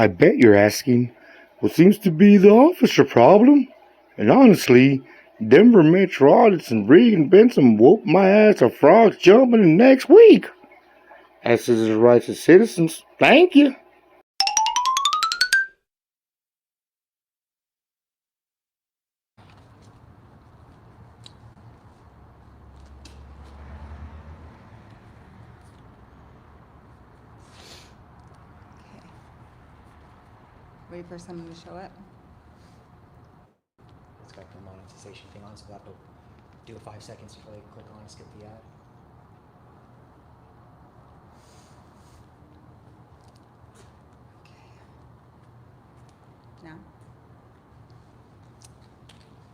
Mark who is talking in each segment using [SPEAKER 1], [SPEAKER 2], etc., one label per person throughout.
[SPEAKER 1] I bet you're asking, what seems to be the officer problem? And honestly, Denver Metro Audits and Regan Benson whoop my ass of frogs jumping in next week. As is the rights of citizens, thank you.
[SPEAKER 2] Okay. Wait for someone to show up.
[SPEAKER 3] It's got the monetization thing on, so we'll have to do it 5 seconds before they click on and skip the ad.
[SPEAKER 2] Okay. Now.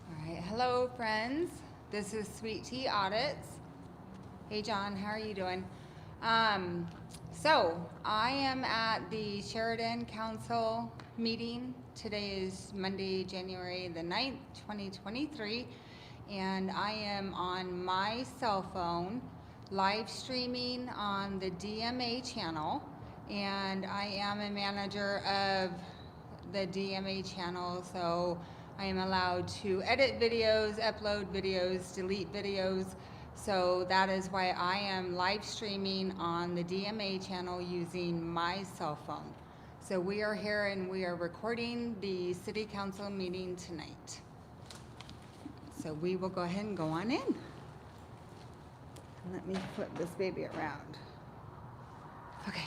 [SPEAKER 2] All right. Hello, friends. This is Sweet Tea Audits. Hey, John. How are you doing? So I am at the Sheridan Council meeting. Today is Monday, January the 9th, 2023. And I am on my cell phone live streaming on the DMA channel. And I am a manager of the DMA channel, so I am allowed to edit videos, upload videos, delete videos. So that is why I am live streaming on the DMA channel using my cell phone. So we are here and we are recording the city council meeting tonight. So we will go ahead and go on in. Let me flip this baby around. Okay.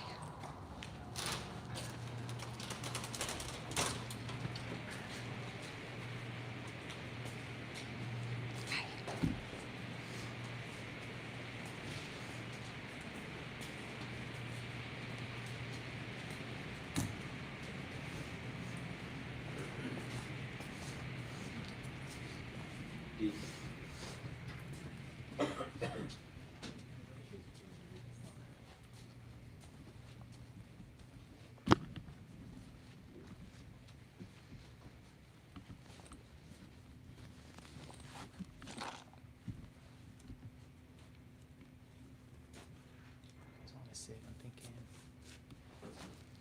[SPEAKER 3] Just want to sit, I'm thinking.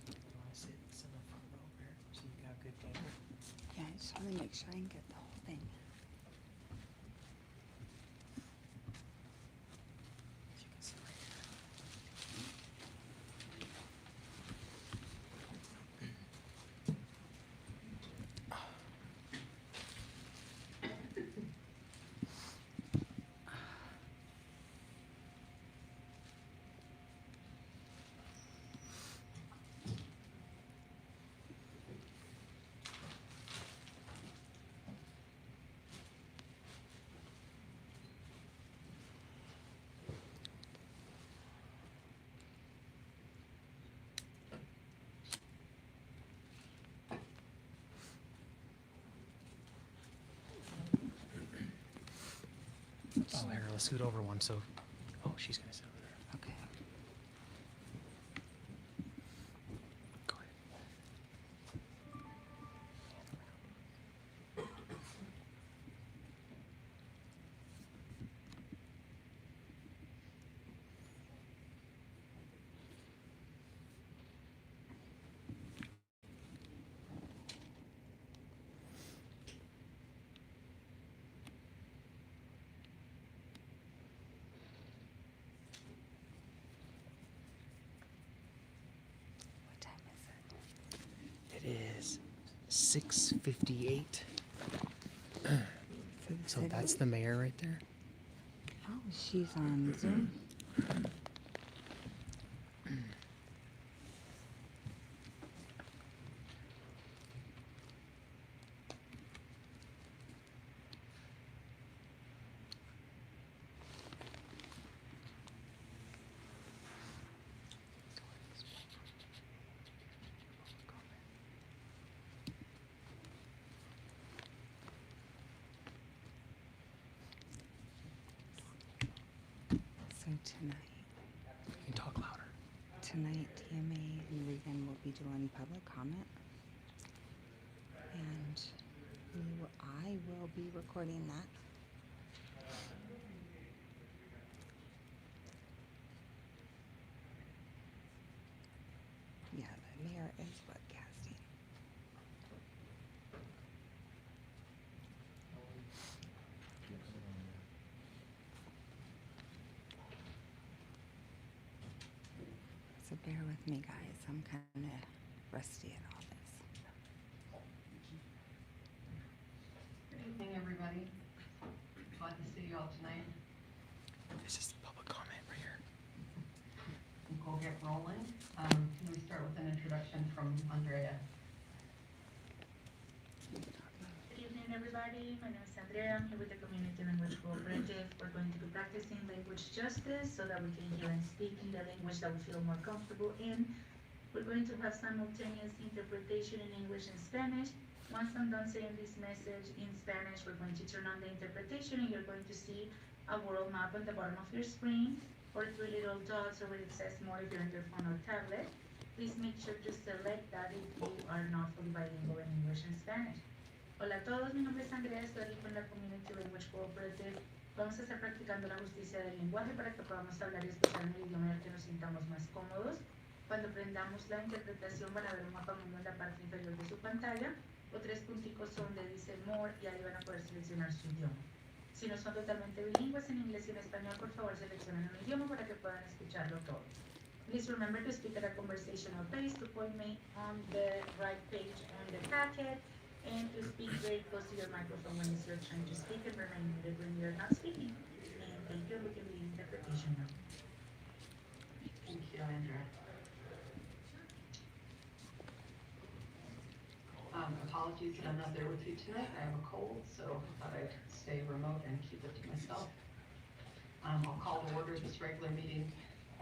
[SPEAKER 3] You want to sit in the front row here so you got a good angle?
[SPEAKER 2] Yeah, I just want to make sure I can get the whole thing.
[SPEAKER 3] So you can sit right here. Oh, here, let's scoot over one. So, oh, she's gonna sit over there.
[SPEAKER 2] Okay.
[SPEAKER 3] Go ahead.
[SPEAKER 2] What time is it?
[SPEAKER 3] It is 6:58. So that's the mayor right there.
[SPEAKER 2] Oh, she's on Zoom. So
[SPEAKER 3] You can talk louder.
[SPEAKER 2] tonight DMA and Regan will be doing public comment. And I will be recording that. Yeah, Mayor is webcasting. So bear with me, guys. I'm kind of rusty at all this.
[SPEAKER 4] Good evening, everybody. Glad to see you all tonight.
[SPEAKER 3] This is public comment right here.
[SPEAKER 4] I think we'll get rolling. Can we start with an introduction from Andrea?
[SPEAKER 5] Good evening, everybody. My name is Andrea. I'm here with the Community Language Cooperative. We're going to be practicing language justice so that we can hear and speak in the language that we feel more comfortable in. We're going to have simultaneous interpretation in English and Spanish. Once I'm done saying this message in Spanish, we're going to turn on the interpretation and you're going to see a world map on the bottom of your screen or 3 little dots over it says more if you're on your phone or tablet. Please make sure to select that if you are not fully bilingual in English and Spanish. Hola a todos, mi nombre es Andrea, estoy aquí con la Community Language Cooperative. Vamos a estar practicando la justicia del lenguaje para que podamos hablar y escuchar en el idioma en el que nos sintamos más cómodos. Cuando prendamos la interpretación van a ver un mapa mundo en la parte inferior de su pantalla o 3 punticos donde dice More y ahí van a poder seleccionar su idioma. Si no son totalmente bilingües en inglés y en español, por favor seleccionen un idioma para que puedan escucharlo todo. Please remember to speak at a conversational pace, to point me on the right page on the packet, and to speak very close to your microphone when it's your turn to speak and remain muted when you're not speaking. And thank you. We can begin interpretation now.
[SPEAKER 4] Thank you, Andrea. Apologies that I'm not there with you tonight. I have a cold, so I thought I'd stay remote and keep it to myself. I'll call to order this regular meeting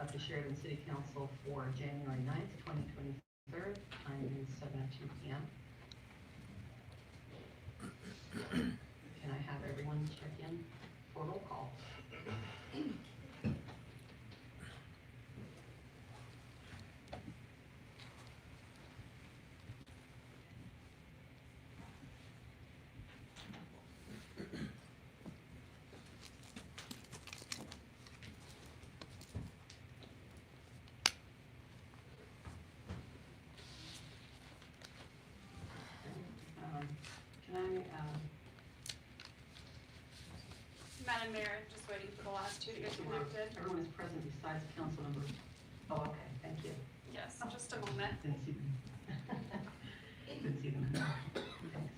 [SPEAKER 4] of the Sheridan City Council for January 9th, 2023. Time is 7:02 p.m. Can I have everyone check in for roll call? Can I,
[SPEAKER 6] Madam Mayor, just waiting for the last two to get connected.
[SPEAKER 4] everyone is present besides council members? Oh, okay, thank you.
[SPEAKER 6] Yes, just a moment.
[SPEAKER 4] Didn't see them. Didn't see them. Thanks.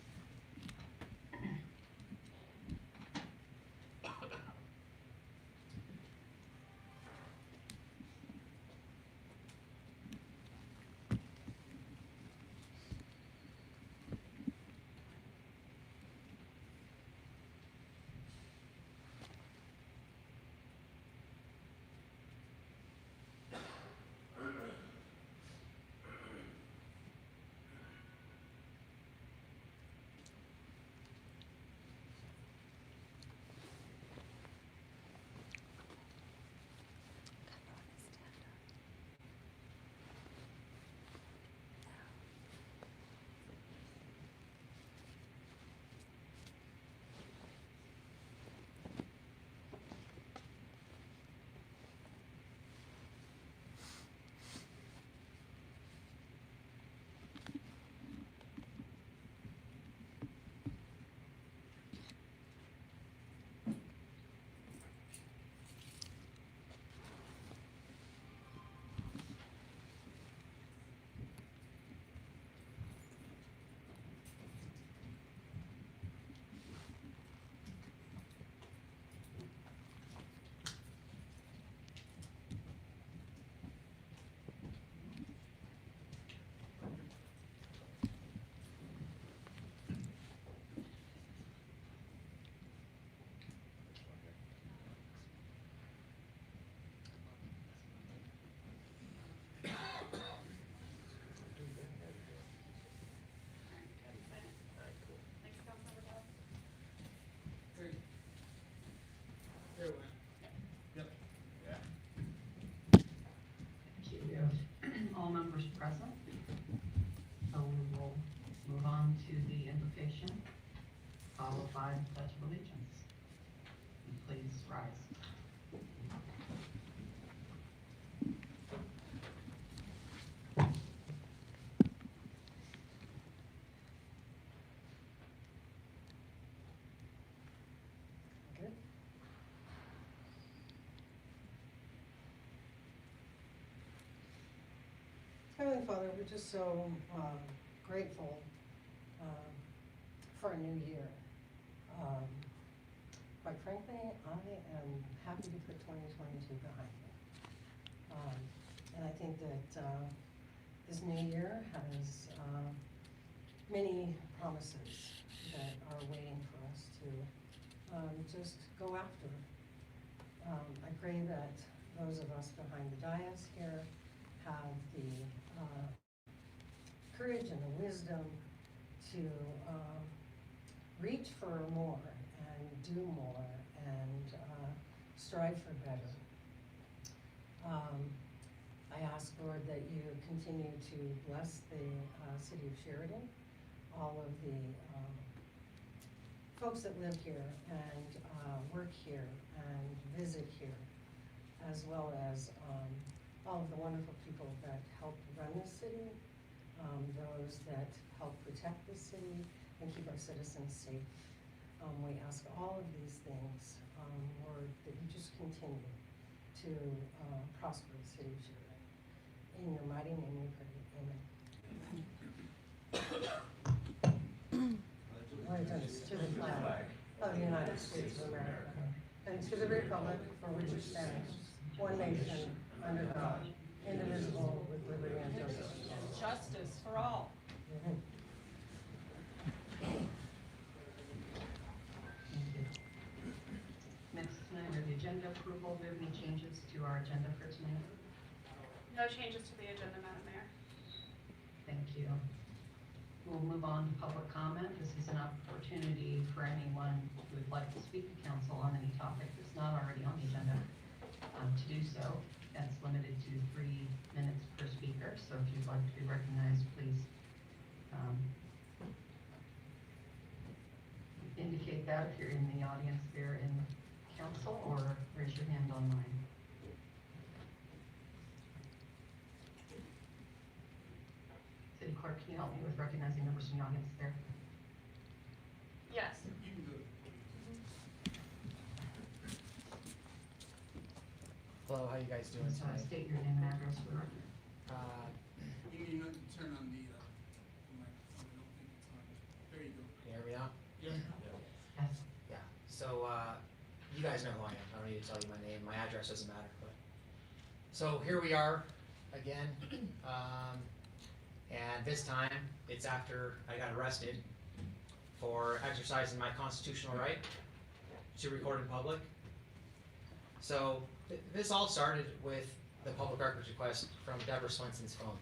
[SPEAKER 6] Thanks, Councilmember Dodd.
[SPEAKER 4] Thank you. All members present. So we will move on to the invocation, followed by the Pledge of Allegiance. Please rise.
[SPEAKER 7] Heavenly Father, we're just so grateful for a new year. Quite frankly, I am happy to put 2022 behind me. And I think that this new year has many promises that are waiting for us to just go after. I pray that those of us behind the dais here have the courage and the wisdom to reach for more and do more and strive for better. I ask, Lord, that you continue to bless the city of Sheridan, all of the folks that live here and work here and visit here, as well as all of the wonderful people that help run the city, those that help protect the city and keep our citizens safe. We ask all of these things, Lord, that you just continue to prosper the city of Sheridan. In your mighty name we pray, amen. Allegiance to the flag of the United States of America and to the republic for which it stands, one nation, under God, indivisible, with liberty and justice.
[SPEAKER 8] Justice for all.
[SPEAKER 4] Next tonight, we have the agenda approval. Do we have any changes to our agenda for tonight?
[SPEAKER 6] No changes to the agenda, Madam Mayor.
[SPEAKER 4] Thank you. We'll move on to public comment. This is an opportunity for anyone who would like to speak to council on any topic that's not already on the agenda to do so. That's limited to 3 minutes per speaker. So if you'd like to be recognized, please indicate that if you're in the audience there in council, or raise your hand online. City Clerk, can you help me with recognizing members in the audience there?
[SPEAKER 6] Yes.
[SPEAKER 3] Hello, how you guys doing
[SPEAKER 4] So
[SPEAKER 3] tonight?
[SPEAKER 4] state your name and address for the record.
[SPEAKER 9] You know, turn on the microphone. I don't think it's on. There you go.
[SPEAKER 3] Can you hear me now?
[SPEAKER 9] Yeah.
[SPEAKER 4] Yes.
[SPEAKER 3] Yeah. So, you guys know who I am. I don't need to tell you my name. My address doesn't matter. But so here we are again, and this time it's after I got arrested for exercising my constitutional right to record in public. So this all started with the public records request from Deborah Swenson's phone.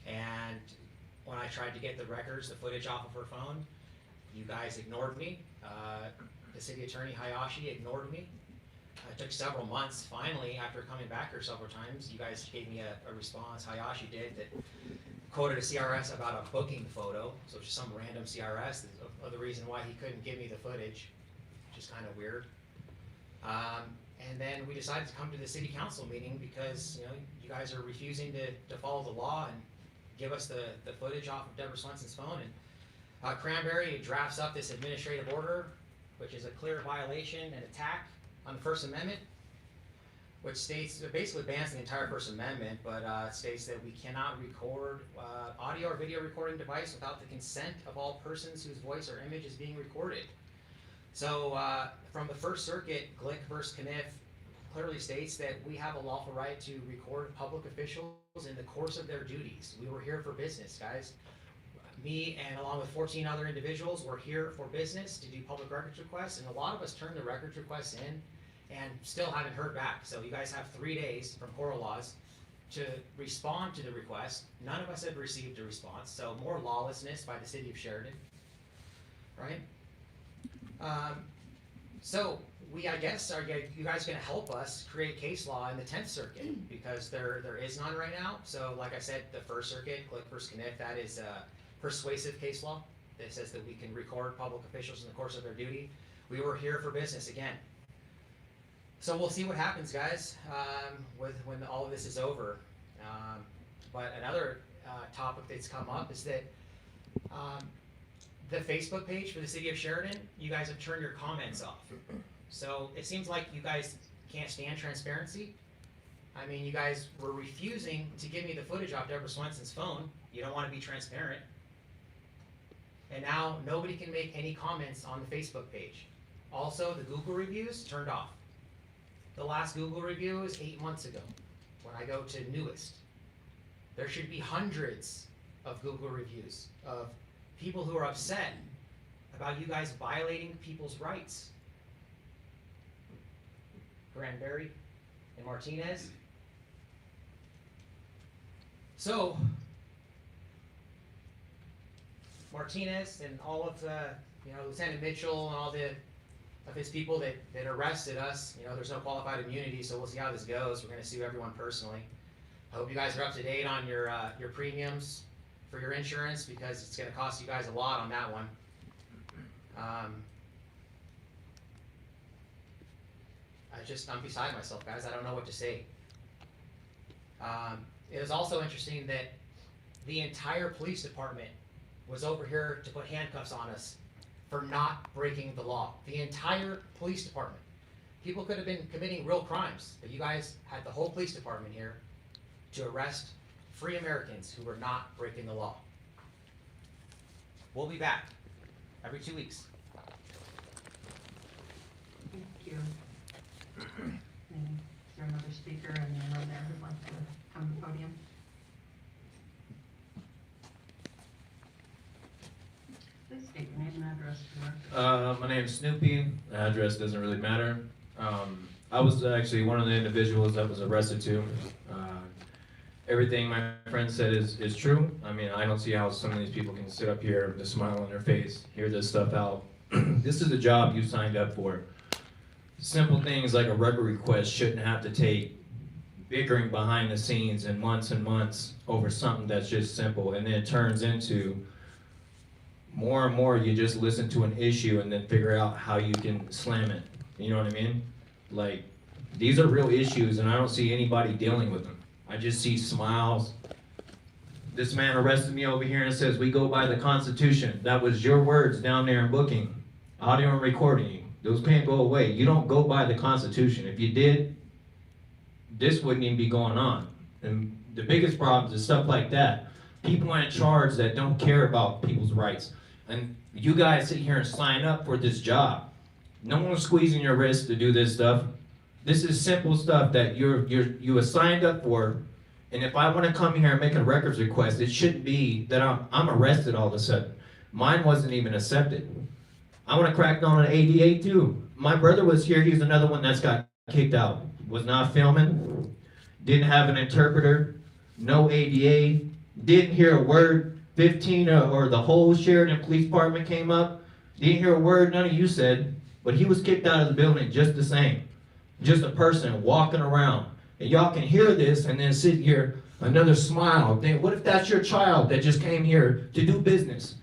[SPEAKER 3] And when I tried to get the records, the footage off of her phone, you guys ignored me. The city attorney, Hayashi, ignored me. It took several months. Finally, after coming back here several times, you guys gave me a response, Hayashi did, that quoted a CRS about a booking photo, so just some random CRS of the reason why he couldn't give me the footage, which is kind of weird. And then we decided to come to the city council meeting because, you know, you guys are refusing to follow the law and give us the footage off of Deborah Swenson's phone. And Cranberry drafts up this administrative order, which is a clear violation and attack on the First Amendment, which states, it basically bans the entire First Amendment, but states that we cannot record audio or video recording device without the consent of all persons whose voice or image is being recorded. So from the First Circuit, Glick versus Kniff clearly states that we have a lawful right to record public officials in the course of their duties. We were here for business, guys. Me and along with 14 other individuals were here for business to do public records requests, and a lot of us turned the records requests in and still haven't heard back. So you guys have 3 days from Coral Laws to respond to the request. None of us have received a response, so more lawlessness by the city of Sheridan, right? So I guess, are you guys gonna help us create case law in the 10th Circuit? Because there is none right now. So like I said, the First Circuit, Glick versus Kniff, that is persuasive case law that says that we can record public officials in the course of their duty. We were here for business again. So we'll see what happens, guys, when all of this is over. But another topic that's come up is that the Facebook page for the city of Sheridan, you guys have turned your comments off. So it seems like you guys can't stand transparency. I mean, you guys were refusing to give me the footage off Deborah Swenson's phone. You don't want to be transparent. And now nobody can make any comments on the Facebook page. Also, the Google reviews turned off. The last Google review was 8 months ago when I go to newest. There should be hundreds of Google reviews of people who are upset about you guys violating people's rights. Granberry and Martinez. So, Martinez and all of the, Lieutenant Mitchell and all of his people that arrested us, there's no qualified immunity, so we'll see how this goes. We're going to sue everyone personally. I hope you guys are up to date on your premiums for your insurance, because it's going to cost you guys a lot on that one. I'm beside myself, guys. I don't know what to say. It was also interesting that the entire police department was over here to put handcuffs on us for not breaking the law. The entire police department. People could have been committing real crimes, but you guys had the whole police department here to arrest free Americans who were not breaking the law. We'll be back every 2 weeks.
[SPEAKER 4] Thank you. And is there another speaker in the room there who'd like to come to the podium? Please state your name and address for the record.
[SPEAKER 10] My name's Snoopy. The address doesn't really matter. I was actually one of the individuals that was arrested too. Everything my friend said is true. I mean, I don't see how some of these people can sit up here with a smile on their face, hear this stuff out. This is a job you signed up for. Simple things like a record request shouldn't have to take bickering behind the scenes and months over something that's just simple, and then it turns into more and more you just listen to an issue and then figure out how you can slam it. You know what I mean? Like, these are real issues and I don't see anybody dealing with them. I just see smiles. This man arrested me over here and says, we go by the Constitution. That was your words down there in booking. Audio and recording. Those can't go away. You don't go by the Constitution. If you did, this wouldn't even be going on. And the biggest problem is stuff like that. People in charge that don't care about people's rights. And you guys sit here and sign up for this job. No one's squeezing your wrist to do this stuff. This is simple stuff that you were signed up for. And if I want to come here and make a records request, it shouldn't be that I'm arrested all of a sudden. Mine wasn't even accepted. I want to crack down on ADA too. My brother was here. He's another one that's got kicked out. Was not filming. Didn't have an interpreter. No ADA. Didn't hear a word. 15 or the whole Sheridan Police Department came up. Didn't hear a word none of you said. But he was kicked out of the building just the same. Just a person walking around. And y'all can hear this and then sit here, another smile. Think, what if that's your child that just came here to do business?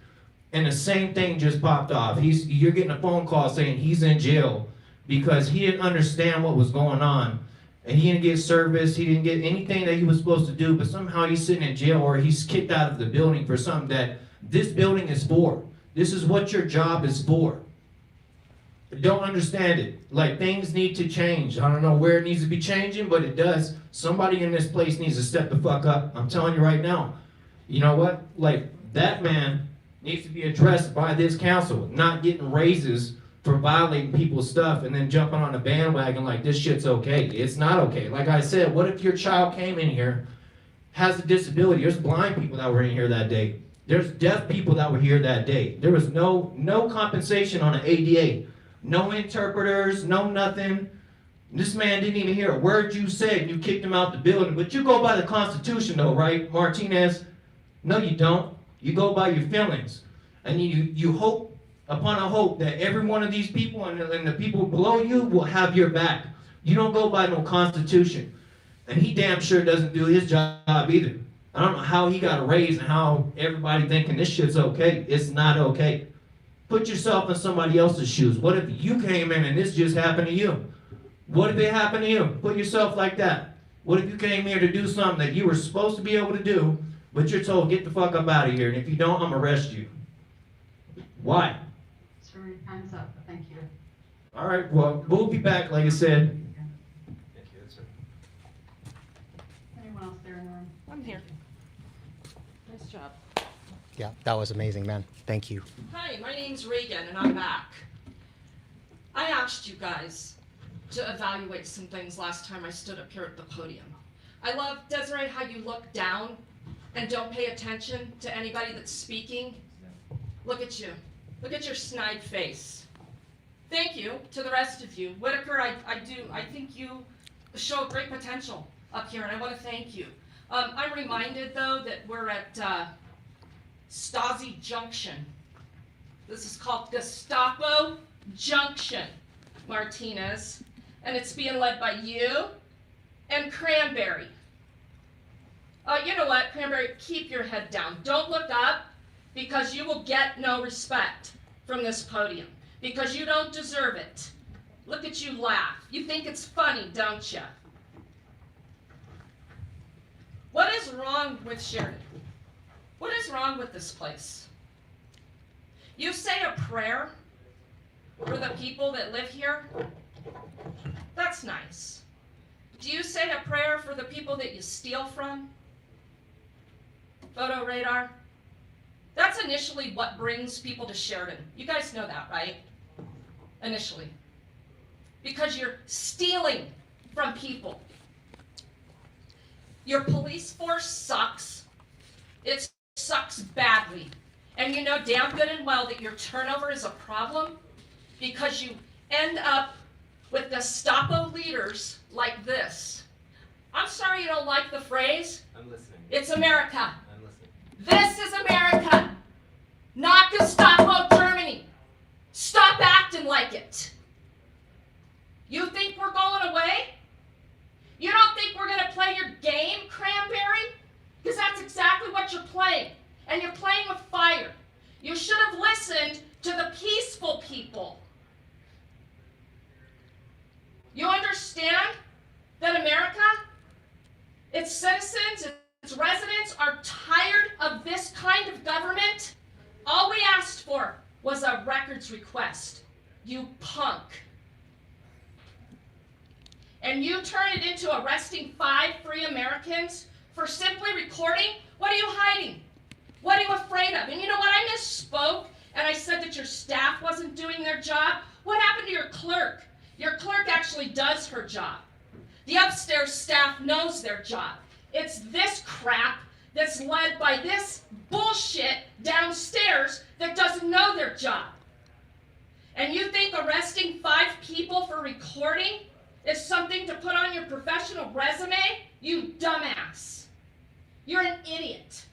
[SPEAKER 10] And the same thing just popped off. You're getting a phone call saying he's in jail because he didn't understand what was going on. And he didn't get service, he didn't get anything that he was supposed to do, but somehow he's sitting in jail or he's kicked out of the building for something that this building is for. This is what your job is for. Don't understand it. Like, things need to change. I don't know where it needs to be changing, but it does. Somebody in this place needs to step the fuck up. I'm telling you right now. You know what? Like, that man needs to be addressed by this council, not getting raises for violating people's stuff and then jumping on a bandwagon like this shit's okay. It's not okay. Like I said, what if your child came in here, has a disability? There's blind people that were in here that day. There's deaf people that were here that day. There was no compensation on an ADA. No interpreters, no nothing. This man didn't even hear a word you said. You kicked him out the building. But you go by the Constitution though, right, Martinez? No, you don't. You go by your feelings. And you hope upon a hope that every one of these people and the people below you will have your back. You don't go by no Constitution. And he damn sure doesn't do his job either. I don't know how he got a raise and how everybody thinking this shit's okay. It's not okay. Put yourself in somebody else's shoes. What if you came in and this just happened to you? What if it happened to you? Put yourself like that. What if you came here to do something that you were supposed to be able to do, but you're told, get the fuck up out of here, and if you don't, I'm gonna arrest you. Why?
[SPEAKER 4] Sir, your time's up. Thank you.
[SPEAKER 10] All right, well, we'll be back, like I said.
[SPEAKER 4] Yeah.
[SPEAKER 10] Thank you, sir.
[SPEAKER 11] I'm here. Nice job.
[SPEAKER 12] Yeah, that was amazing, man. Thank you.
[SPEAKER 11] Hi, my name's Reagan, and I'm back. I asked you guys to evaluate some things last time I stood up here at the podium. I love, Desiree, how you look down and don't pay attention to anybody that's speaking. Look at you. Look at your snide face. Thank you to the rest of you. Whitaker, I think you show great potential up here, and I want to thank you. I'm reminded, though, that we're at Stasi Junction. This is called Gestapo Junction, Martinez, and it's being led by you and Cranberry. You know what, Cranberry, keep your head down. Don't look up, because you will get no respect from this podium, because you don't deserve it. Look at you laugh. You think it's funny, don't you? What is wrong with Sheridan? What is wrong with this place? You say a prayer for the people that live here? That's nice. Do you say a prayer for the people that you steal from? Photo radar? That's initially what brings people to Sheridan. You guys know that, right? Initially. Because you're stealing from people. Your police force sucks. It sucks badly. And you know damn good and well that your turnover is a problem because you end up with Gestapo leaders like this. I'm sorry you don't like the phrase.
[SPEAKER 10] I'm listening.
[SPEAKER 11] It's America.
[SPEAKER 10] I'm listening.
[SPEAKER 11] This is America, not Gestapo Germany. Stop acting like it. You think we're going away? You don't think we're going to play your game, Cranberry? Because that's exactly what you're playing. And you're playing with fire. You should have listened to the peaceful people. You understand that America, its citizens, its residents are tired of this kind of government? All we asked for was a records request, you punk. And you turn it into arresting 5 free Americans for simply recording? What are you hiding? What are you afraid of? And you know what? I misspoke and I said that your staff wasn't doing their job. What happened to your clerk? Your clerk actually does her job. The upstairs staff knows their job. It's this crap that's led by this bullshit downstairs that doesn't know their job. And you think arresting 5 people for recording is something to put on your professional resume? You dumbass. You're an idiot.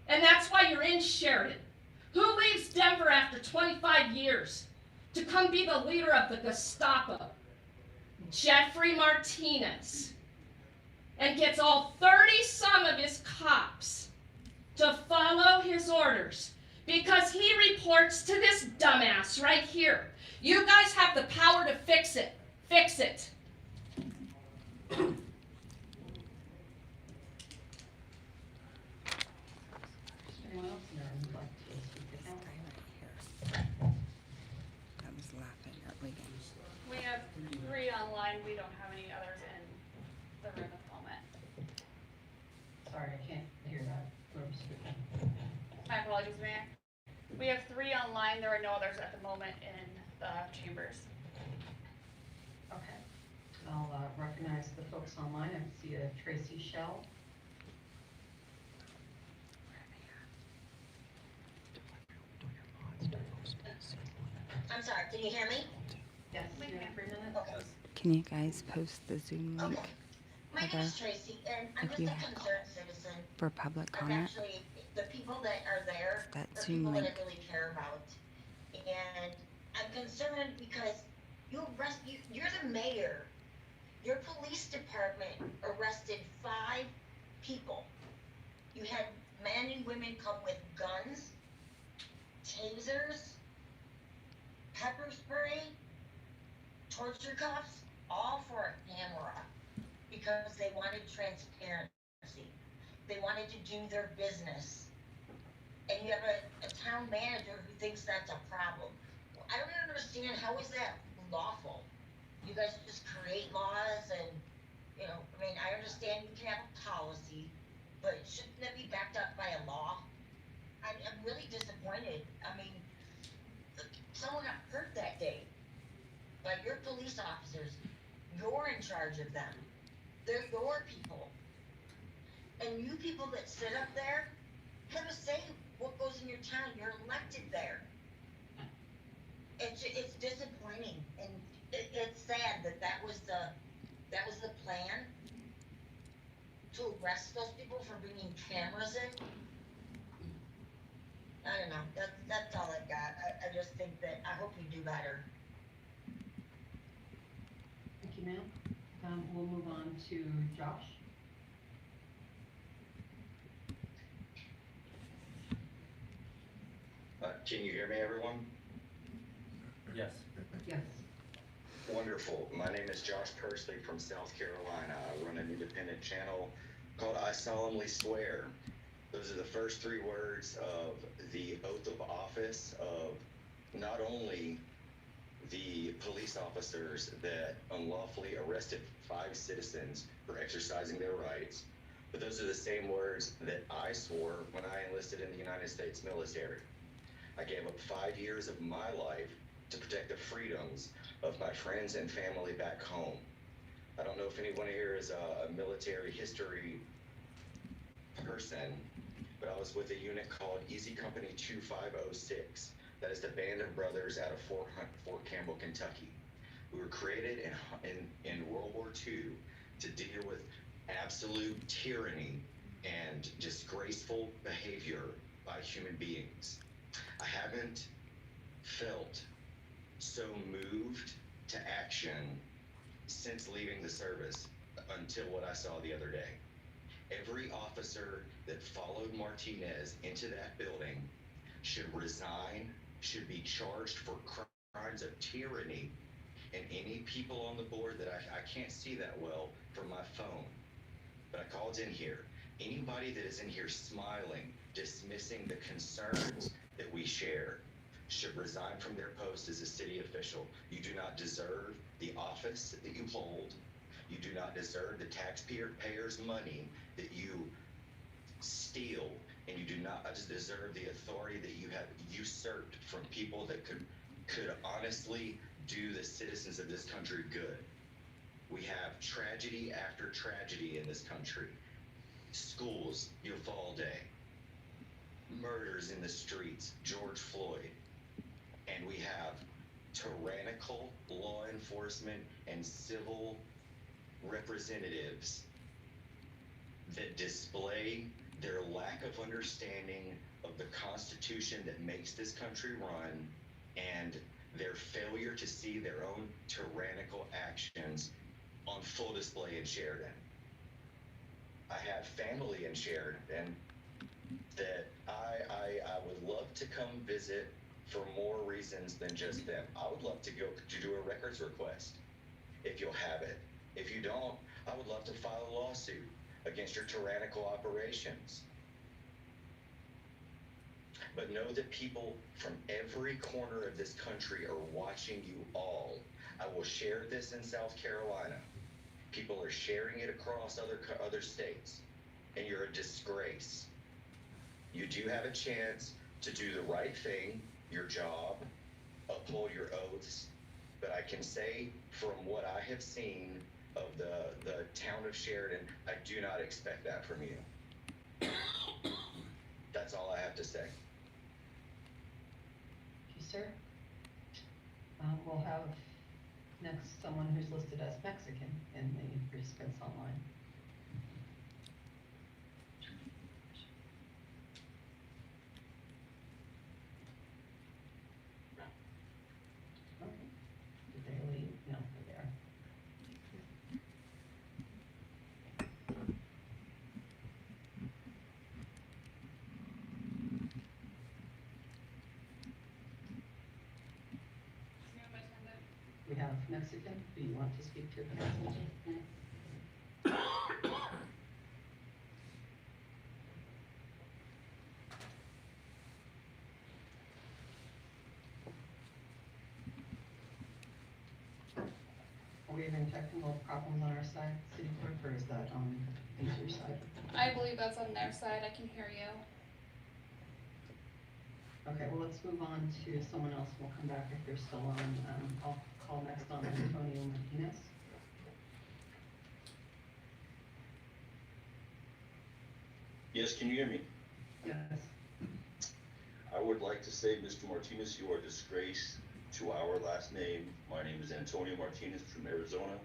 [SPEAKER 11] And that's why you're in Sheridan. Who leaves Denver after 25 years to come be the leader of the Gestapo? Jeffrey Martinez. And gets all 30-some of his cops to follow his orders because he reports to this dumbass right here. You guys have the power to fix it. Fix it.
[SPEAKER 4] Anyone else in there who'd like to speak to council?
[SPEAKER 13] I was laughing at Reagan.
[SPEAKER 6] We have 3 online, we don't have any others in the room at the moment.
[SPEAKER 4] Sorry, I can't hear that. Whoever's speaking.
[SPEAKER 6] My apologies, Mayor. We have 3 online, there are no others at the moment in the chambers.
[SPEAKER 4] Okay. I'll recognize the folks online. I see a Tracy Shell.
[SPEAKER 14] I'm sorry, can you hear me?
[SPEAKER 4] Yes, you're in 3 minutes.
[SPEAKER 14] Okay.
[SPEAKER 13] Can you guys post the Zoom link
[SPEAKER 14] Okay. My name is Tracy, and I'm
[SPEAKER 13] if
[SPEAKER 14] just
[SPEAKER 13] you
[SPEAKER 14] a
[SPEAKER 13] have-
[SPEAKER 14] concerned citizen.
[SPEAKER 13] for public
[SPEAKER 14] I'm
[SPEAKER 13] comment?
[SPEAKER 14] actually, the people that are there
[SPEAKER 13] That
[SPEAKER 14] are
[SPEAKER 13] Zoom
[SPEAKER 14] people that
[SPEAKER 13] link.
[SPEAKER 14] I really care about. And I'm concerned because you're the mayor. Your police department arrested 5 people. You had men and women come with guns, tasers, pepper spray, torture cuffs, all for a camera because they wanted transparency. They wanted to do their business. And you have a town manager who thinks that's a problem. I don't understand, how is that lawful? You guys just create laws and, I understand you can have a policy, but but shouldn't that be backed up by a law? I'm really disappointed. I mean, someone got hurt that day by your police officers. You're in charge of them. They're your people. And you people that sit up there have a say what goes in your town. You're elected there. It's disappointing, and it's sad that was the plan to arrest those people for bringing cameras in. I don't know. That's all I've got. I just think that I hope you do better.
[SPEAKER 4] Thank you, ma'am. We'll move on to Josh.
[SPEAKER 15] Can you hear me, everyone?
[SPEAKER 10] Yes.
[SPEAKER 4] Yes.
[SPEAKER 15] Wonderful. My name is Josh Persley from South Carolina. I run an independent channel called I Solemnly Swear. Those are the first three words of the oath of office of not only the police officers that unlawfully arrested 5 citizens for exercising their rights, but those are the same words that I swore when I enlisted in the United States military. I gave up 5 years of my life to protect the freedoms of my friends and family back home. I don't know if anyone here is a military history person, but I was with a unit called Easy Company 2506. That is the band of brothers out of Fort Campbell, Kentucky. We were created in World War II to deal with absolute tyranny and disgraceful behavior by human beings. I haven't felt so moved to action since leaving the service until what I saw the other day. Every officer that followed Martinez into that building should resign, should be charged for crimes of tyranny, and any people on the board that I can't see that well from my phone, but I called in here. Anybody that is in here smiling, dismissing the concerns that we share, should resign from their post as a city official. You do not deserve the office that you hold. You do not deserve the taxpayers' money that you steal, and you do not deserve the authority that you have usurped from people that could honestly do the citizens of this country good. We have tragedy after tragedy in this country. Schools, Uvalde, murders in the streets, George Floyd, and we have tyrannical law enforcement and civil representatives that display their lack of understanding of the Constitution that makes this country run, and their failure to see their own tyrannical actions on full display in Sheridan. I have family in Sheridan that I would love to come visit for more reasons than just them. I would love to go to do a records request if you'll have it. If you don't, I would love to file a lawsuit against your tyrannical operations. But know that people from every corner of this country are watching you all. I will share this in South Carolina. People are sharing it across other states, and you're a disgrace. You do have a chance to do the right thing, your job, uphold your oaths, but I can say from what I have seen of the town of Sheridan, I do not expect that from you. That's all I have to say.
[SPEAKER 4] Thank you, sir. We'll have next someone who's listed as Mexican in the participants online. Okay. Did they leave? No, they're there. We have Mexican. Do you want to speak to the Mexican? Are we having technical problems on our side, City Clerk, or is that on into your side?
[SPEAKER 6] I believe that's on their side. I can hear you.
[SPEAKER 4] Okay, well, let's move on to someone else. We'll come back if they're still on. I'll call next on Antonio Martinez.
[SPEAKER 16] Yes, can you hear me?
[SPEAKER 4] Yes.
[SPEAKER 16] I would like to say, Mr. Martinez, you are a disgrace to our last name. My name is Antonio Martinez from Arizona.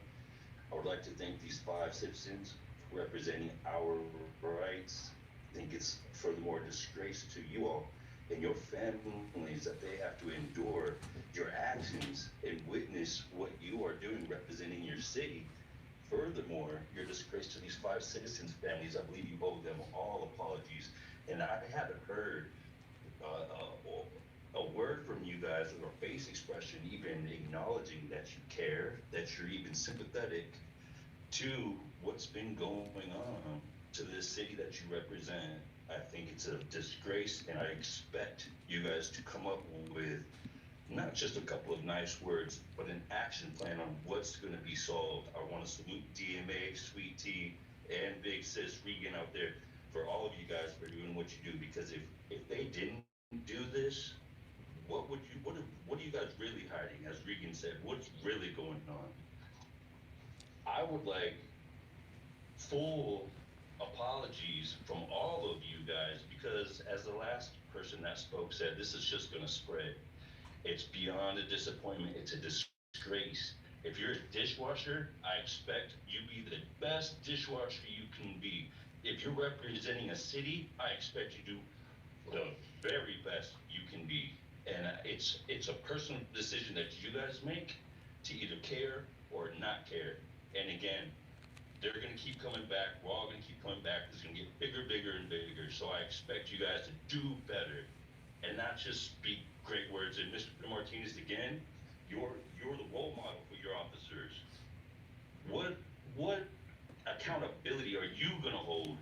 [SPEAKER 16] I would like to thank these 5 citizens for representing our rights. I think it's furthermore a disgrace to you all and your families that they have to endure your actions and witness what you are doing representing your city. Furthermore, you're a disgrace to these 5 citizens' families. I believe you owe them all apologies. And I haven't heard a word from you guys or a face expression even acknowledging that you care, that you're even sympathetic to what's been going on to this city that you represent. I think it's a disgrace, and I expect you guys to come up with not just a couple of nice words, but an action plan on what's going to be solved. I want to salute DMA, Sweet Tea, and Big Sis Regan out there for all of you guys for doing what you do, because if they didn't do this, what are you guys really hiding? As Regan said, what's really going on? I would like full apologies from all of you guys, because as the last person that spoke said, this is just going to spread. It's beyond a disappointment. It's a disgrace. If you're a dishwasher, I expect you be the best dishwasher you can be. If you're representing a city, I expect you do the very best you can be. And it's a personal decision that you guys make to either care or not care. And again, they're going to keep coming back. We're all going to keep coming back. It's going to get bigger, bigger, and bigger. So I expect you guys to do better and not just speak great words. And Mr. Martinez, again, you're the role model for your officers. What accountability are you going to hold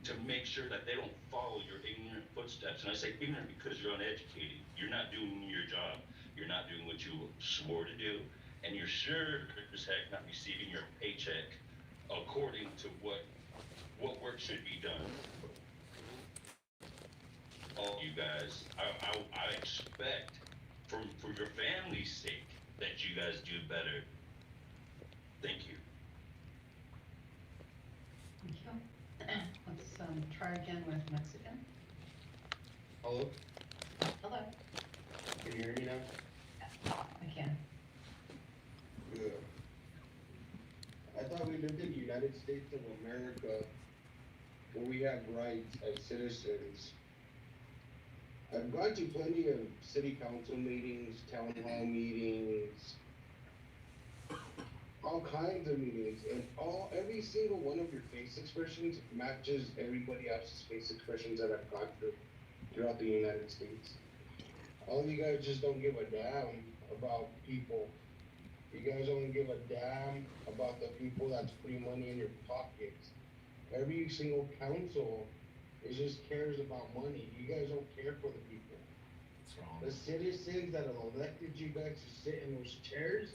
[SPEAKER 16] to make sure that they don't follow your ignorant footsteps? And I say ignorant because you're uneducated. You're not doing your job. You're not doing what you swore to do. And you're sure as heck not receiving your paycheck according to what work should be done. All you guys, I expect for your family's sake that you guys do better. Thank you.
[SPEAKER 4] Thank you. Let's try again with Mexican.
[SPEAKER 17] Hello?
[SPEAKER 4] Hello.
[SPEAKER 17] Can you hear me now?
[SPEAKER 4] I can.
[SPEAKER 17] Good. I thought we lived in the United States of America where we have rights as citizens. I've gone to plenty of city council meetings, town hall meetings, all kinds of meetings, and every single one of your face expressions matches everybody else's face expressions that I've gone through throughout the United States. All of you guys just don't give a damn about people. You guys don't give a damn about the people that's putting money in your pockets. Every single council just cares about money. You guys don't care for the people.
[SPEAKER 10] What's wrong?
[SPEAKER 17] The citizens that have elected you guys to sit in those chairs,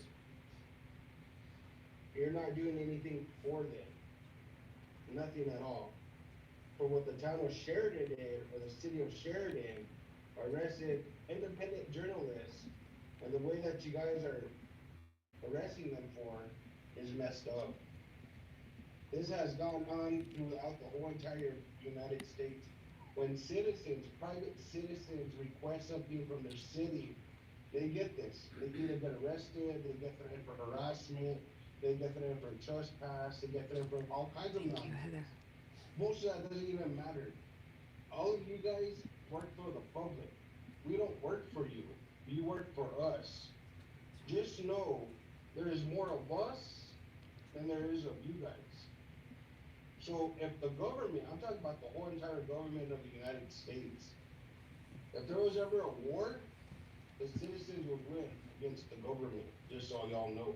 [SPEAKER 17] you're not doing anything for them. Nothing at all. For what the town of Sheridan did, or the city of Sheridan, arrested independent journalists, and the way that you guys are arresting them for is messed up. This has gone on throughout the whole entire United States. When citizens, private citizens request something from their city, they get this. They either get arrested, they get threatened for harassment, they get threatened for trespass, they get threatened for all kinds of nonsense. Most of that doesn't even matter. All of you guys work for the public. We don't work for you. You work for us. Just know there is more of us than there is of you guys. So if the government, I'm talking about the whole entire government of the United States, if there was ever a war, the citizens would win against the government, just so y'all know.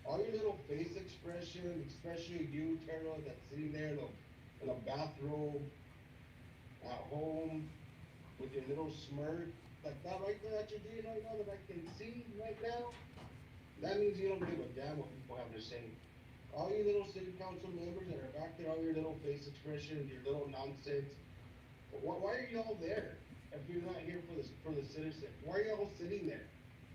[SPEAKER 17] All your little face expression, especially you, Tara, that's sitting there in a bathrobe at home with your little smirk, like that right there that you're doing right now that I can see right now, that means you don't give a damn what people have to say. all you little city council members that are back there, all your little face expressions, your little nonsense, why are y'all there? If you're not here for the citizen, why are y'all sitting there?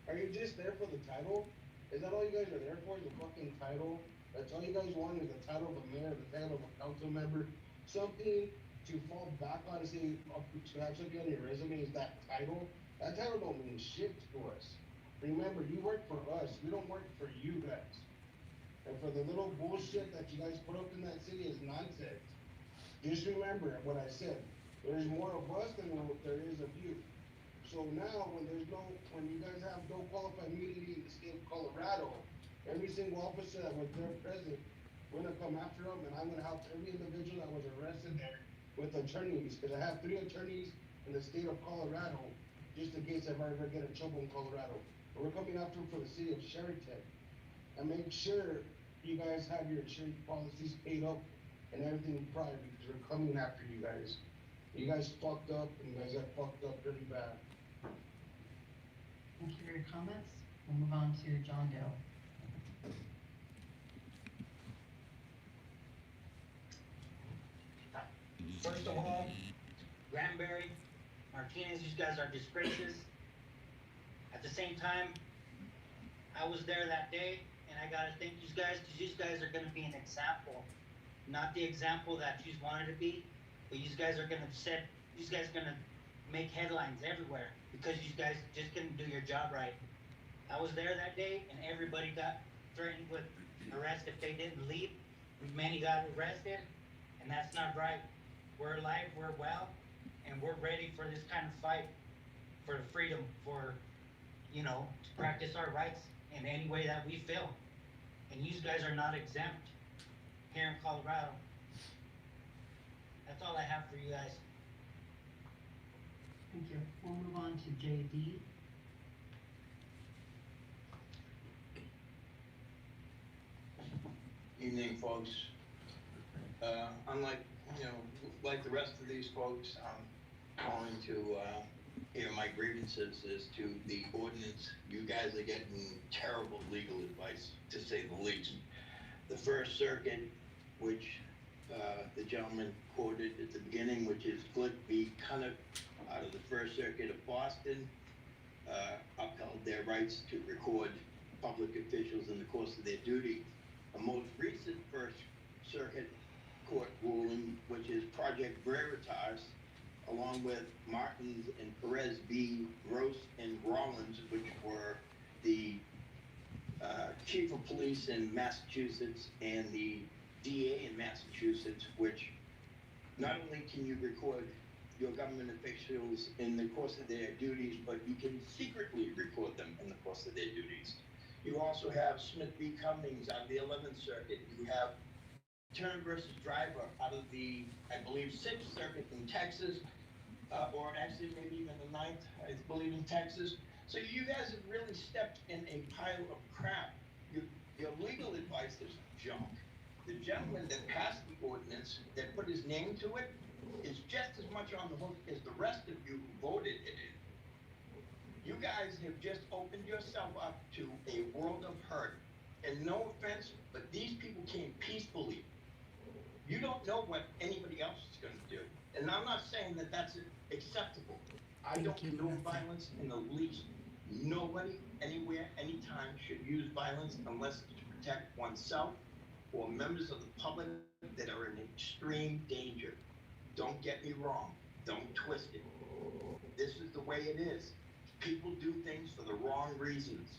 [SPEAKER 17] Are you just there for the title? Is that all you guys are there for, the fucking title? That's all you guys want is the title of a mayor, the title of a council member, something to fall back on and say, to have something on your resume is that title? That title don't mean shit to us. Remember, you work for us, we don't work for you guys. And for the little bullshit that you guys put up in that city is nonsense. Just remember what I said, there's more of us than there is of you. So now, when you guys have no qualified immunity in the state of Colorado, every single officer that was there present, we're gonna come after them, and I'm gonna help every individual that was arrested there with attorneys, because I have 3 attorneys in the state of Colorado, just in case if I ever get in trouble in Colorado. But we're coming after them for the city of Sheraton. And make sure you guys have your insurance policies paid up and everything prior, because we're coming after you guys. You guys fucked up, and you guys got fucked up pretty bad.
[SPEAKER 4] Thank you for your comments. We'll move on to John Dale.
[SPEAKER 18] First of all, Granberry, Martinez, you guys are disgraces. At the same time, I was there that day, and I gotta thank you guys, because you guys are gonna be an example. Not the example that you wanted to be, but you guys are gonna make headlines everywhere, because you guys just couldn't do your job right. I was there that day, and everybody got threatened with arrest if they didn't leave. Many got arrested, and that's not right. We're alive, we're well, and we're ready for this kind of fight, for freedom, for, to practice our rights in any way that we feel. And you guys are not exempt here in Colorado. That's all I have for you guys.
[SPEAKER 4] Thank you. We'll move on to JD.
[SPEAKER 19] Evening, folks. Unlike, like the rest of these folks, I'm calling to hear my grievances as to the ordinance. You guys are getting terrible legal advice, to say the least. The First Circuit, which the gentleman quoted at the beginning, which is Glick v. Cunniff out of the First Circuit of Boston, upheld their rights to record public officials in the course of their duty. A most recent First Circuit Court ruling, which is Project Veritas, along with Martins and Perez v. Gross and Rollins, which were the chief of police in Massachusetts and the DA in Massachusetts, which not only can you record your government officials in the course of their duties, but you can secretly record them in the course of their duties. You also have Smith v. Cummings out of the 11th Circuit. You have Turner versus Driver out of the, I believe, 6th Circuit in Texas, or actually maybe even the 9th, I believe, in Texas. So you guys have really stepped in a pile of crap. Your legal advice is junk. The gentleman that passed the ordinance, that put his name to it, is just as much on the hook as the rest of you who voted it in. You guys have just opened yourself up to a world of hurt. And no offense, but these people came peacefully. You don't know what anybody else is going to do. And I'm not saying that that's acceptable. I don't condone violence in the least. Nobody, anywhere, anytime should use violence unless it's to protect oneself or members of the public that are in extreme danger. Don't get me wrong. Don't twist it. This is the way it is. People do things for the wrong reasons.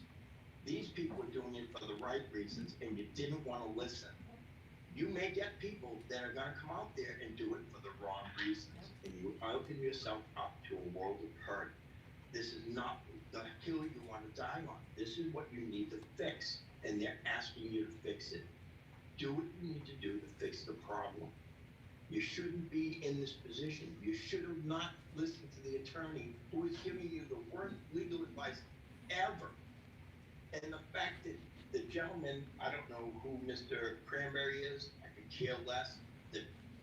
[SPEAKER 19] These people are doing it for the right reasons, and you didn't want to listen. You may get people that are going to come out there and do it for the wrong reasons, and you open yourself up to a world of hurt. This is not the hill you want to die on. This is what you need to fix, and they're asking you to fix it. Do what you need to do to fix the problem. You shouldn't be in this position. You should have not listened to the attorney who is giving you the worst legal advice ever. And the fact that the gentleman, I don't know who Mr. Cranberry is, I could care less.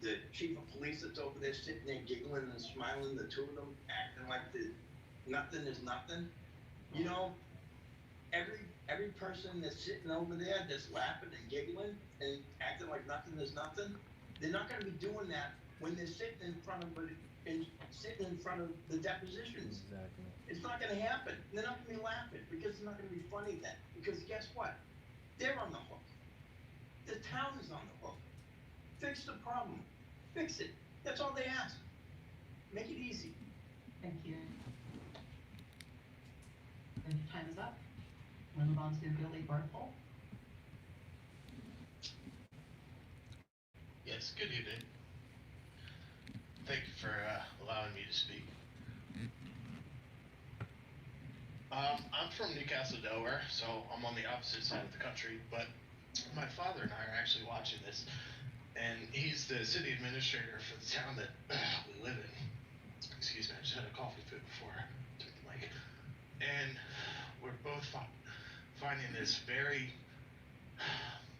[SPEAKER 19] The chief of police that's over there sitting there giggling and smiling, the two of them acting like nothing is nothing. Every every person that's sitting over there that's laughing and giggling and acting like nothing is nothing, they're not gonna be doing that when they're sitting in front of the depositions.
[SPEAKER 10] Exactly.
[SPEAKER 19] It's not gonna happen. They're not gonna be laughing because it's not gonna be funny then. Because guess what? They're on the hook. The town is on the hook. Fix the problem. Fix it. That's all they ask. Make it easy.
[SPEAKER 4] Thank you. And your time is up. We'll move on to Billy Barthol.
[SPEAKER 20] Yes, good evening. Thank you for allowing me to speak. I'm from Newcastle, Delaware, so I'm on the opposite side of the country, but my father and I are actually watching this, and he's the city administrator for the town that we live in. Excuse me, I just had a coffee fit before I took the mic. And we're both finding this very,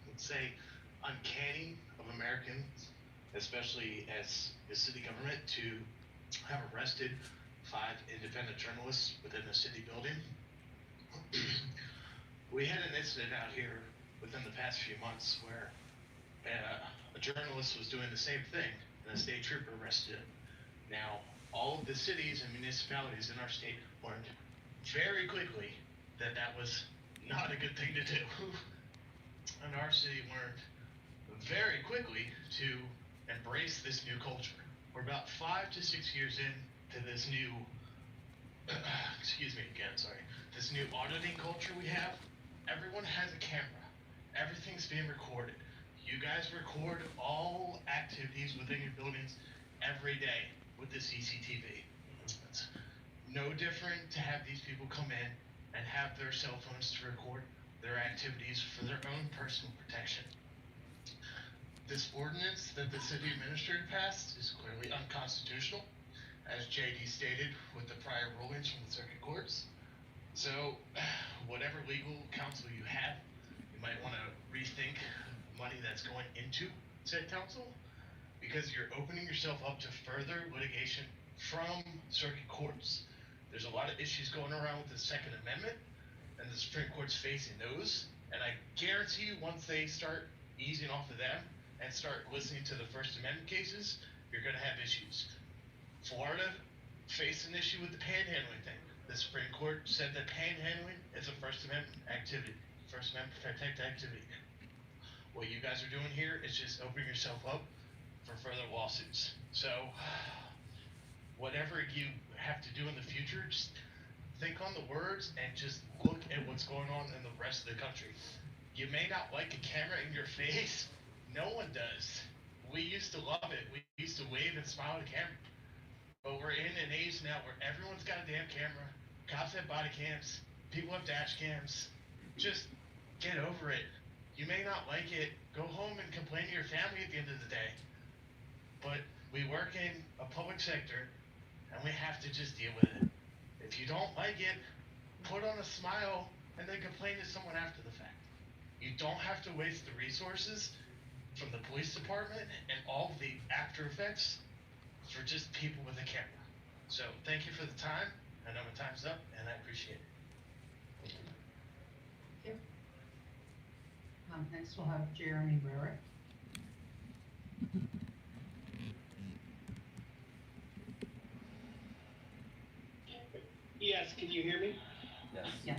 [SPEAKER 20] let's say, uncanny of Americans, especially as the city government, to have arrested 5 independent journalists within a city building. We had an incident out here within the past few months where a journalist was doing the same thing and a state trooper arrested him. Now, all of the cities and municipalities in our state learned very quickly that that was not a good thing to do. And our city learned very quickly to embrace this new culture. We're about 5 to 6 years into this new, excuse me again, sorry, this new auditing culture we have. Everyone has a camera. Everything's being recorded. You guys record all activities within your buildings every day with the CCTV. It's no different to have these people come in and have their cell phones to record their activities for their own personal protection. This ordinance that the city administrator passed is clearly unconstitutional, as JD stated with the prior rulings from the circuit courts. So, whatever legal counsel you have, you might want to rethink the money that's going into said counsel, because you're opening yourself up to further litigation from circuit courts. There's a lot of issues going around with the Second Amendment, and the Supreme Court's facing those. And I guarantee you, once they start easing off of them and start listening to the First Amendment cases, you're going to have issues. Florida faced an issue with the panhandling thing. The Supreme Court said that panhandling is a First Amendment activity, First Amendment protected activity. What you guys are doing here is just opening yourself up for further lawsuits. So, whatever you have to do in the future, just think on the words and just look at what's going on in the rest of the country. You may not like a camera in your face. No one does. We used to love it. We used to wave and smile at the camera. But we're in an age now where everyone's got a damn camera. Cops have body cams. People have dash cams. Just get over it. You may not like it. Go home and complain to your family at the end of the day. But we work in a public sector, and we have to just deal with it. If you don't like it, put on a smile and then complain to someone after the fact. You don't have to waste the resources from the police department and all the after effects for just people with a camera. So thank you for the time. I know my time's up, and I appreciate it.
[SPEAKER 4] Thank you. Next we'll have Jeremy Rarick.
[SPEAKER 21] Yes, can you hear me?
[SPEAKER 10] Yes.
[SPEAKER 4] Yes.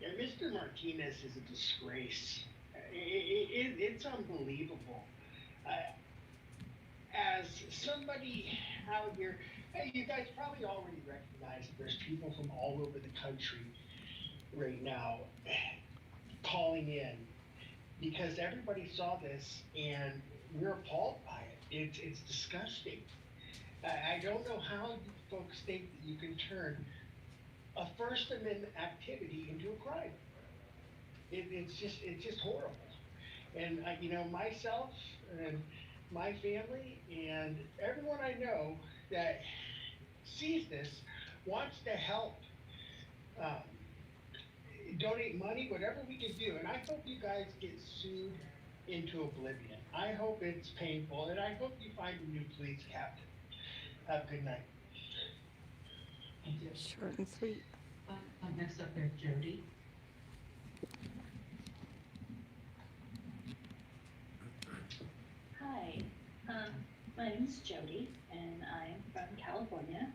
[SPEAKER 21] Yeah, Mr. Martinez is a disgrace. It's unbelievable. As somebody out here, hey, you guys probably already recognize that there's people from all over the country right now calling in because everybody saw this and we're appalled by it. It's disgusting. I don't know how you folks think that you can turn a First Amendment activity into a crime. It's just horrible. And myself and my family and everyone I know that sees this wants to help. Donate money, whatever we can do. And I hope you guys get sued into oblivion. I hope it's painful, and I hope you find a new police captain. Have a good night.
[SPEAKER 4] Thank you.
[SPEAKER 13] Short and sweet.
[SPEAKER 4] Next up there's Jody.
[SPEAKER 1] Hi, my name is Jody, and I am from California.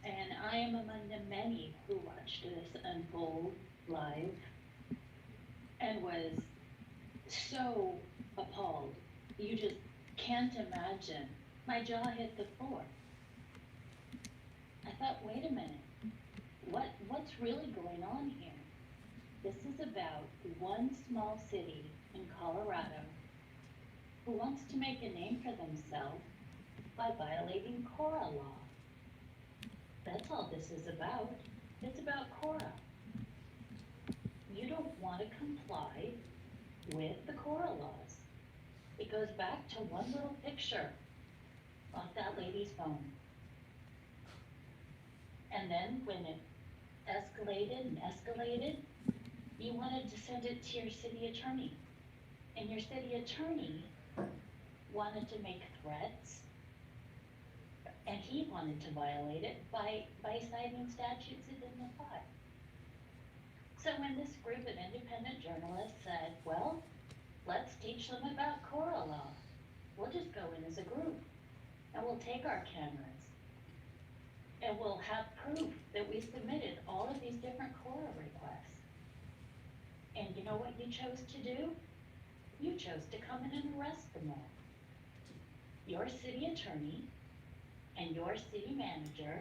[SPEAKER 1] And I am among the many who watched this unfold live and was so appalled. You just can't imagine. My jaw hit the floor. I thought, wait a minute, what's really going on here? This is about one small city in Colorado who wants to make a name for themselves by violating Cora law. That's all this is about. It's about Cora. You don't want to comply with the Cora laws. It goes back to one little picture off that lady's phone. And then when it escalated and escalated, you wanted to send it to your city attorney. And your city attorney wanted to make threats, and he wanted to violate it by citing statutes it didn't apply. So when this group of independent journalists said, well, let's teach them about Cora law. We'll just go in as a group, and we'll take our cameras, and we'll have proof that we submitted all of these different Cora requests. And you know what you chose to do? You chose to come in and arrest them all. Your city attorney and your city manager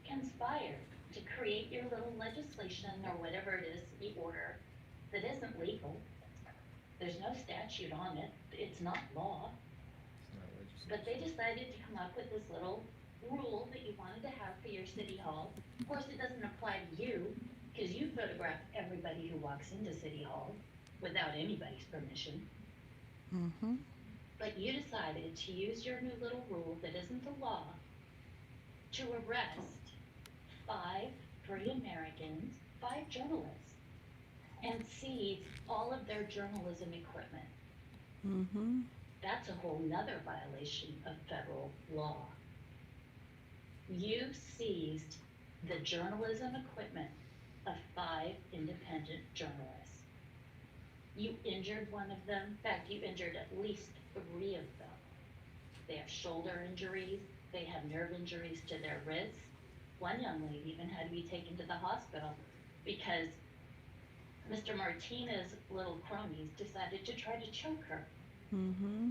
[SPEAKER 1] conspired to create your little legislation or whatever it is, the order, that isn't legal. There's no statute on it. It's not law. But they decided to come up with this little rule that you wanted to have for your city hall. Of course, it doesn't apply to you, because you photograph everybody who walks into City Hall without anybody's permission.
[SPEAKER 13] Mm-hmm.
[SPEAKER 1] But you decided to use your new little rule that isn't the law to arrest 5 free Americans, 5 journalists, and seize all of their journalism equipment.
[SPEAKER 13] Mm-hmm.
[SPEAKER 1] That's a whole nother violation of federal law. You seized the journalism equipment of 5 independent journalists. You injured one of them. In fact, you injured at least 3 of them. They have shoulder injuries. They have nerve injuries to their wrists. One young lady even had to be taken to the hospital because Mr. Martinez's little crummies decided to try to choke her.
[SPEAKER 13] Mm-hmm.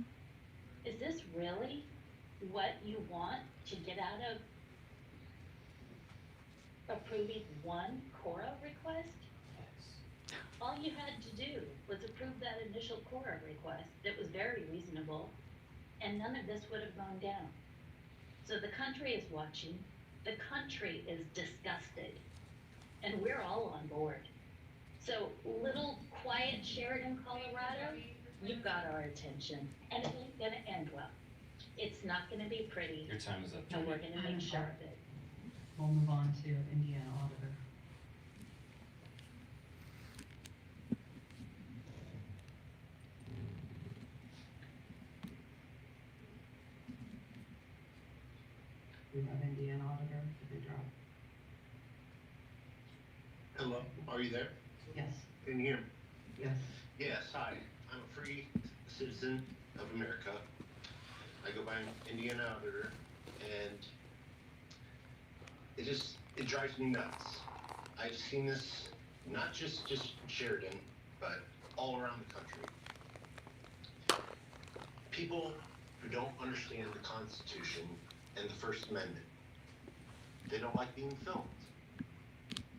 [SPEAKER 1] Is this really what you want to get out of approving one Cora request? All you had to do was approve that initial Cora request that was very reasonable, and none of this would have gone down. So the country is watching, the country is disgusted, and we're all on board. So little quiet Sheridan, Colorado, you've got our attention, and it ain't gonna end well. It's not gonna be pretty,
[SPEAKER 22] Your time is up.
[SPEAKER 1] and we're gonna make sure of it.
[SPEAKER 4] We'll move on to Indiana Auditor. We have Indiana Auditor, did they drop?
[SPEAKER 23] Hello, are you there?
[SPEAKER 4] Yes.
[SPEAKER 23] Can you hear me?
[SPEAKER 4] Yes.
[SPEAKER 23] Yes, hi. I'm a free citizen of America. I go by Indiana Auditor, and it drives me nuts. I've seen this not just Sheridan, but all around the country. People who don't understand the Constitution and the First Amendment. They don't like being filmed.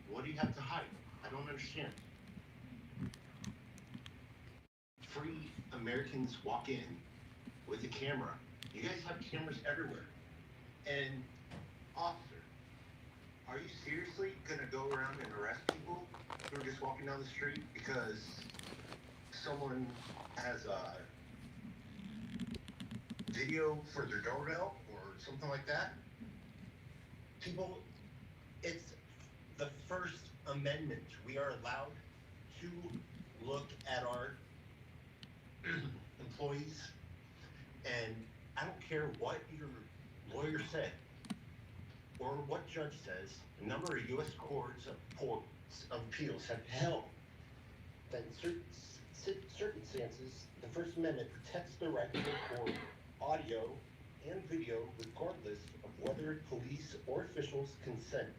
[SPEAKER 23] What do you have to hide? I don't understand. Free Americans walk in with a camera. You guys have cameras everywhere. And officer, are you seriously gonna go around and arrest people who are just walking down the street because someone has a video for their doorbell or something like that? People, it's the First Amendment. We are allowed to look at our employees, and I don't care what your lawyer said or what judge says. A number of U.S. courts of appeals have held
[SPEAKER 17] that in certain circumstances, the First Amendment protects the right to record audio and video regardless of whether police or officials consent.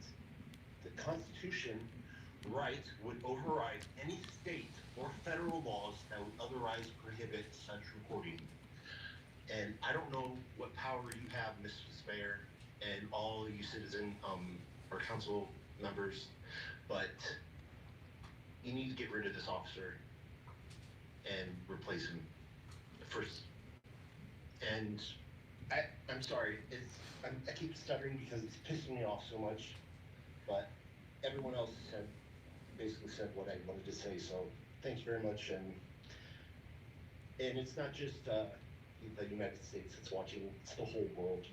[SPEAKER 17] The Constitution right would override any state or federal laws that would otherwise prohibit such recording. And I don't know what power you have, Mr. Mayor, and all you citizen or council members, but you need to get rid of this officer and replace him first. And I'm sorry, I keep stuttering because it's pissing me off so much, but everyone else basically said what I wanted to say, so thank you very much. And it's not just the United States that's watching, it's the whole world.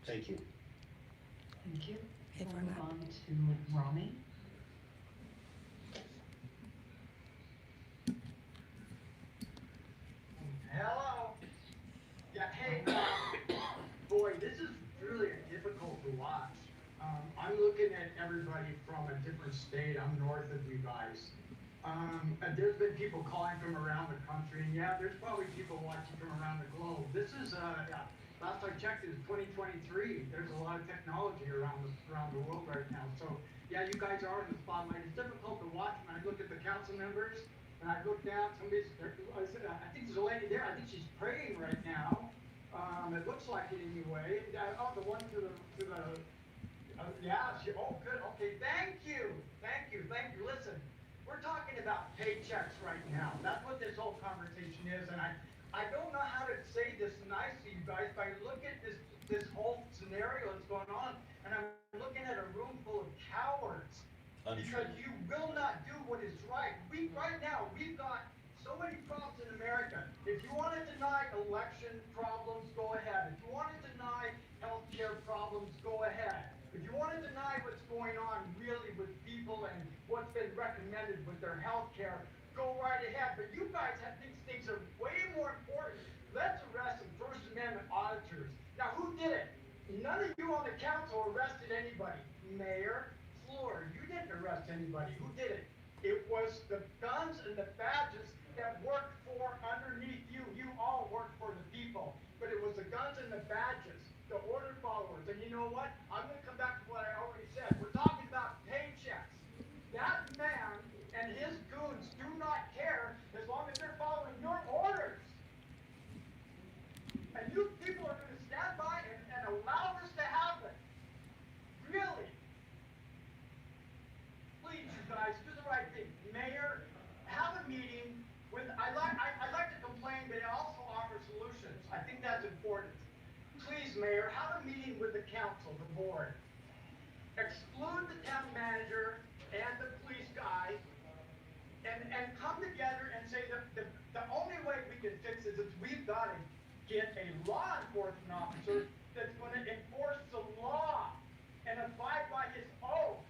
[SPEAKER 17] Thank you.
[SPEAKER 4] Thank you.
[SPEAKER 13] Hey,
[SPEAKER 4] We'll
[SPEAKER 13] Verna.
[SPEAKER 4] move on to Rami.
[SPEAKER 21] Hello. Yeah, hey, boy, this is really difficult to watch. I'm looking at everybody from a different state. I'm north of you guys. And there's been people calling from around the country, and yeah, there's probably people watching from around the globe. This is, yeah, last I checked, it's 2023. There's a lot of technology around the world right now. So, yeah, you guys are in the spotlight. It's difficult to watch when I look at the council members. And I look down, I think there's a lady there, I think she's praying right now. It looks like it anyway. Oh, the one to the, yeah, oh, good, okay, thank you. Listen, we're talking about paychecks right now. That's what this whole conversation is, and I don't know how to say this nice to you guys, but I look at this whole scenario that's going on, and I'm looking at a room full of cowards. Because you will not do what is right. Right now, we've got so many problems in America. If you want to deny election problems, go ahead. If you want to deny healthcare problems, go ahead. If you want to deny what's going on really with people and what's been recommended with their healthcare, go right ahead. But you guys have these things are way more important. Let's arrest some First Amendment auditors. Now, who did it? None of you on the council arrested anybody. Mayor, Floor, you didn't arrest anybody. Who did it? It was the guns and the badges that worked for underneath you. You all worked for the people. But it was the guns and the badges, the order followers. And you know what? I'm going to come back to what I already said. We're talking about paychecks. That man and his goons do not care as long as they're following your orders. And you people are going to stand by and allow this to happen. Really? Please, you guys, do the right thing. Mayor, have a meeting with, I like to complain, but I also offer solutions. I think that's important. Please, Mayor, have a meeting with the council, the board. Exclude the town manager and the police guy and come together and say that the only way we can fix this is we've got to get a law enforcement officer that's going to enforce the law and abide by his oath.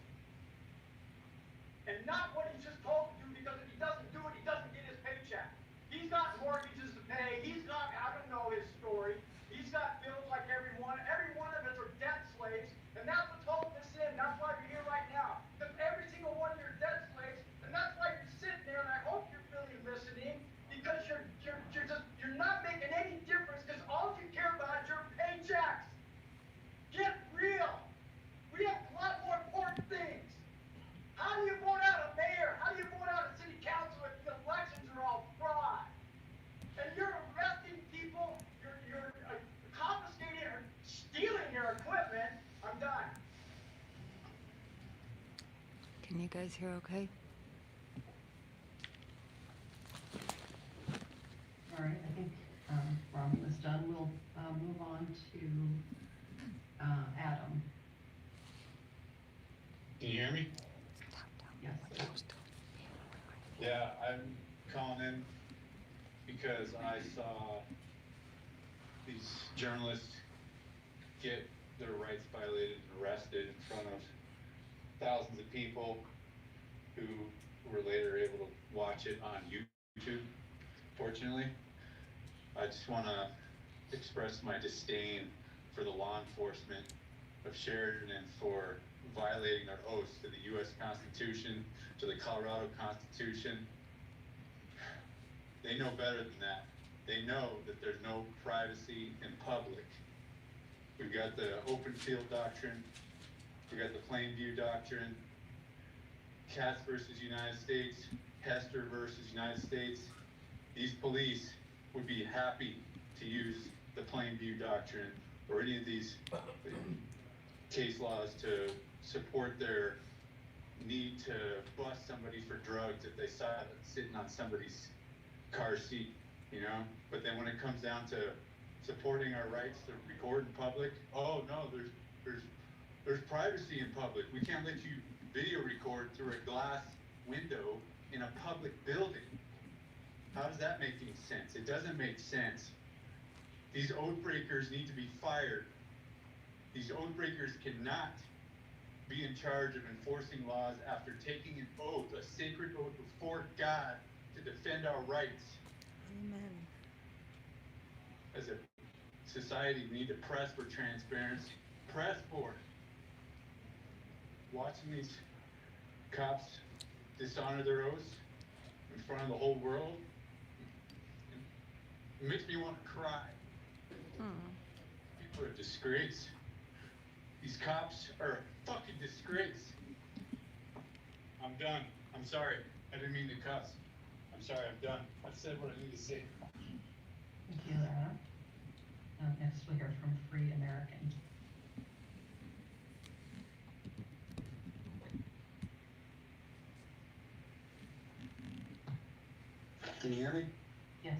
[SPEAKER 21] And not what he's just told to do, because if he doesn't do it, he doesn't get his paycheck. He's got mortgages to pay, he's got, I don't know his story, he's got bills like everyone of us are debt slaves, and that's what's holding us in, that's why we're here right now. Because every single one of you are debt slaves, and that's why you're sitting there, and I hope you're really listening, because you're not making any difference, because all you care about is your paychecks. Get real. We have a lot more important things. How do you vote out a mayor? How do you vote out a city council if the elections are all fraud? And you're arresting people, you're confiscating or stealing their equipment. I'm done.
[SPEAKER 13] Can you guys hear okay?
[SPEAKER 4] All right, I think Rami was done. We'll move on to Adam.
[SPEAKER 2] Can you hear me?
[SPEAKER 4] Yes.
[SPEAKER 2] Yeah, I'm calling in because I saw these journalists get their rights violated and arrested in front of thousands of people who were later able to watch it on YouTube, fortunately. I just want to express my disdain for the law enforcement of Sheridan and for violating our oaths to the U.S. Constitution, to the Colorado Constitution. They know better than that. They know that there's no privacy in public. We've got the open field doctrine. We've got the plain view doctrine. Katz versus United States. Hester versus United States. These police would be happy to use the plain view doctrine or any of these case laws to support their need to bust somebody for drugs if they saw it sitting on somebody's car seat, you know? But then when it comes down to supporting our rights to record in public, oh no, there's privacy in public. We can't let you video record through a glass window in a public building. How does that make any sense? It doesn't make sense. These oath breakers need to be fired. These oath breakers cannot be in charge of enforcing laws after taking an oath, a sacred oath before God to defend our rights.
[SPEAKER 13] Amen.
[SPEAKER 2] As a society, we need to press for transparency. Press for it. Watching these cops dishonor their oaths in front of the whole world, it makes me want to cry. People are a disgrace. These cops are a fucking disgrace. I'm done. I'm sorry. I didn't mean to cuss. I'm sorry, I'm done. I've said what I need to say.
[SPEAKER 4] Thank you, Lara. Next we hear from Free American.
[SPEAKER 5] Can you hear me?
[SPEAKER 4] Yes.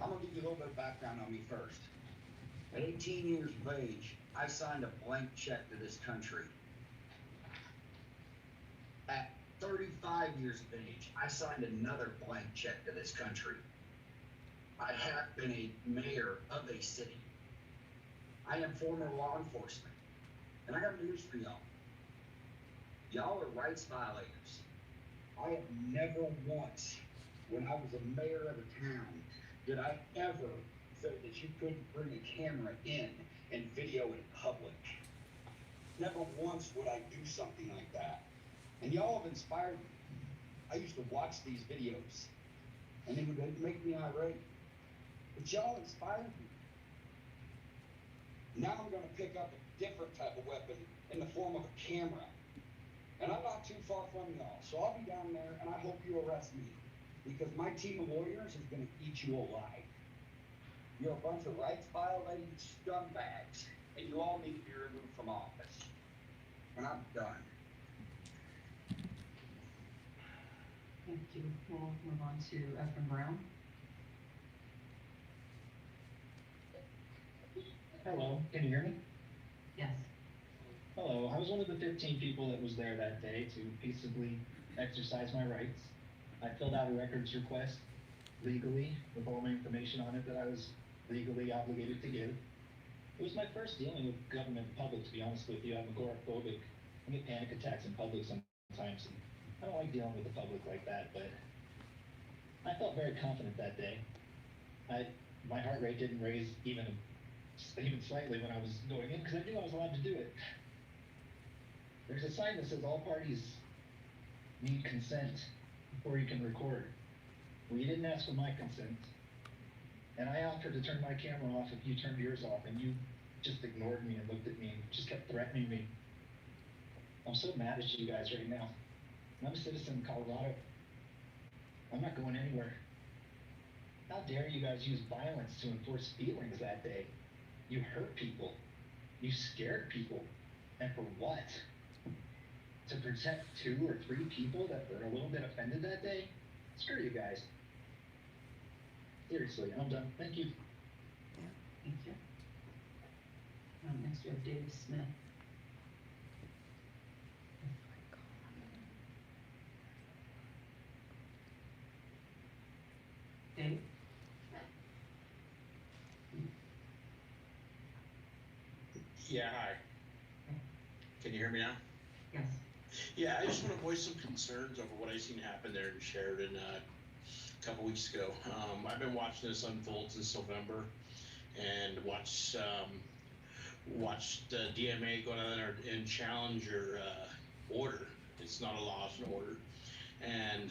[SPEAKER 5] I'm gonna give you a little bit of background on me first. At 18 years of age, I signed a blank check to this country. At 35 years of age, I signed another blank check to this country. I have been a mayor of a city. I am former law enforcement. And I got news for y'all. Y'all are rights violators. I have never once, when I was a mayor of a town, did I ever say that you couldn't bring a camera in and video in public. Never once would I do something like that. And y'all have inspired me. I used to watch these videos, and it would make me irate. But y'all inspired me. Now I'm gonna pick up a different type of weapon in the form of a camera. And I'm not too far from y'all, so I'll be down there and I hope you arrest me. Because my team of lawyers is gonna eat you alive. You're a bunch of rights violating scumbags, and you all need to be removed from office. And I'm done.
[SPEAKER 4] Thank you. We'll move on to Ephraim Brown.
[SPEAKER 7] Hello, can you hear me?
[SPEAKER 4] Yes.
[SPEAKER 7] Hello, I was one of the 15 people that was there that day to peaceably exercise my rights. I filled out a records request legally with all my information on it that I was legally obligated to give. It was my first dealing with government and public, to be honest with you. I'm agoraphobic. I get panic attacks in public sometimes, and I don't like dealing with the public like that, but I felt very confident that day. My heart rate didn't raise even slightly when I was going in, because I knew I was allowed to do it. There's a sign that says all parties need consent before you can record. Well, you didn't ask for my consent. And I offered to turn my camera off if you turned yours off, and you just ignored me and looked at me and just kept threatening me. I'm so mad at you guys right now. I'm a citizen of Colorado. I'm not going anywhere. How dare you guys use violence to enforce feelings that day? You hurt people. You scared people. And for what? To protect 2 or 3 people that were a little bit offended that day? Screw you guys. Seriously, I'm done. Thank you.
[SPEAKER 4] Thank you. Next we have Dave Smith. Dave?
[SPEAKER 22] Yeah, hi. Can you hear me now?
[SPEAKER 4] Yes.
[SPEAKER 22] Yeah, I just want to voice some concerns over what I seen happen there in Sheridan a couple weeks ago. I've been watching this unfold since November and watched watch the DMA go down there and challenge your order. It's not a law, it's an order. And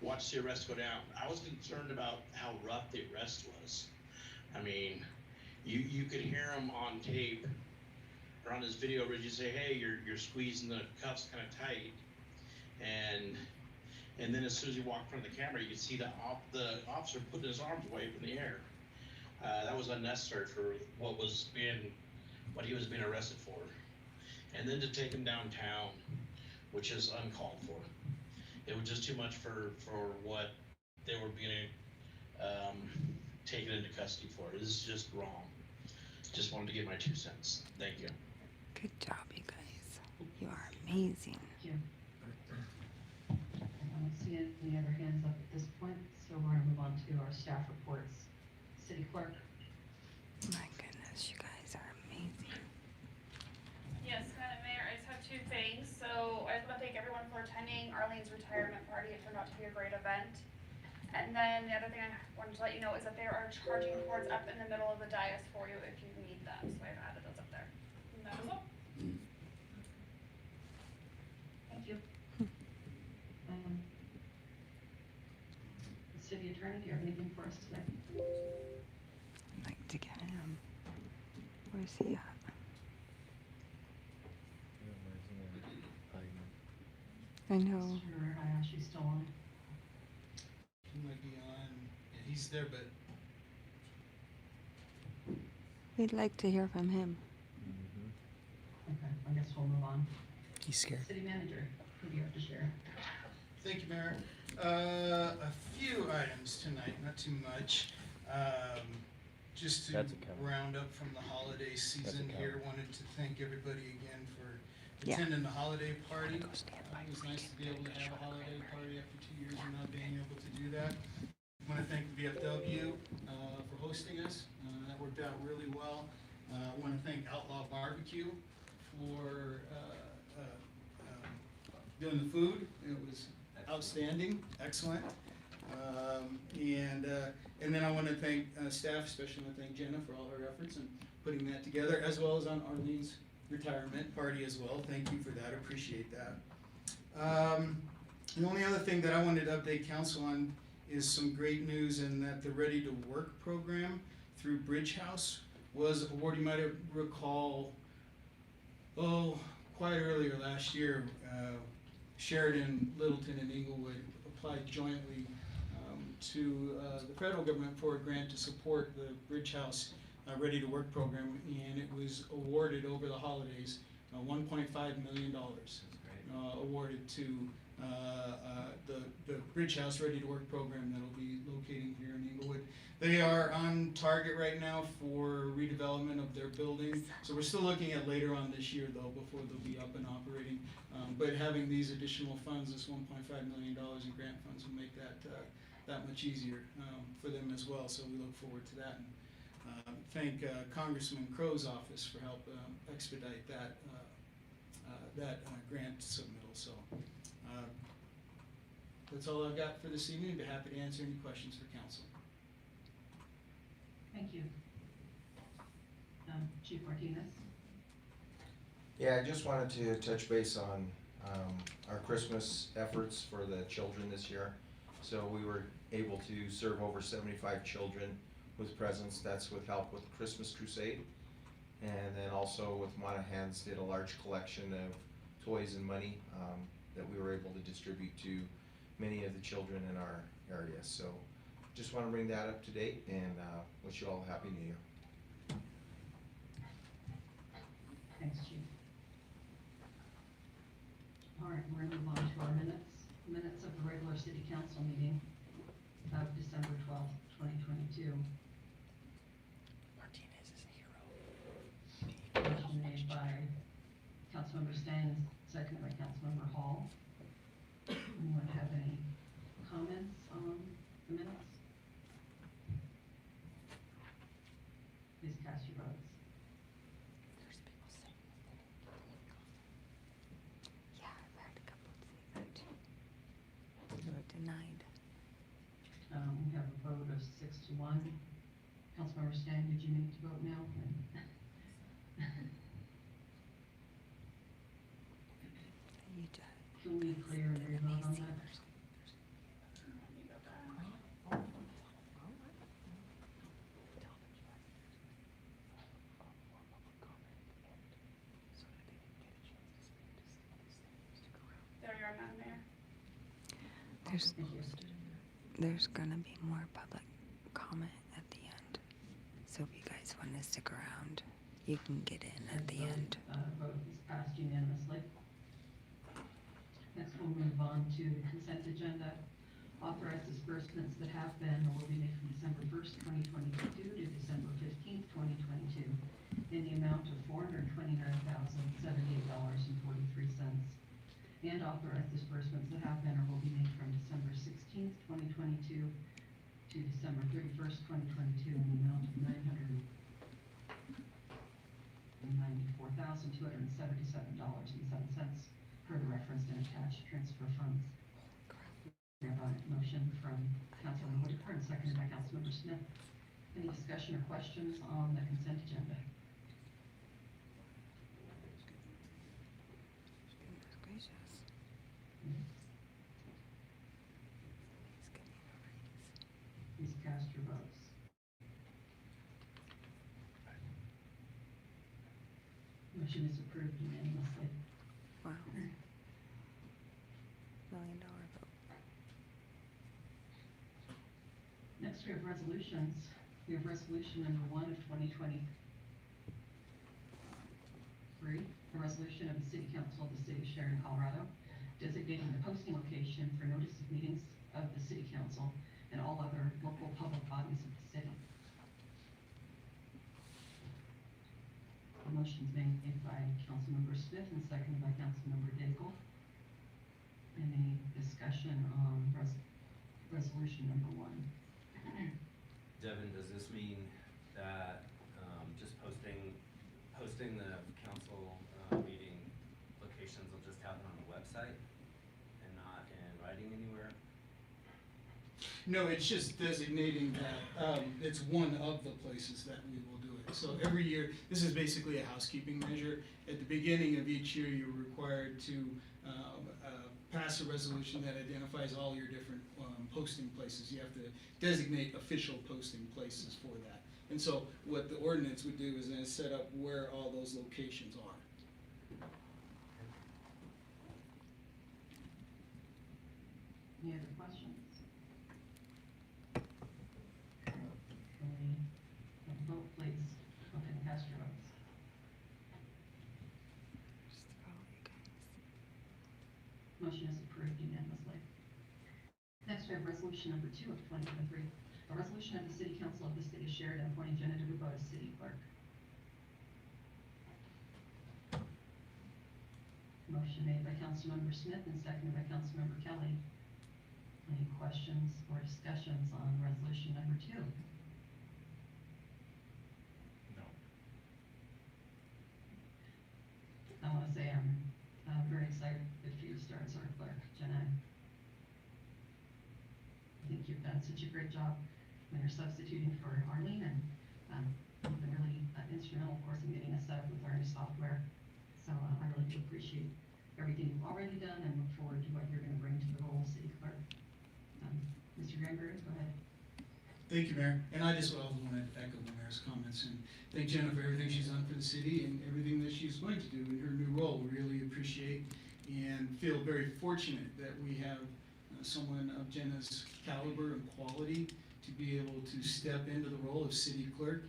[SPEAKER 22] watch the arrest go down. I was concerned about how rough the arrest was. I mean, you could hear him on tape or on his video where you say, hey, you're squeezing the cuffs kind of tight. And then as soon as you walk in front of the camera, you can see the officer putting his arms way up in the air. That was unnecessary for what he was being arrested for. And then to take him downtown, which is uncalled for. It was just too much for what they were being taken into custody for. This is just wrong. Just wanted to give my 2 cents. Thank you.
[SPEAKER 13] Good job, you guys. You are amazing.
[SPEAKER 4] Thank you. I don't see any other hands up at this point, so we're gonna move on to our staff reports. City Clerk.
[SPEAKER 13] My goodness, you guys are amazing.
[SPEAKER 6] Yes, Madam Mayor, I just have 2 things. So I just want to thank everyone for attending Arlene's retirement party. It turned out to be a great event. And then the other thing I wanted to let you know is that there are charging cords up in the middle of the dais for you if you need them. So I've added those up there. And that is all.
[SPEAKER 4] Thank you. City Attorney, do you have anything for us today?
[SPEAKER 13] I'd like to get him. Where's he at? I know.
[SPEAKER 4] Sure, I asked you still on.
[SPEAKER 3] He might be on, yeah, he's there, but
[SPEAKER 13] We'd like to hear from him.
[SPEAKER 4] Okay, I guess we'll move on.
[SPEAKER 12] He's scared.
[SPEAKER 4] City Manager, what do you have to share?
[SPEAKER 3] thank you, Mayor. A few items tonight, not too much. Just to
[SPEAKER 10] That's a count.
[SPEAKER 3] round up from the holiday season
[SPEAKER 10] count.
[SPEAKER 3] here, wanted to thank everybody again for
[SPEAKER 13] Yeah.
[SPEAKER 3] attending the holiday party. It was nice to be able to have a holiday party after 2 years of not being able to do that. I want to thank the VFW for hosting us. That worked out really well. I want to thank Outlaw Barbecue for doing the food. It was outstanding, excellent. And then I want to thank staff, especially want to thank Jenna for all her efforts in putting that together, as well as on Arlene's retirement party as well. Thank you for that, appreciate that. The only other thing that I wanted to update council on is some great news in that the Ready to Work program through Bridge House was awarded. You might recall, quite earlier last year, Sheridan, Littleton, and Inglewood applied jointly to the federal government for a grant to support the Bridge House Ready to Work program, and it was awarded over the holidays, $1.5 million awarded to the Bridge House Ready to Work program that'll be locating here in Inglewood. They are on target right now for redevelopment of their building, so we're still looking at later on this year though, before they'll be up and operating. But having these additional funds, this $1.5 million in grant funds, will make that that much easier for them as well, so we look forward to that. And thank Congressman Crow's office for help expedite that grant submittal. So that's all I've got for this evening. Be happy to answer any questions for council.
[SPEAKER 4] Thank you. Chief Martinez?
[SPEAKER 8] Yeah, I just wanted to touch base on our Christmas efforts for the children this year. So we were able to serve over 75 children with presents. That's with help with the Christmas Crusade. And then also with Monahans did a large collection of toys and money that we were able to distribute to many of the children in our area. So just want to bring that up to date and wish you all a Happy New Year.
[SPEAKER 4] Thanks, Chief. All right, we're gonna move on to our minutes. Minutes of the regular city council meeting of December 12th, 2022.
[SPEAKER 12] Martinez is a hero.
[SPEAKER 4] Motion made by Councilmember Stan, seconded by Councilmember Hall. Anyone have any comments on the minutes? Please cast your votes.
[SPEAKER 13] There's people saying yeah, I've had a couple say that too. They were denied.
[SPEAKER 4] We have a vote of 6-1. Councilmember Stan, did you need to vote no?
[SPEAKER 13] You just,
[SPEAKER 4] Can we clear and revote on that?
[SPEAKER 6] There you are, Madam Mayor.
[SPEAKER 13] there's gonna be more public comment at the end. So if you guys wanna stick around, you can get in at the end.
[SPEAKER 4] Vote is passed unanimously. Next, we'll move on to the consent agenda. Authorize disbursements that have been or will be made from December 1st, 2022 to December 15th, 2022 in the amount of $429,078.43. And authorize disbursements that have been or will be made from December 16th, 2022 to December 31st, 2022 in the amount of $994,277.07 per the referenced and attached transfer funds. We have a motion from Councilman Whitaker and seconded by Councilmember Smith. Any discussion or questions on the consent agenda?
[SPEAKER 13] Goodness gracious.
[SPEAKER 4] Please cast your votes. Motion is approved unanimously.
[SPEAKER 13] Wow. $1 million vote.
[SPEAKER 4] Next, we have resolutions. We have resolution number 1 of 2023, a resolution of the City Council of the City of Sheridan, Colorado, designating the posting location for notice of meetings of the City Council and all other local public bodies of the city. The motion's made by Councilmember Smith and seconded by Councilmember Daigle. Any discussion on resolution number 1?
[SPEAKER 9] Devin, does this mean that just posting the council meeting locations will just happen on the website and not in writing anywhere?
[SPEAKER 3] No, it's just designating that, it's one of the places that we will do it. So every year, this is basically a housekeeping measure. At the beginning of each year, you're required to pass a resolution that identifies all your different posting places. You have to designate official posting places for that. And so what the ordinance would do is then set up where all those locations are.
[SPEAKER 4] Any other questions? Can we vote, please? Go ahead and cast your votes. Motion is approved unanimously. Next, we have resolution number 2 of 2023, a resolution of the City Council of the City of Sheridan appointing Jenna DeRubo as city clerk. Motion made by Councilmember Smith and seconded by Councilmember Kelly. Any questions or discussions on resolution number 2?
[SPEAKER 9] No.
[SPEAKER 4] I want to say I'm very excited for you to start as our clerk, Jenna. I think you've done such a great job when you're substituting for Arlene, and you've been really instrumental, of course, in getting us set up with our new software. So I really do appreciate everything you've already done and look forward to what you're going to bring to the role of city clerk. Mr. Granberry, go ahead.
[SPEAKER 3] Thank you, Mayor. And I just also want to echo the mayor's comments and thank Jenna for everything she's done for the city and everything that she's going to do in her new role. We really appreciate and feel very fortunate that we have someone of Jenna's caliber and quality to be able to step into the role of city clerk.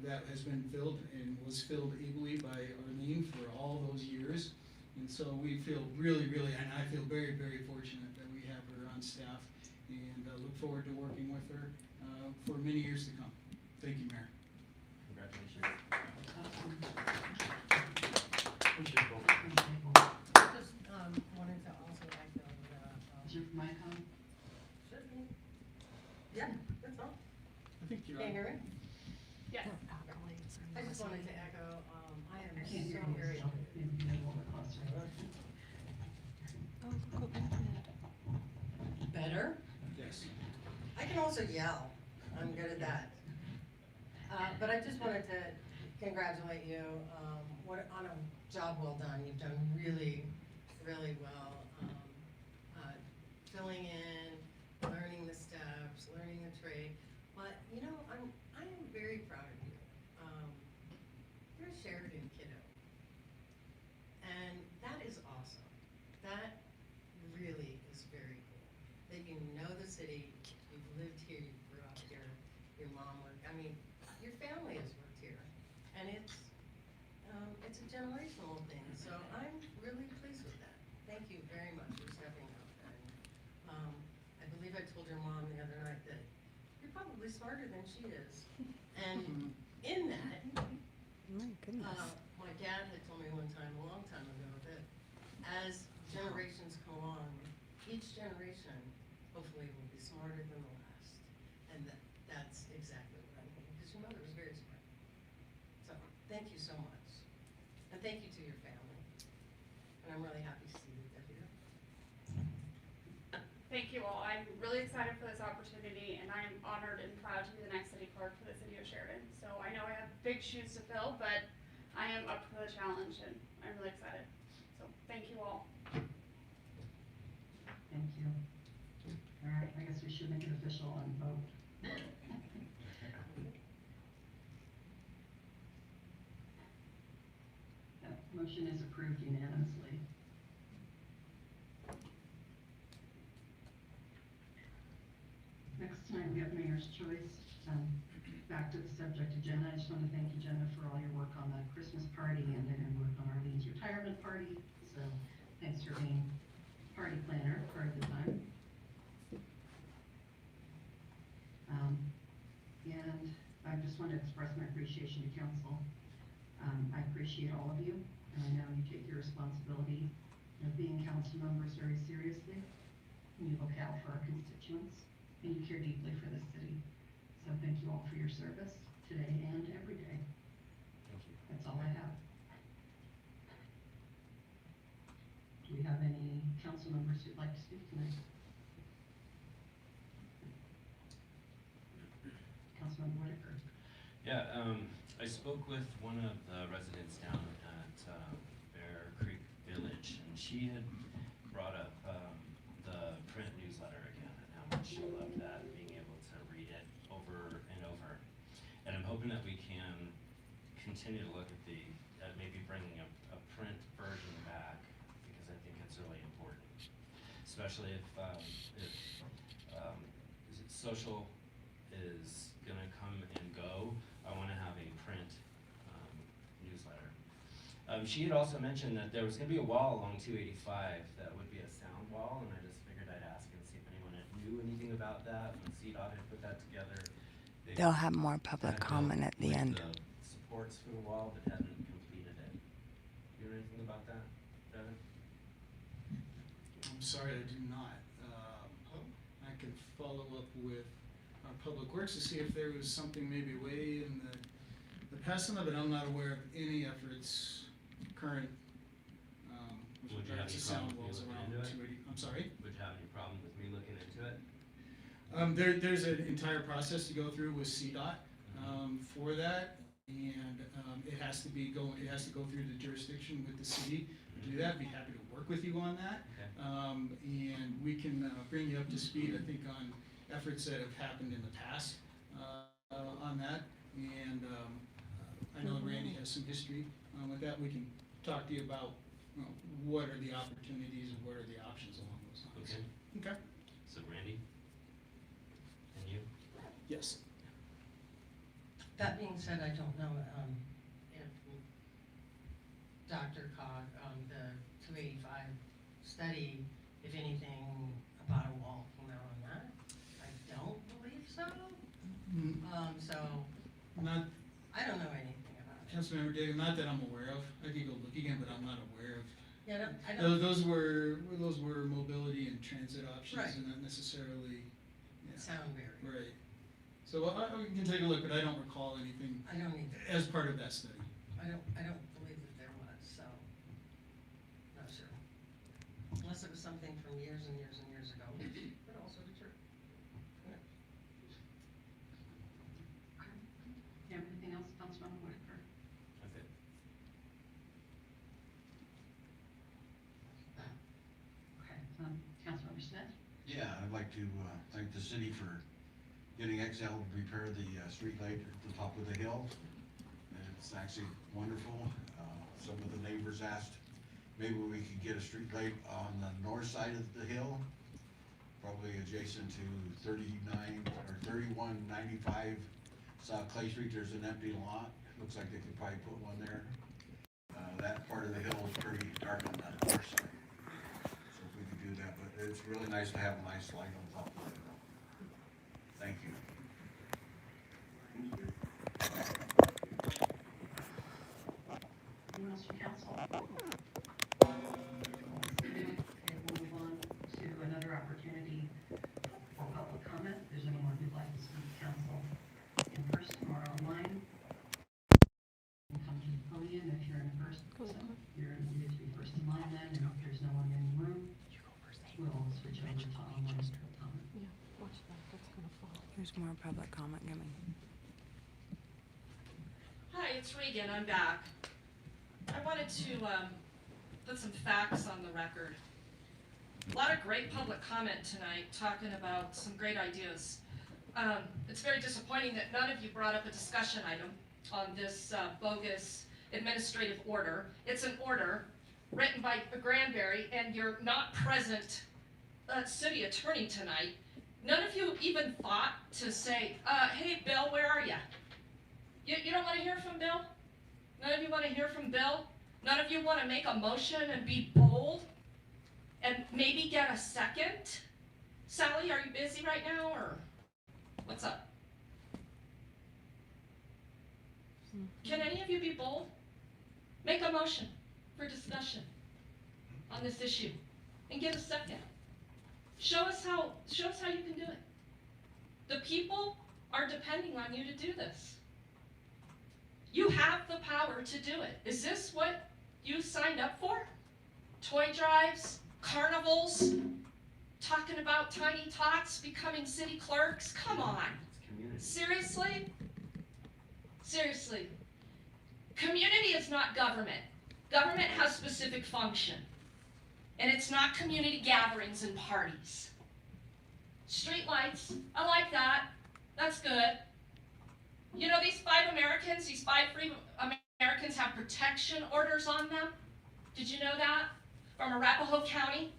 [SPEAKER 3] That has been filled and was filled ably by Arlene for all those years. And so we feel really, and I feel very, very fortunate that we have her on staff and look forward to working with her for many years to come. Thank you, Mayor.
[SPEAKER 9] Congratulations.
[SPEAKER 11] Just wanted to also echo
[SPEAKER 4] Is your mic on?
[SPEAKER 11] should be. Yeah, that's all.
[SPEAKER 3] I think you're
[SPEAKER 11] Can you
[SPEAKER 3] on.
[SPEAKER 11] hear me?
[SPEAKER 6] Yes.
[SPEAKER 11] I just wanted to echo, I am
[SPEAKER 4] I can't hear
[SPEAKER 11] so
[SPEAKER 4] you.
[SPEAKER 11] very.
[SPEAKER 4] Maybe you need a little bit closer.
[SPEAKER 11] Better?
[SPEAKER 3] Yes.
[SPEAKER 11] I can also yell. I'm good at that. But I just wanted to congratulate you, on a job well done. You've done really, really well. Filling in, learning the steps, learning the trade. But, you know, I am very proud of you. You're a Sheridan kiddo. And that is awesome. That really is very cool. That you know the city, you've lived here, you grew up here, your mom worked, I mean, your family has worked here. And it's a generational thing, so I'm really pleased with that. Thank you very much for stepping up. And I believe I told your mom the other night that you're probably smarter than she is. And in that,
[SPEAKER 13] My goodness.
[SPEAKER 11] my dad had told me one time, a long time ago, that as generations go on, each generation hopefully will be smarter than the last. And that's exactly what I mean, because your mother was very smart. So, thank you so much. And thank you to your family. And I'm really happy to see that they're here.
[SPEAKER 6] Thank you all. I'm really excited for this opportunity, and I'm honored and proud to be the next city clerk for the city of Sheridan. So I know I have big shoes to fill, but I am up for the challenge, and I'm really excited. So thank you all.
[SPEAKER 4] Thank you. All right, I guess we should make it official and vote. That motion is approved unanimously. Next time we have mayor's choice. Back to the subject agenda. I just want to thank you, Jenna, for all your work on the Christmas party and then your work on Arlene's retirement party. So thanks for being party planner part of the time. And I just want to express my appreciation to council. I appreciate all of you, and I know you take your responsibility of being council members very seriously. And you look out for our constituents, and you care deeply for the city. So thank you all for your service today and every day.
[SPEAKER 9] Thank you.
[SPEAKER 4] That's all I have. Do we have any council members who'd like to speak tonight? Councilmember Whitaker.
[SPEAKER 9] Yeah, I spoke with one of the residents down at Bear Creek Village, and she had brought up the print newsletter again and how much she loved that, being able to read it over and over. And I'm hoping that we can continue to look at maybe bringing a print version back, because I think it's really important, especially if social is gonna come and go. I want to have a print newsletter. She had also mentioned that there was going to be a wall along 285 that would be a sound wall, and I just figured I'd ask and see if anyone knew anything about that. When CDOT had put that together,
[SPEAKER 13] They'll have more public comment at the end.
[SPEAKER 9] The supports for the wall, but hadn't completed it. You know anything about that, Devin?
[SPEAKER 3] I'm sorry, I do not. I can follow up with our Public Works to see if there was something maybe way in the past on that, but I'm not aware of any efforts current with
[SPEAKER 9] Would you have
[SPEAKER 3] regards to
[SPEAKER 9] any
[SPEAKER 3] sound
[SPEAKER 9] problem
[SPEAKER 3] walls
[SPEAKER 9] with me
[SPEAKER 3] around
[SPEAKER 9] looking into it?
[SPEAKER 3] 280. I'm sorry?
[SPEAKER 9] Would you have any problem with me looking into it?
[SPEAKER 3] There's an entire process to go through with CDOT for that, and it has to go through the jurisdiction with the city to do that. Be happy to work with you on that.
[SPEAKER 9] Okay.
[SPEAKER 3] And we can bring you up to speed, I think, on efforts that have happened in the past on that. And I know Randy has some history with that. We can talk to you about what are the opportunities and what are the options along those lines.
[SPEAKER 9] Okay.
[SPEAKER 3] Okay.
[SPEAKER 9] So Randy? And you?
[SPEAKER 3] Yes.
[SPEAKER 11] That being said, I don't know if Dr. Cog, the 285 study, if anything about a wall came out on that. I don't believe so. So
[SPEAKER 3] Not,
[SPEAKER 11] I don't know anything about it.
[SPEAKER 3] Councilmember David, not that I'm aware of. I could go look again, but I'm not aware of.
[SPEAKER 11] Yeah, I don't.
[SPEAKER 3] Those were mobility and transit options,
[SPEAKER 11] Right.
[SPEAKER 3] and not necessarily. Yeah.
[SPEAKER 11] Sound barrier.
[SPEAKER 3] Right. So we can take a look, but I don't recall anything
[SPEAKER 11] I don't either.
[SPEAKER 3] as part of that study.
[SPEAKER 11] I don't believe that there was, so, not sure. Unless it was something from years and years and years ago, but also the church.
[SPEAKER 4] You have anything else, Councilmember Whitaker?
[SPEAKER 14] I'd like to thank the city for getting XL to repair the street light at the top of the hill. And it's actually wonderful. Some of the neighbors asked maybe we could get a street light on the north side of the hill, probably adjacent to 39 or 3195 South Clay Street. There's an empty lot. Looks like they could probably put one there. That part of the hill is pretty dark on that north side. So if we could do that, but it's really nice to have a nice light on top of it. Thank you.
[SPEAKER 4] Anyone else from council? Okay, we'll move on to another opportunity for public comment. If there's anyone who'd like to speak to council in person or online, you can come to the podium if you're in person. You're needed to be first in line then, and if there's no one in the room, we'll switch over to online comment.
[SPEAKER 13] There's more public comment coming.
[SPEAKER 15] Hi, it's Regan. I'm back. I wanted to put some facts on the record. A lot of great public comment tonight talking about some great ideas. It's very disappointing that none of you brought up a discussion item on this bogus administrative order. It's an order written by Granberry, and you're not present city attorney tonight. None of you even thought to say, hey, Bill, where are you? You don't want to hear from Bill? None of you want to hear from Bill? None of you want to make a motion and be bold and maybe get a second? Sally, are you busy right now, or what's up? Can any of you be bold? Make a motion for discussion on this issue and get a second. Show us how you can do it. The people are depending on you to do this. You have the power to do it. Is this what you signed up for? Toy drives, carnivals, talking about tiny tots, becoming city clerks? Come on. Seriously? Seriously. Community is not government. Government has specific function. And it's not community gatherings and parties. Streetlights, I like that. That's good. You know, these five free Americans have protection orders on them. Did you know that? From Arapahoe County?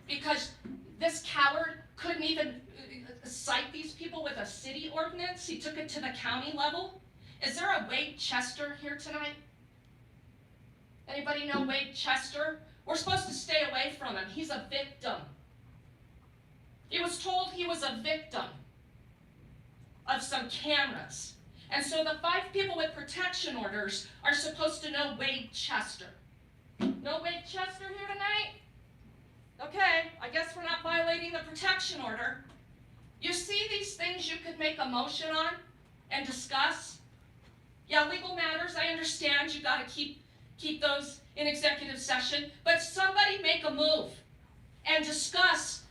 [SPEAKER 15] Because this coward couldn't even cite these people with a city ordinance. He took it to the county level. Is there a Wade Chester here tonight? Anybody know Wade Chester? We're supposed to stay away from him. He's a victim. He was told he was a victim of some cameras. And so the five people with protection orders are supposed to know Wade Chester. No Wade Chester here tonight? Okay, I guess we're not violating the protection order. You see these things you could make a motion on and discuss? Yeah, legal matters, I understand you gotta keep those in executive session, but somebody make a move and discuss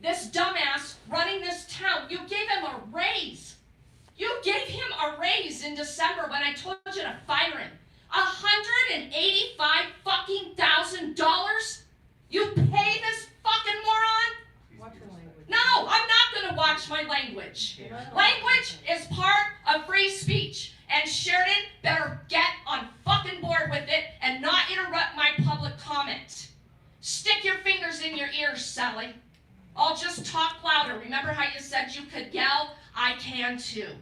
[SPEAKER 15] this dumbass running this town. You gave him a raise. You gave him a raise in December when I told you to fire him. $185,000? You pay this fucking moron?
[SPEAKER 4] Watch your language.
[SPEAKER 15] No, I'm not gonna watch my language. Language is part of free speech, and Sheridan better get on fucking board with it and not interrupt my public comment. Stick your fingers in your ears, Sally. I'll just talk louder. Remember how you said you could yell? I can too.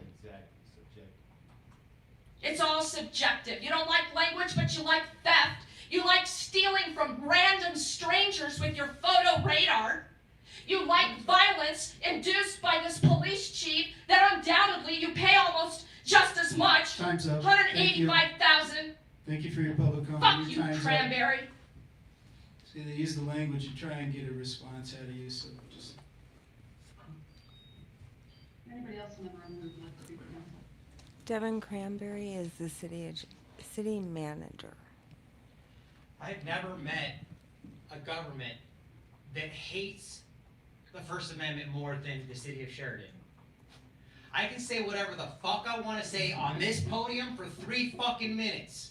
[SPEAKER 15] It's all subjective. You don't like language, but you like theft. You like stealing from random strangers with your photo radar. You like violence induced by this police chief that undoubtedly you pay almost just as much.
[SPEAKER 3] Time's up.
[SPEAKER 15] $185,000.
[SPEAKER 3] Thank you for your public comment.
[SPEAKER 15] Fuck
[SPEAKER 3] Your
[SPEAKER 15] you,
[SPEAKER 3] time's up.
[SPEAKER 15] Cranberry.
[SPEAKER 3] See, they use the language to try and get a response out of you, so just.
[SPEAKER 4] Anybody else in the room who'd like to speak to council?
[SPEAKER 13] Devin Cranberry is the city manager.
[SPEAKER 16] I've never met a government that hates the First Amendment more than the city of Sheridan. I can say whatever the fuck I want to say on this podium for 3 fucking minutes.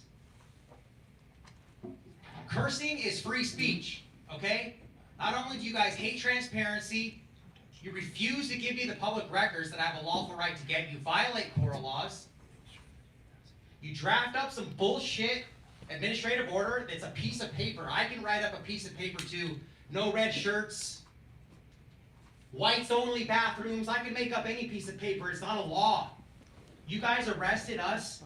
[SPEAKER 16] Cursing is free speech, okay? Not only do you guys hate transparency, You refuse to give me the public records that I have a lawful right to get. You violate Cora laws. You draft up some bullshit administrative order that's a piece of paper. I can write up a piece of paper too. No red shirts. Whites only bathrooms. I can make up any piece of paper. It's not a law. You guys arrested us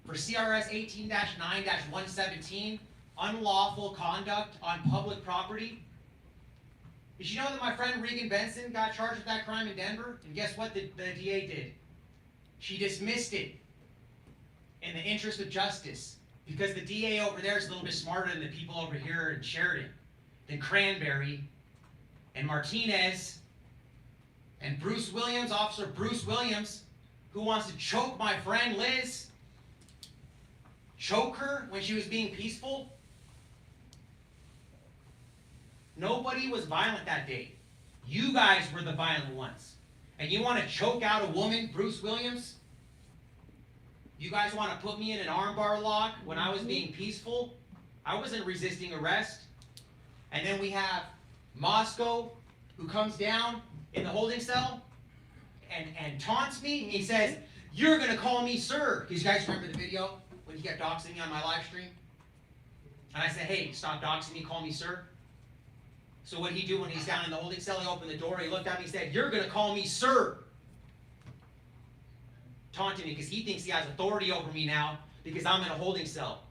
[SPEAKER 16] for CRS 18-9-117, unlawful conduct on public property. Did you know that my friend Regan Benson got charged with that crime in Denver? And guess what the DA did? She dismissed it in the interest of justice. Because the DA over there is a little bit smarter than the people over here in Sheridan, than Cranberry and Martinez and Bruce Williams, Officer Bruce Williams, who wants to choke my friend Liz. Choke her when she was being peaceful. Nobody was violent that day. You guys were the violent ones. And you want to choke out a woman, Bruce Williams? You guys want to put me in an armbar lock when I was being peaceful? I wasn't resisting arrest. And then we have Moscow, who comes down in the holding cell and taunts me. And he says, "You're going to call me sir." Because you guys remember the video when he kept doxing me on my live stream? And I said, "Hey, stop doxing me, call me sir." So what did he do when he's down in the holding cell? He opened the door, he looked at me and said, "You're going to call me sir." Taunting me because he thinks he has authority over me now because I'm in a holding cell.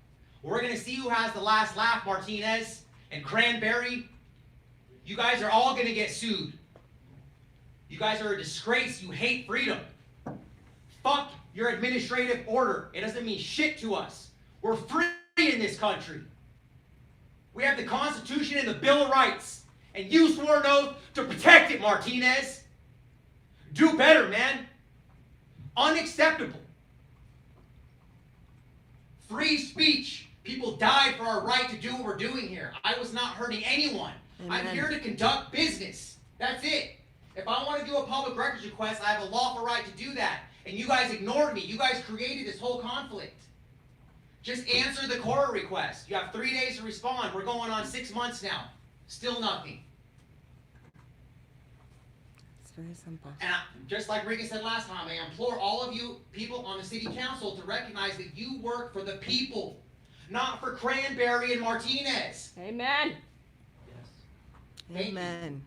[SPEAKER 16] We're going to see who has the last laugh, Martinez and Cranberry. You guys are all going to get sued. You guys are a disgrace. You hate freedom. Fuck your administrative order. It doesn't mean shit to us. We're free in this country. We have the Constitution and the Bill of Rights. And you swore an oath to protect it, Martinez. Do better, man. Unacceptable. Free speech. People died for our right to do what we're doing here. I was not hurting anyone.
[SPEAKER 13] Amen.
[SPEAKER 16] I'm here to conduct business. That's it. If I want to do a public records request, I have a lawful right to do that. And you guys ignored me. You guys created this whole conflict. Just answer the Cora request. You have 3 days to respond. We're going on 6 months now. Still nothing.
[SPEAKER 13] It's very simple.
[SPEAKER 16] And just like Regan said last time, I implore all of you people on the city council to recognize that you work for the people, not for Cranberry and Martinez.
[SPEAKER 15] Amen.
[SPEAKER 16] Thank you.
[SPEAKER 13] Amen.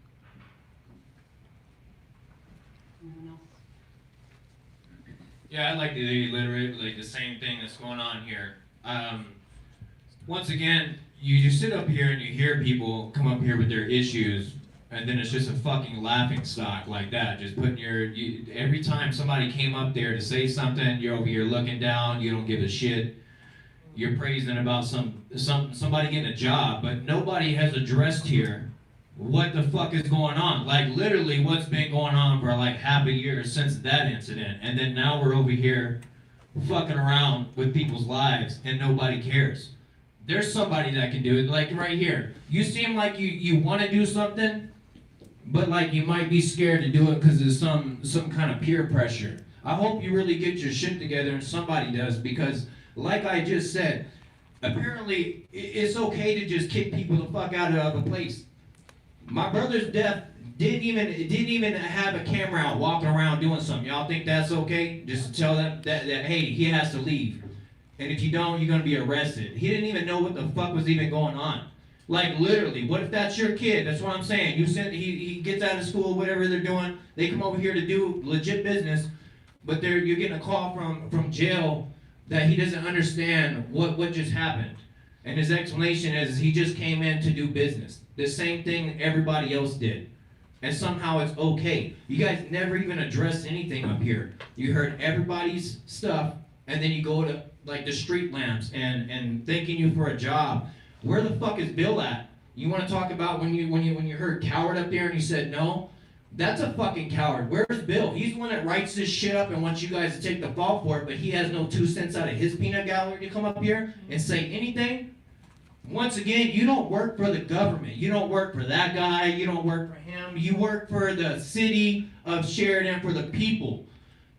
[SPEAKER 4] Anyone else?
[SPEAKER 10] Yeah, I'd like to reiterate like the same thing that's going on here. Once again, you just sit up here and you hear people come up here with their issues, and then it's just a fucking laughing stock like that. Just putting every time somebody came up there to say something, you're over here looking down. You don't give a shit. You're praising about somebody getting a job, but nobody has addressed here what the fuck is going on. Like literally what's been going on for like half a year since that incident, and then now we're over here fucking around with people's lives and nobody cares. There's somebody that can do it, like right here. You seem like you want to do something, but like you might be scared to do it because of some kind of peer pressure. I hope you really get your shit together and somebody does, because like I just said, apparently it's okay to just kick people the fuck out of a place. My brother's death didn't even have a camera out walking around doing something. Y'all think that's okay? Just to tell them that hey, he has to leave. And if you don't, you're gonna be arrested. He didn't even know what the fuck was even going on. Like literally, what if that's your kid? That's what I'm saying. He gets out of school, whatever they're doing, they come over here to do legit business, but you're getting a call from jail that he doesn't understand what just happened. And his explanation is he just came in to do business. The same thing everybody else did. And somehow it's okay. You guys never even addressed anything up here. You heard everybody's stuff, and then you go to like the street lamps and thanking you for a job. Where the fuck is Bill at? You want to talk about when you heard coward up there and you said no? That's a fucking coward. Where's Bill? He's the one that writes this shit up and wants you guys to take the fall for it, but he has no 2 cents out of his peanut gallery to come up here and say anything. Once again, you don't work for the government. You don't work for that guy. You don't work for him. You work for the city of Sheridan, for the people.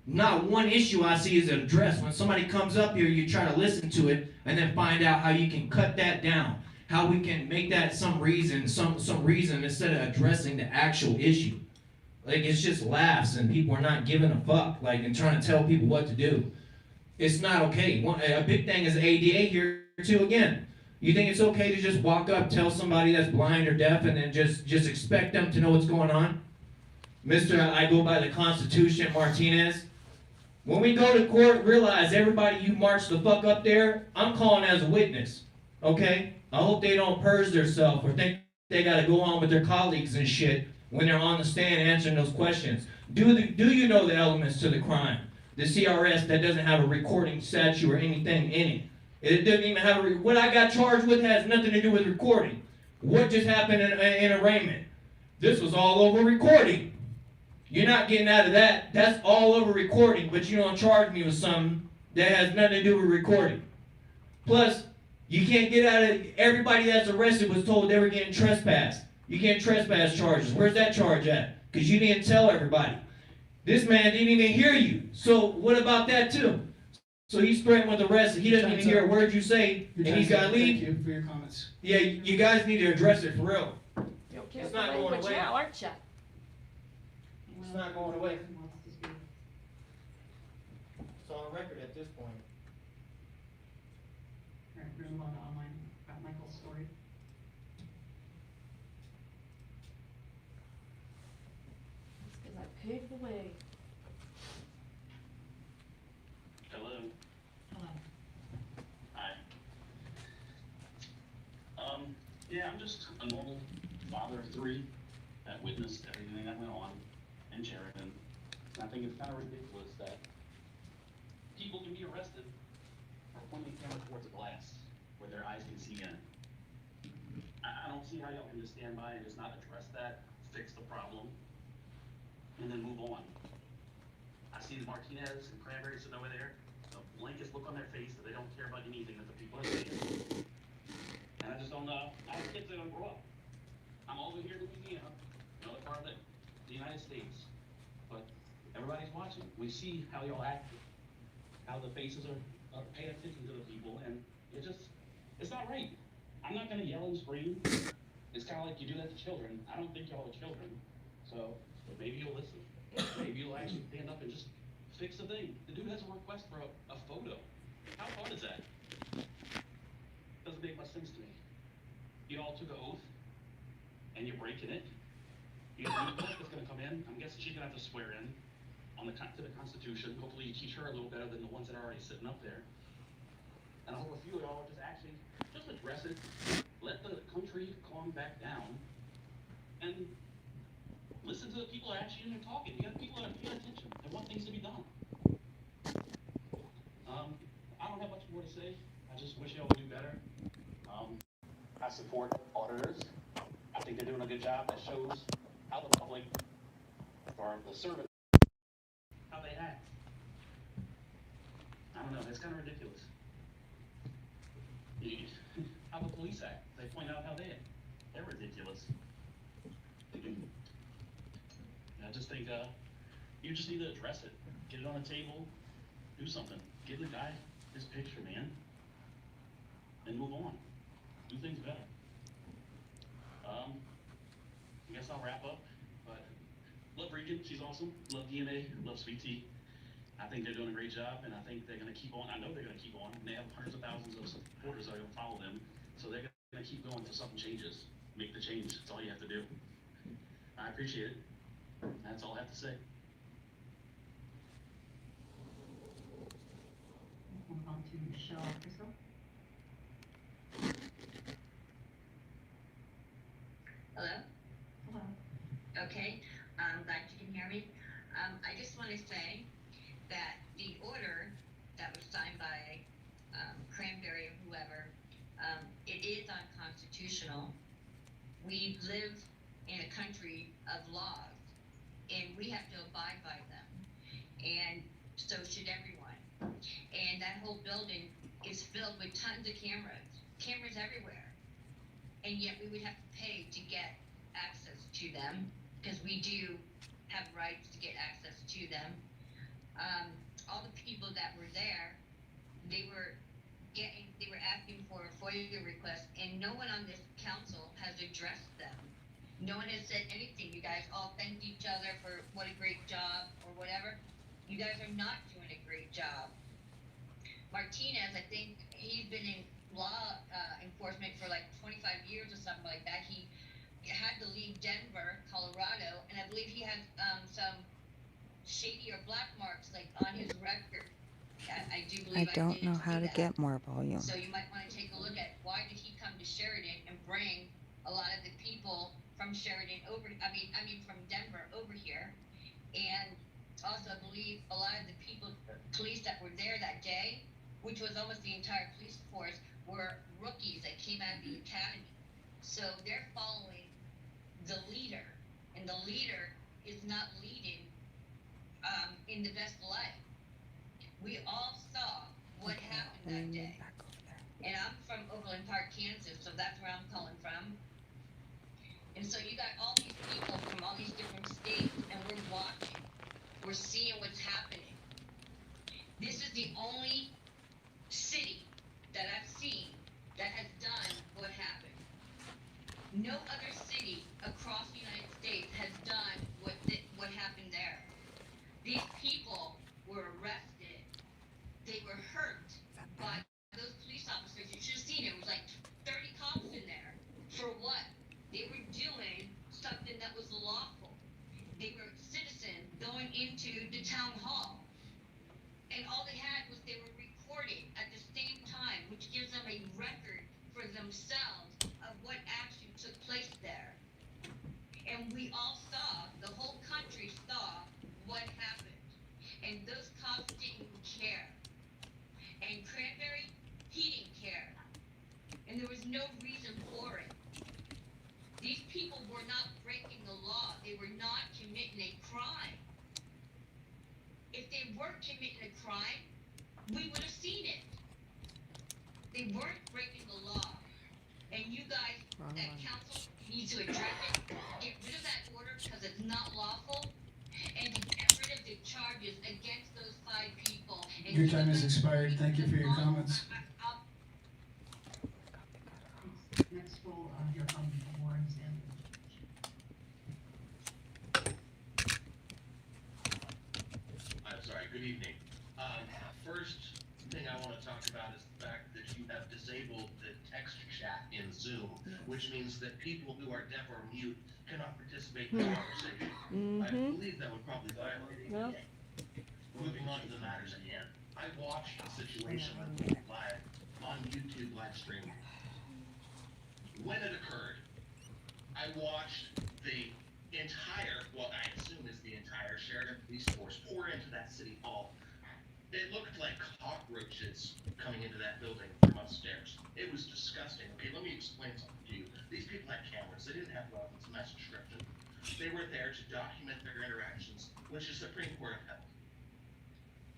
[SPEAKER 10] Not one issue I see is addressed. When somebody comes up here, you try to listen to it and then find out how you can cut that down. How we can make that some reason instead of addressing the actual issue. Like, it's just laughs and people are not giving a fuck, like, and trying to tell people what to do. It's not okay. A big thing is ADA here too again. You think it's okay to just walk up, tell somebody that's blind or deaf, and then just expect them to know what's going on? Mr. I go by the Constitution, Martinez. When we go to court, realize everybody you march the fuck up there, I'm calling as a witness, okay? I hope they don't purge themselves or think they gotta go on with their colleagues and shit when they're on the stand answering those questions. Do you know the elements to the crime? The CRS that doesn't have a recording statute or anything in it. It doesn't even have what I got charged with has nothing to do with recording. What just happened in arraignment? This was all over recording. You're not getting out of that. That's all over recording, but you don't charge me with something that has nothing to do with recording. Plus, you can't get out of, everybody that's arrested was told they were getting trespassed. You get trespass charges. Where's that charge at? Because you didn't tell everybody. This man didn't even hear you. So what about that too? So he's threatened with arrest. He doesn't even hear a word you say, and he's got to leave.
[SPEAKER 3] Thank you for your comments.
[SPEAKER 10] Yeah, you guys need to address it for real. It's not going away.
[SPEAKER 15] Now, aren't you?
[SPEAKER 10] It's not going away. It's on record at this point.
[SPEAKER 4] All right, we're gonna move on to online, about Michael's story.
[SPEAKER 15] That's because I paved the way.
[SPEAKER 18] Hello.
[SPEAKER 4] Hello.
[SPEAKER 18] Hi. Yeah, I'm just a normal father of three that witnessed everything that went on in Sheridan. And I think it's kind of ridiculous that people can be arrested for pointing the camera towards a glass where their eyes can see in it. I don't see how y'all can just stand by and just not address that, fix the problem, and then move on. I see the Martinez and Cranberry sitting over there, the blankest look on their face that they don't care about anything that the people are saying. And I just don't know. I have kids that don't grow up. I'm over here in Louisiana, another part of the United States. But everybody's watching. We see how y'all act, how the faces are paying attention to the people, and it's not right. I'm not gonna yell and scream. It's kind of like you do that to children. I don't think y'all are children. So maybe you'll listen. Maybe you'll actually stand up and just fix the thing. The dude has a request for a photo. How fun is that? Doesn't make much sense to me. You all took an oath, and you're breaking it. You have a new clerk that's gonna come in. I'm guessing she's gonna have to swear in to the Constitution. Hopefully you teach her a little better than the ones that are already sitting up there. And I hope a few of y'all just actually just address it. Let the country calm back down, and listen to the people that are actually in there talking. You got people that are paying attention and want things to be done. I don't have much more to say. I just wish y'all would do better. I support auditors. I think they're doing a good job that shows how the public or the servant, how they act. I don't know, it's kind of ridiculous. How the police act, they point out how they're ridiculous. I just think, you just need to address it. Get it on the table, do something. Give the guy his picture, man, and move on. Do things better. I guess I'll wrap up, but love Regan, she's awesome. Love DNA, love Sweet Tea. I think they're doing a great job, and I think they're gonna keep on. I know they're gonna keep on. And they have hundreds of thousands of supporters that are gonna follow them, so they're gonna keep going until something changes. Make the change, that's all you have to do. I appreciate it. That's all I have to say.
[SPEAKER 4] Move on to Michelle Crystal.
[SPEAKER 19] Hello?
[SPEAKER 4] Hello.
[SPEAKER 19] Okay, I'm glad you can hear me. I just want to say that the order that was signed by Cranberry or whoever, it is unconstitutional. We live in a country of laws, and we have to abide by them. And so should everyone. And that whole building is filled with tons of cameras everywhere. And yet we would have to pay to get access to them, because we do have rights to get access to them. All the people that were there, they were asking for a FOIA request, and no one on this council has addressed them. No one has said anything. You guys all thanked each other for what a great job or whatever. You guys are not doing a great job. Martinez, I think he's been in law enforcement for like 25 years or something like that. He had to leave Denver, Colorado, and I believe he had some shady or black marks like on his record. I do believe
[SPEAKER 13] I don't know
[SPEAKER 19] did
[SPEAKER 13] how
[SPEAKER 19] see
[SPEAKER 13] to
[SPEAKER 19] that.
[SPEAKER 13] get more volume.
[SPEAKER 19] So you might want to take a look at why did he come to Sheridan and bring a lot of the people from Sheridan over, I mean from Denver over here. And also I believe a lot of the people, police that were there that day, which was almost the entire police force, were rookies that came out of the academy. So they're following the leader, and the leader is not leading in the best light. We all saw what happened that day. And I'm from Overland Park, Kansas, so that's where I'm calling from. And so you got all these people from all these different states, and we're watching. We're seeing what's happening. This is the only city that I've seen that has done what happened. No other city across the United States has done what happened there. These people were arrested. They were hurt by those police officers. You should have seen it. It was like 30 cops in there. For what? They were doing something that was lawful. They were citizens going into the town hall. And all they had was they were recording at the same time, which gives them a record for themselves of what actually took place there. And we all saw, the whole country saw what happened. And those cops didn't care. And Cranberry, he didn't care. And there was no reason for it. These people were not breaking the law. They were not committing a crime. If they weren't committing a crime, we would have seen it. They weren't breaking the law. And you guys, that council needs to address it, get rid of that order because it's not lawful, and to get rid of the charges against those 5 people. And
[SPEAKER 3] Your time has expired. Thank you for your comments.
[SPEAKER 4] Next we'll hear from Warren Stanley.
[SPEAKER 1] I'm sorry, good evening. First thing I want to talk about is the fact that you have disabled the text chat in Zoom, which means that people who are deaf or mute cannot participate in the conversation. I believe that would probably violate ADA. Moving on to the matters at hand. I watched the situation live on YouTube live stream. When it occurred, I watched the entire, what I assume is the entire Sheridan Police Force pour into that city hall. It looked like cockroaches coming into that building from upstairs. It was disgusting. Okay, let me explain something to you. These people had cameras. They didn't have weapons, mass destruction. They were there to document their interactions, which the Supreme Court upheld.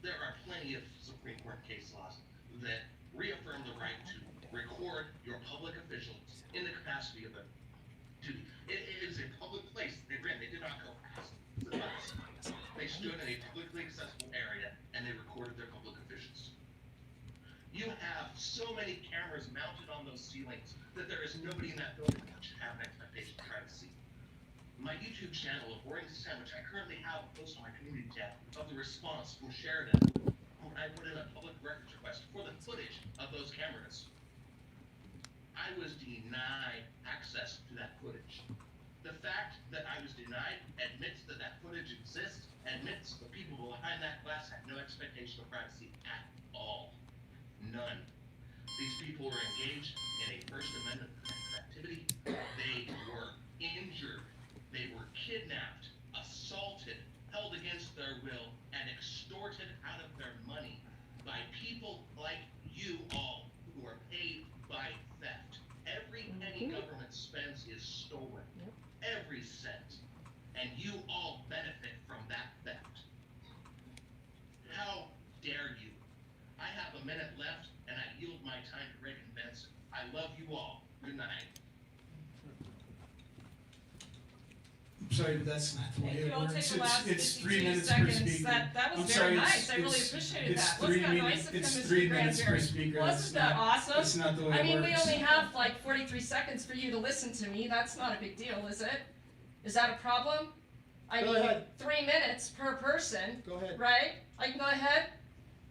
[SPEAKER 1] There are plenty of Supreme Court case laws that reaffirm the right to record your public officials in the capacity of a duty. It is a public place they were in. They did not go past the bus. They stood in a publicly accessible area and they recorded their public officials. You have so many cameras mounted on those ceilings that there is nobody in that building that should have an expectation of privacy. My YouTube channel of Warrington Sandwich, I currently have a post on my community tab of the response from Sheridan when I put in a public records request for the footage of those cameras. I was denied access to that footage. The fact that I was denied admits that that footage exists, admits the people behind that glass had no expectation of privacy at all. None. These people were engaged in a First Amendment activity. They were injured. They were kidnapped, assaulted, held against their will, and extorted out of their money by people like you all who are paid by theft. Every penny government spends is stolen. Every cent. And you all benefit from that theft. How dare you? I have a minute left and I yield my time to Reagan Benson. I love you all. Good night.
[SPEAKER 3] sorry, but that's not the way
[SPEAKER 15] Thank
[SPEAKER 3] it
[SPEAKER 15] you. I'll
[SPEAKER 3] works.
[SPEAKER 15] take the last
[SPEAKER 3] It's 3
[SPEAKER 15] 52
[SPEAKER 3] minutes per
[SPEAKER 15] seconds.
[SPEAKER 3] speaker.
[SPEAKER 15] That was
[SPEAKER 3] I'm
[SPEAKER 15] very
[SPEAKER 3] sorry,
[SPEAKER 15] nice. I really
[SPEAKER 3] it's-
[SPEAKER 15] appreciated
[SPEAKER 3] it's
[SPEAKER 15] that. Wasn't
[SPEAKER 3] 3
[SPEAKER 15] that
[SPEAKER 3] minutes-
[SPEAKER 15] nice of
[SPEAKER 3] it's
[SPEAKER 15] Mr.
[SPEAKER 3] 3 minutes per
[SPEAKER 15] Granberry?
[SPEAKER 3] speaker.
[SPEAKER 15] Wasn't
[SPEAKER 3] That's
[SPEAKER 15] that
[SPEAKER 3] not-
[SPEAKER 15] awesome?
[SPEAKER 3] that's not the way
[SPEAKER 15] I
[SPEAKER 3] it
[SPEAKER 15] mean, we
[SPEAKER 3] works.
[SPEAKER 15] only have like 43 seconds for you to listen to me. That's not a big deal, is it? Is that a problem? I
[SPEAKER 3] Go
[SPEAKER 15] mean,
[SPEAKER 3] ahead.
[SPEAKER 15] 3 minutes per person.
[SPEAKER 3] Go ahead.
[SPEAKER 15] Right? I can go ahead?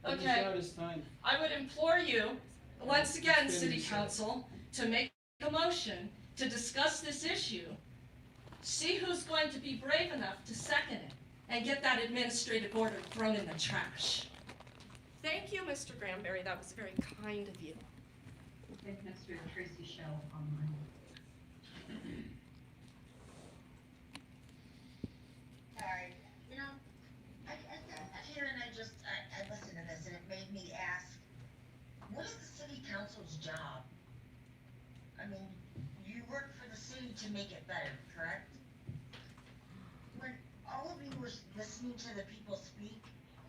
[SPEAKER 3] Finish
[SPEAKER 15] Okay.
[SPEAKER 3] out his time.
[SPEAKER 15] I would implore you, once again,
[SPEAKER 3] Finish
[SPEAKER 15] City
[SPEAKER 3] it.
[SPEAKER 15] Council, to make a motion to discuss this issue. See who's going to be brave enough to second it and get that administrative order thrown in the trash. Thank you, Mr. Granberry. That was very kind of you.
[SPEAKER 4] Okay, next we have Tracy Shell online.
[SPEAKER 17] Sorry, you know, I hear and I listened to this and it made me ask, what is the city council's job? I mean, you work for the city to make it better, correct? When all of you were listening to the people speak,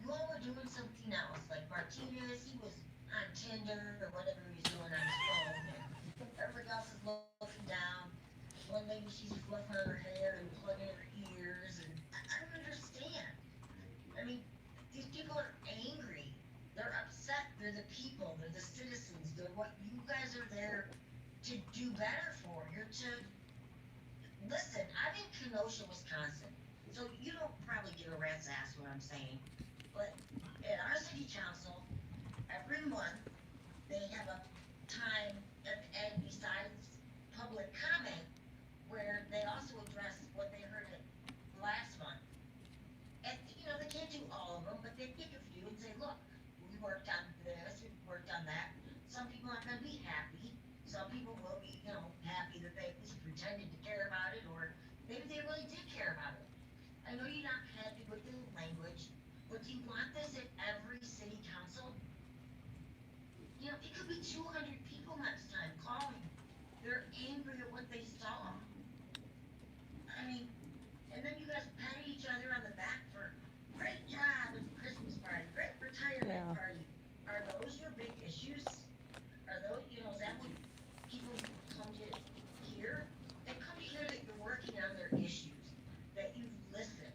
[SPEAKER 17] you all were doing something else, like Martinez, he was on Tinder or whatever he's doing on his phone, and everybody else is looking down. One lady, she's fluffing her hair and plugging her ears, and I don't understand. I mean, these people are angry. They're upset. They're the people. They're the citizens. They're what you guys are there to do better for. You're to listen. I'm in Kenosha, Wisconsin, so you don't probably give a rat's ass what I'm saying. But at our city council, every month they have a time at the end besides public comment where they also address what they heard at last month. And, you know, they can't do all of them, but they pick a few and say, look, we worked on this, we worked on that. Some people aren't gonna be happy. Some people will be, you know, happy that they just pretended to care about it, or maybe they really did care about it. I know you're not happy with the language, but do you want this at every city council? You know, it could be 200 people next time calling. They're angry at what they saw. I mean, and then you guys pat each other on the back for great job at the Christmas party, great retirement party. Are those your big issues? Are those, you know, is that what people come to hear? They come to hear that you're working on their issues, that you've listened.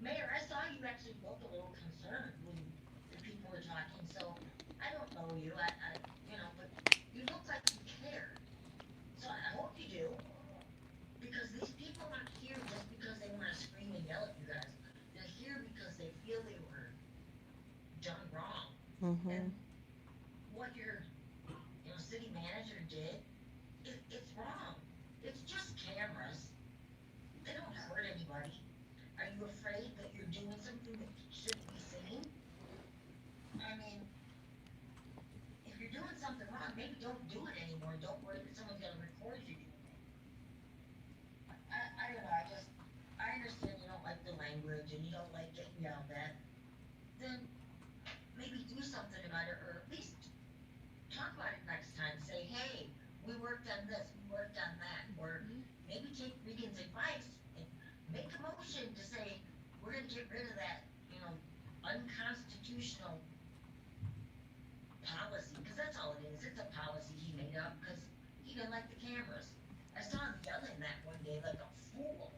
[SPEAKER 17] Mayor, I saw you actually look a little concerned when the people were talking, so I don't know you, you know, but you look like you care. So I hope you do. Because these people aren't here just because they want to scream and yell at you guys. They're here because they feel they were done wrong. And what your, you know, city manager did, it's wrong. It's just cameras. They don't hurt anybody. Are you afraid that you're doing something that shouldn't be seen? I mean, if you're doing something wrong, maybe don't do it anymore. Don't worry that someone's gonna record you doing it. I don't know, I understand you don't like the language and you don't like getting yelled at. Then maybe do something about it, or at least talk about it next time. Say, hey, we worked on this, we worked on that, or maybe take Regan's advice and make a motion to say, we're gonna get rid of that, you know, unconstitutional policy, because that's all it is. It's a policy he made up because he didn't like the cameras. I saw him yelling that one day like a fool,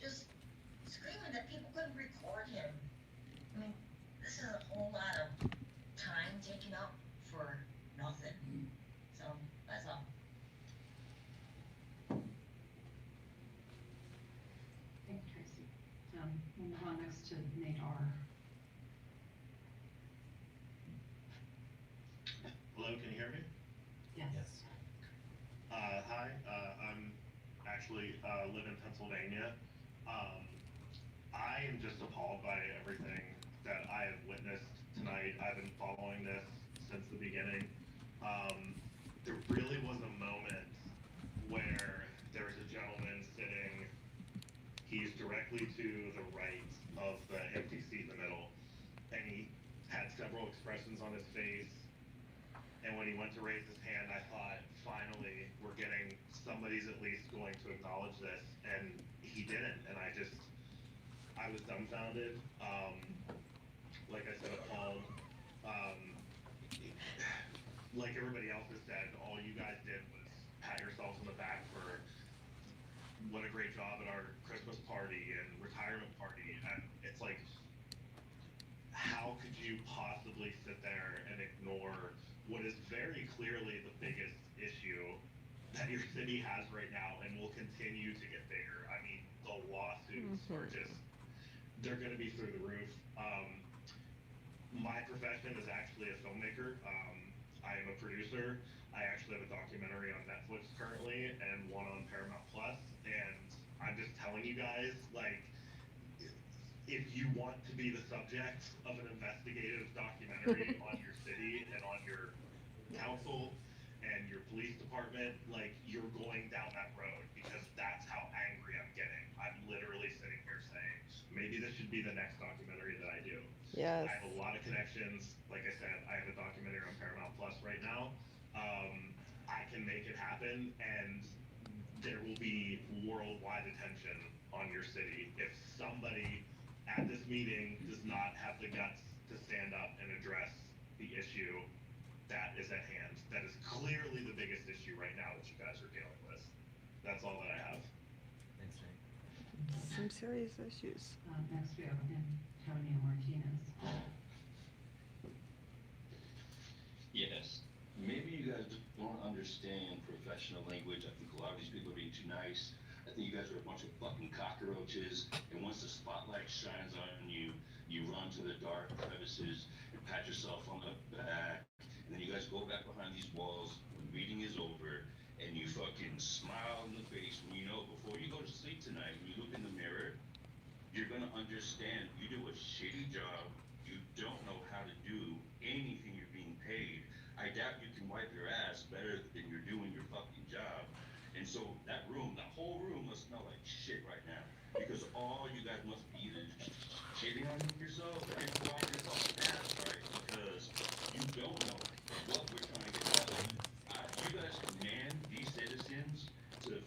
[SPEAKER 17] just screaming that people couldn't record him. I mean, this is a whole lot of time taken up for nothing. So that's all.
[SPEAKER 4] Thank you, Tracy. We'll move on next to Nate R.
[SPEAKER 20] Hello, can you hear me?
[SPEAKER 4] Yes.
[SPEAKER 20] Hi, I'm actually live in Pennsylvania. I am just appalled by everything that I have witnessed tonight. I've been following this since the beginning. There really was a moment where there was a gentleman sitting, he's directly to the right of the empty seat in the middle, and he had several expressions on his face. And when he went to raise his hand, I thought, finally, we're getting, somebody's at least going to acknowledge this, and he didn't, and I was dumbfounded, like I said, appalled. Like everybody else has said, all you guys did was pat yourselves on the back for what a great job at our Christmas party and retirement party, and it's like, how could you possibly sit there and ignore what is very clearly the biggest issue that your city has right now and will continue to get bigger? I mean, the lawsuits are just, they're gonna be through the roof. My profession is actually a filmmaker. I am a producer. I actually have a documentary on Netflix currently and one on Paramount Plus. And I'm just telling you guys, like, if you want to be the subject of an investigative documentary on your city and on your council and your police department, like, you're going down that road, because that's how angry I'm getting. I'm literally sitting here saying, maybe this should be the next documentary that I do.
[SPEAKER 2] Yes.
[SPEAKER 20] I have a lot of connections. Like I said, I have a documentary on Paramount Plus right now. I can make it happen, and there will be worldwide attention on your city if somebody at this meeting does not have the guts to stand up and address the issue that is at hand. That is clearly the biggest issue right now that you guys are dealing with. That's all that I have.
[SPEAKER 9] Thanks, Nate.
[SPEAKER 2] Some serious issues.
[SPEAKER 4] Next we have Antonio Martinez.
[SPEAKER 21] Yes. Maybe you guys don't understand professional language. I think a lot of these people are being too nice. I think you guys are a bunch of fucking cockroaches. And once the spotlight shines on you, you run to the dark crevices and pat yourself on the back. And then you guys go back behind these walls when the meeting is over, and you fucking smile in the face when you know before you go to sleep tonight, when you look in the mirror, you're gonna understand you do a shitty job. You don't know how to do anything you're being paid. I doubt you can wipe your ass better than you're doing your fucking job. And so that room, the whole room must smell like shit right now. Because all you guys must be either shitting on yourself and wiping yourself ass, right? Because you don't know what we're trying to get out of you. You guys command these citizens to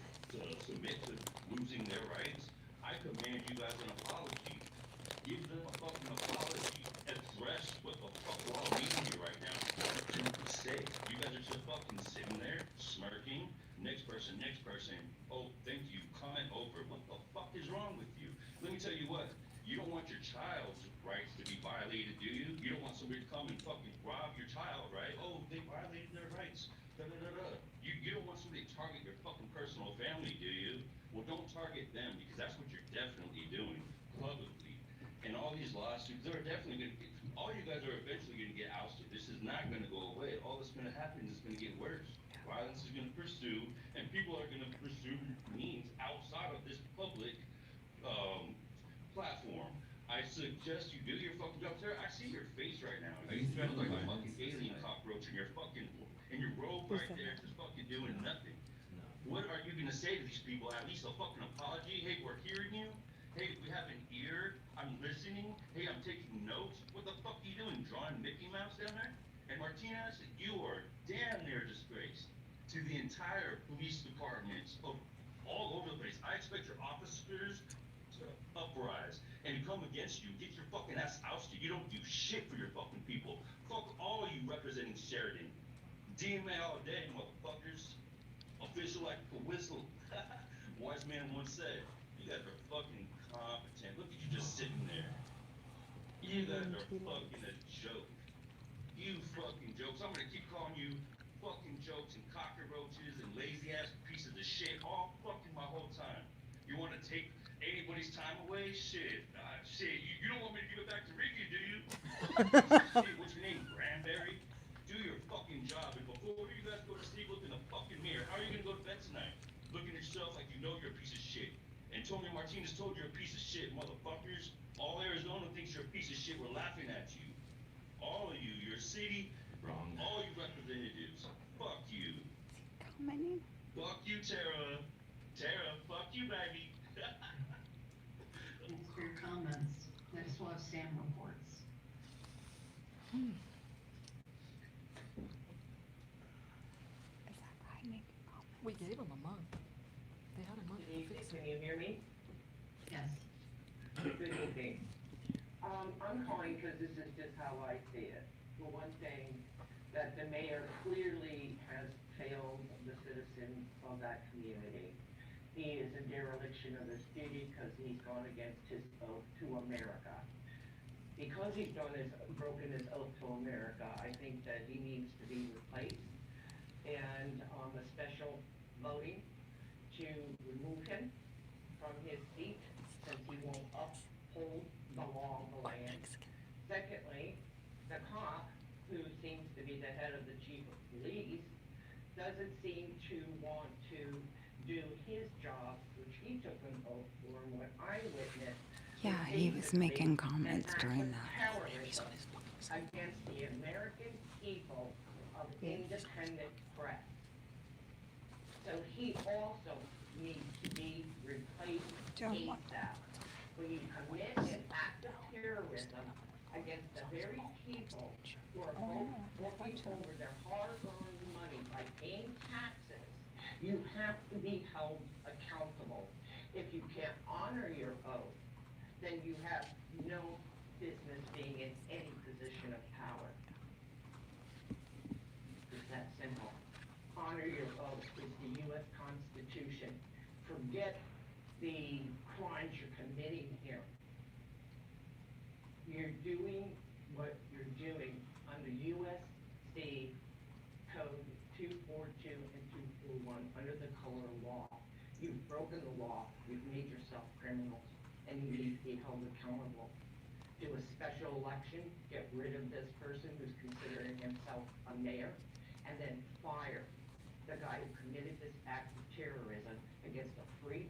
[SPEAKER 21] submit to losing their rights. I command you guys an apology. Give them a fucking apology. Address what the fuck we're all needing here right now. You guys are just fucking sitting there, smirking. Next person. Oh, thank you. Comment over. What the fuck is wrong with you? Let me tell you what. You don't want your child's rights to be violated, do you? You don't want somebody to come and fucking rob your child, right? Oh, they violated their rights. You don't want somebody to target your fucking personal family, do you? Well, don't target them, because that's what you're definitely doing publicly. And all these lawsuits, they're definitely going to get, all you guys are eventually going to get ousted. This is not going to go away. All that's going to happen is going to get worse. Violence is going to pursue, and people are going to pursue means outside of this public platform. I suggest you do your fucking job. Sarah, I see your face right now.
[SPEAKER 9] Are you
[SPEAKER 21] look like a
[SPEAKER 9] threatening
[SPEAKER 21] fucking alien cockroach in your fucking, in your robe right there, just fucking doing nothing.
[SPEAKER 9] No.
[SPEAKER 21] What are you gonna say to these people? At least a fucking apology? Hey, we're hearing you. Hey, we have an ear. I'm listening. Hey, I'm taking notes. What the fuck are you doing? Drawing Mickey Mouse down there? And Martinez, you are damn near disgraced to the entire police departments of all over the place. I expect your officers to uprise and come against you. Get your fucking ass ousted. You don't do shit for your fucking people. Fuck all you representing Sheridan. Dma all day, motherfuckers. Official like a whistle. Wise man once said, you guys are fucking competent. Look at you just sitting there. You guys are fucking a joke. You fucking jokes. I'm gonna keep calling you fucking jokes and cockroaches and lazy ass pieces of shit all fucking my whole time. You wanna take anybody's time away? Shit. You don't want me to give it back to Ricky, do you? Shit, what's your name? Granberry? Do your fucking job. And before you guys go to sleep, look in the fucking mirror. How are you gonna go to bed tonight? Looking at yourself like you know you're a piece of shit. Antonio Martinez told you're a piece of shit, motherfuckers. All Arizona thinks you're a piece of shit. We're laughing at you. All of you, your city,
[SPEAKER 9] Wrong.
[SPEAKER 21] all you representatives. Fuck you.
[SPEAKER 13] Commenting?
[SPEAKER 21] Fuck you, Tara. Tara, fuck you, baby.
[SPEAKER 4] Thanks for your comments. Next we'll have Sam reports.
[SPEAKER 13] Is that right? Make a comment.
[SPEAKER 2] We gave them a month. They had a month.
[SPEAKER 23] Good evening, can you hear me?
[SPEAKER 4] Yes.
[SPEAKER 23] Good evening. I'm calling because this is just how I see it. For one thing, that the mayor clearly has failed the citizens of that community. he is a dereliction of his duty because he's gone against his oath to America. Because he's broken his oath to America, I think that he needs to be replaced and a special voting to remove him from his seat since he won't uphold the law of the land. Secondly, the cop, who seems to be the head of the chief of police, doesn't seem to want to do his job, which he took an oath for, and what I witnessed.
[SPEAKER 13] Yeah, he was making comments during that.
[SPEAKER 23] Terrorism against the American people of independent press. So he also needs to be replaced ASAP. When you commit an act of terrorism against the very people who are working over their hard-earned money by paying taxes, you have to be held accountable. If you can't honor your oath, then you have no business being in any position of power. It's that simple. Honor your oath. It's the U.S. Constitution. Forget the crimes you're committing here. You're doing what you're doing under U.S.C. Code 242 and 241 under the color of law. You've broken the law. You've made yourself criminals, and you need to be held accountable. Do a special election, get rid of this person who's considering himself a mayor, and then fire the guy who committed this act of terrorism against a free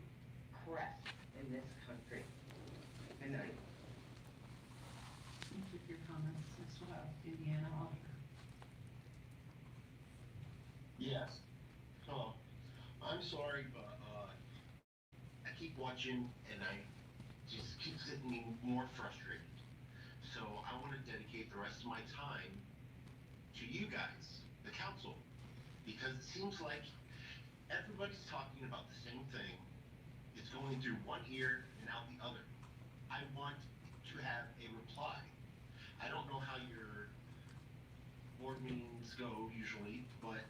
[SPEAKER 23] press in this country. Good night.
[SPEAKER 4] Thank you for your comments. Next we'll have Indiana Auditor.
[SPEAKER 1] Yes. Hello. I'm sorry, but I keep watching and I just keep getting more frustrated. So I want to dedicate the rest of my time to you guys, the council, because it seems like everybody's talking about the same thing. It's going through one ear and out the other. I want to have a reply. I don't know how your board meetings go usually, but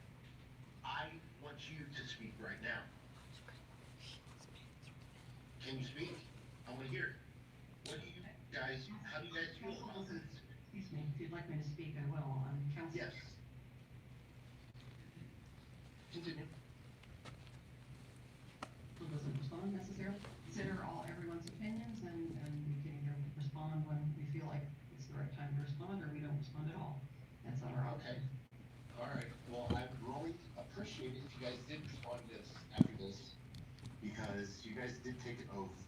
[SPEAKER 1] I want you to speak right now. Can you speak? I want to hear it. What do you guys, how do you guys feel about this?
[SPEAKER 4] Excuse me, if you'd like me to speak, I will. Council.
[SPEAKER 1] Yes. Continue.
[SPEAKER 4] Who doesn't respond necessarily? Consider everyone's opinions and we can either respond when we feel like it's the right time to respond or we don't respond at all. That's our option.
[SPEAKER 1] Okay. All right. Well, I would really appreciate it if you guys did respond to this after this, because you guys did take an oath.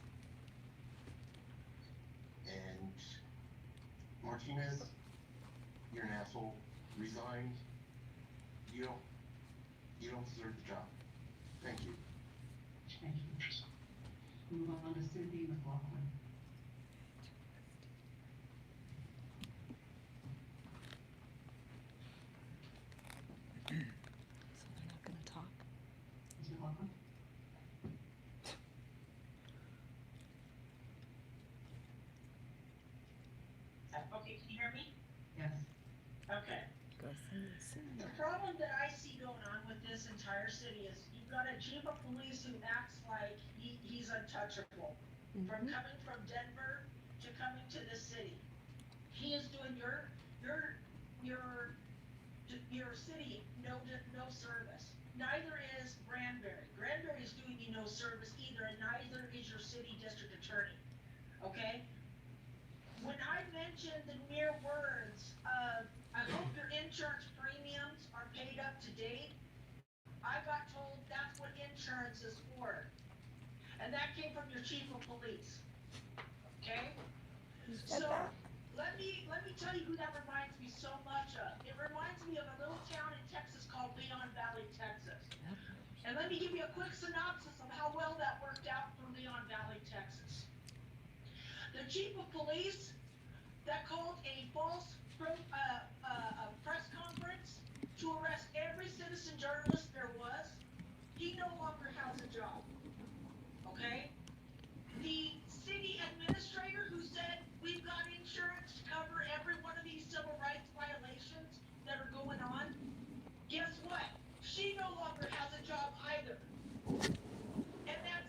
[SPEAKER 1] And Martinez, you're an asshole. Resigned. You don't deserve the job. Thank you.
[SPEAKER 4] Thank you. Move on to Cindy McLaughlin.
[SPEAKER 2] So they're not gonna talk?
[SPEAKER 4] Ms. McLaughlin?
[SPEAKER 5] Okay, can you hear me?
[SPEAKER 4] Yes.
[SPEAKER 5] Okay.
[SPEAKER 2] Go Cindy.
[SPEAKER 5] The problem that I see going on with this entire city is you've got a chief of police who acts like he's untouchable. From coming from Denver to coming to this city. He is doing your city no service. Neither is Granbury. Granbury is doing you no service either, and neither is your city district attorney. Okay? When I mentioned the mere words of, I hope your insurance premiums are paid up to date, I got told that's what insurance is for. And that came from your chief of police. Okay? So, let me tell you who that reminds me so much of. It reminds me of a little town in Texas called Leon Valley, Texas. And let me give you a quick synopsis of how well that worked out for Leon Valley, Texas. The chief of police that called a false press conference to arrest every citizen journalist there was, he no longer has a job. Okay? The city administrator who said we've got insurance to cover every one of these civil rights violations that are going on, guess what? She no longer has a job either. And that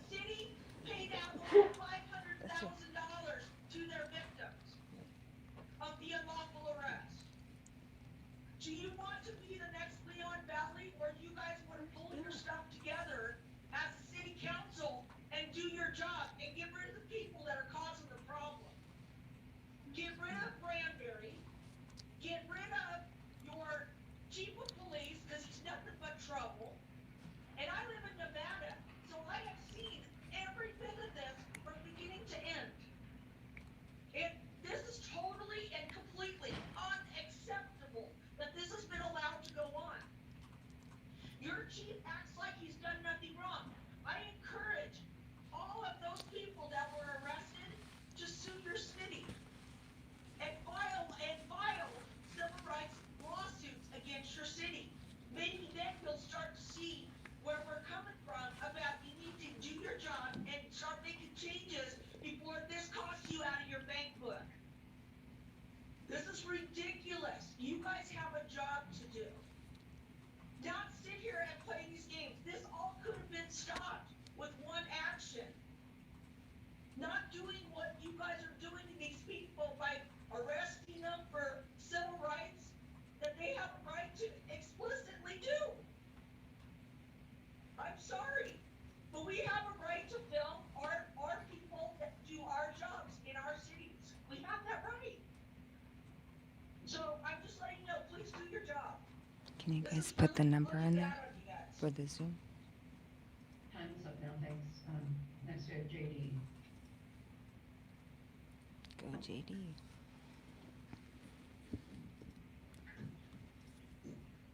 [SPEAKER 5] Our chief acts like he's done nothing wrong. I encourage all of those people that were arrested to sue your city and file civil rights lawsuits against your city. Maybe then you'll start to see where we're coming from about you need to do your job and start making changes before this costs you out of your bank book. This is ridiculous. You guys have a job to do. Not sit here and play these games. This all could have been stopped with one action. Not doing what you guys are doing to these people by arresting them for civil rights that they have a right to explicitly do. I'm sorry, but we have a right to film our people that do our jobs in our cities. We have that right. So I'm just letting you know, please do your job.
[SPEAKER 13] Can you guys put the number in there for the Zoom?
[SPEAKER 4] Time is up now, thanks. Next we have JD.
[SPEAKER 13] Go JD.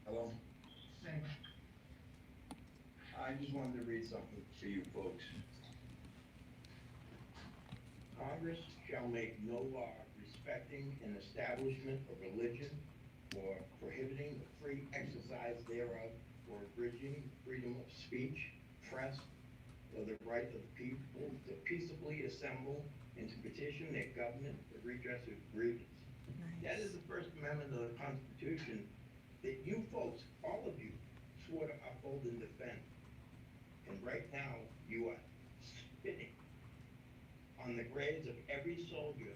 [SPEAKER 7] Hello?
[SPEAKER 4] Right.
[SPEAKER 7] I just wanted to read something to you folks. Congress shall make no law respecting an establishment of religion or prohibiting the free exercise thereof or abridging freedom of speech, press, or the right of the people to peaceably assemble and to petition their government for redress of grievance. That is the First Amendment of the Constitution that you folks, all of you, swore to uphold and defend. And right now, you are spitting on the graves of every soldier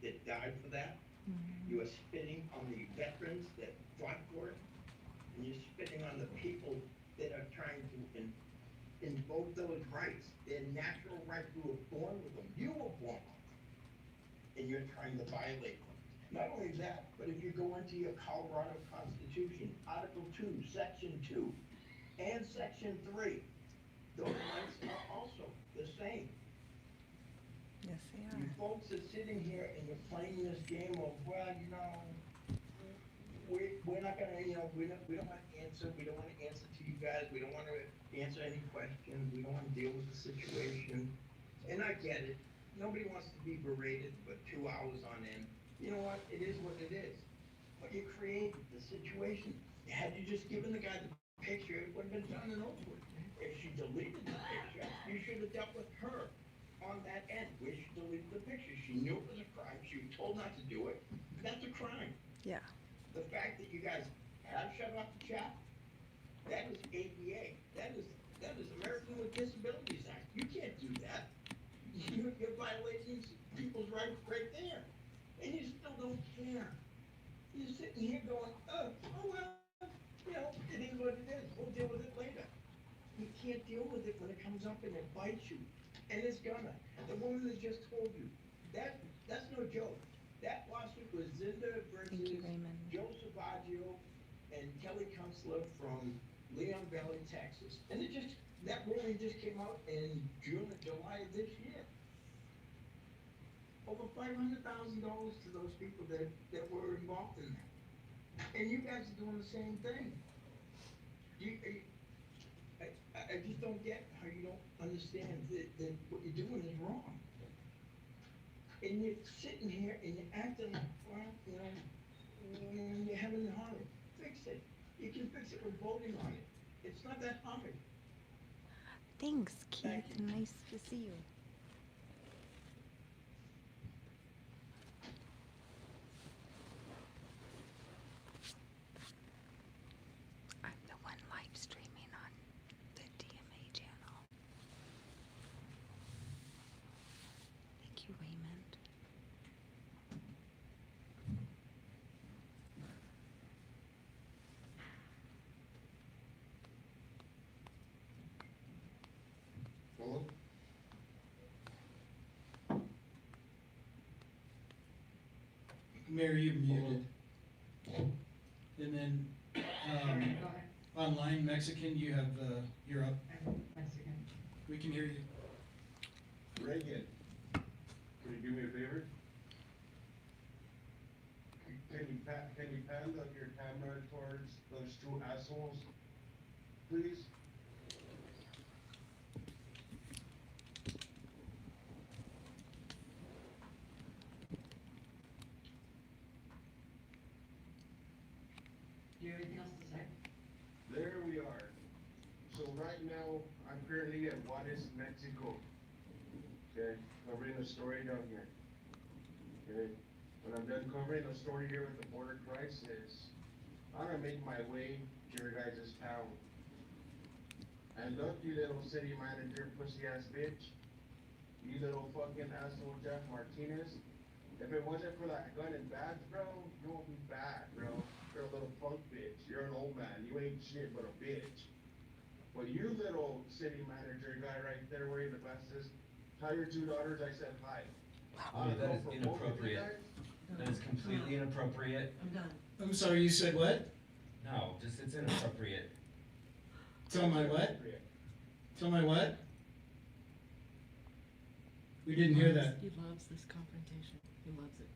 [SPEAKER 7] that died for that. You are spitting on the veterans that fought for it. And you're spitting on the people that are trying to invoke those rights, their natural rights. You were born with them. You were born with them. And you're trying to violate them. Not only that, but if you go into your Colorado Constitution, Article 2, Section 2, and Section 3, those rights are also the same.
[SPEAKER 13] Yes, they
[SPEAKER 7] You folks are sitting here and you're playing this game of, well, you know, we're not gonna, you know, we don't want to answer, we don't want to answer to you guys, we don't want to answer any questions, we don't want to deal with the situation. And I get it, nobody wants to be berated for 2 hours on end. You know what, it is what it is. But you created the situation. Had you just given the guy the picture, it would have been done and over with. If she deleted the picture, you should have dealt with her on that end, where she deleted the picture. She knew it was a crime, she was told not to do it, that's a crime.
[SPEAKER 13] Yeah.
[SPEAKER 7] The fact that you guys have shut off the chat, that is ADA, that is American with Disabilities Act. You can't do that. You're violating people's rights right there, and you still don't care. You're sitting here going, oh well, you know, it is what it is, we'll deal with it later. You can't deal with it when it comes up and it bites you, and it's gonna. The woman that just told you, that's no joke. That lawsuit was Zinda versus Joe Savaggio and Kelly Kunstler from Leon Valley, Texas. And that ruling just came out in June or July of this year. Over $500,000 to those people that were involved in that. And you guys are doing the same thing. I just don't get how you don't understand that what you're doing is wrong. And you're sitting here and you're acting like, well, you know, you're having a hard. Fix it. You can fix it with voting on it. It's not that hard.
[SPEAKER 13] Thanks, Keith. Nice to see you. I'm the one live streaming on the DMA channel. Thank you, Raymond.
[SPEAKER 7] Hello?
[SPEAKER 3] Mayor, you're muted. And then, online Mexican, you have, you're up.
[SPEAKER 4] Mexican.
[SPEAKER 3] We can hear you.
[SPEAKER 7] Reagan, can you do me a favor? Can you pan your camera towards those two assholes? please?
[SPEAKER 4] Do you have anything else to say?
[SPEAKER 7] There we are. So right now, I'm currently at Juarez, Mexico. Okay, covering a story down here. Okay, when I'm done covering a story here with the border crisis, I'm gonna make my way to your guys' town. And look, you little city manager, pussy ass bitch. You little fucking asshole Jeff Martinez. If it wasn't for that gun and badge, bro, you won't be bad, bro. You're a little punk bitch. You're an old man. You ain't shit but a bitch. But you little city manager guy right there wearing the glasses, tell your two daughters I said hi.
[SPEAKER 9] Oh, that is inappropriate. That is completely inappropriate.
[SPEAKER 11] I'm done.
[SPEAKER 3] I'm sorry, you said what?
[SPEAKER 9] No, just, it's inappropriate.
[SPEAKER 3] Tell my what? Tell my what? We didn't hear that.
[SPEAKER 2] He loves this confrontation. He loves it.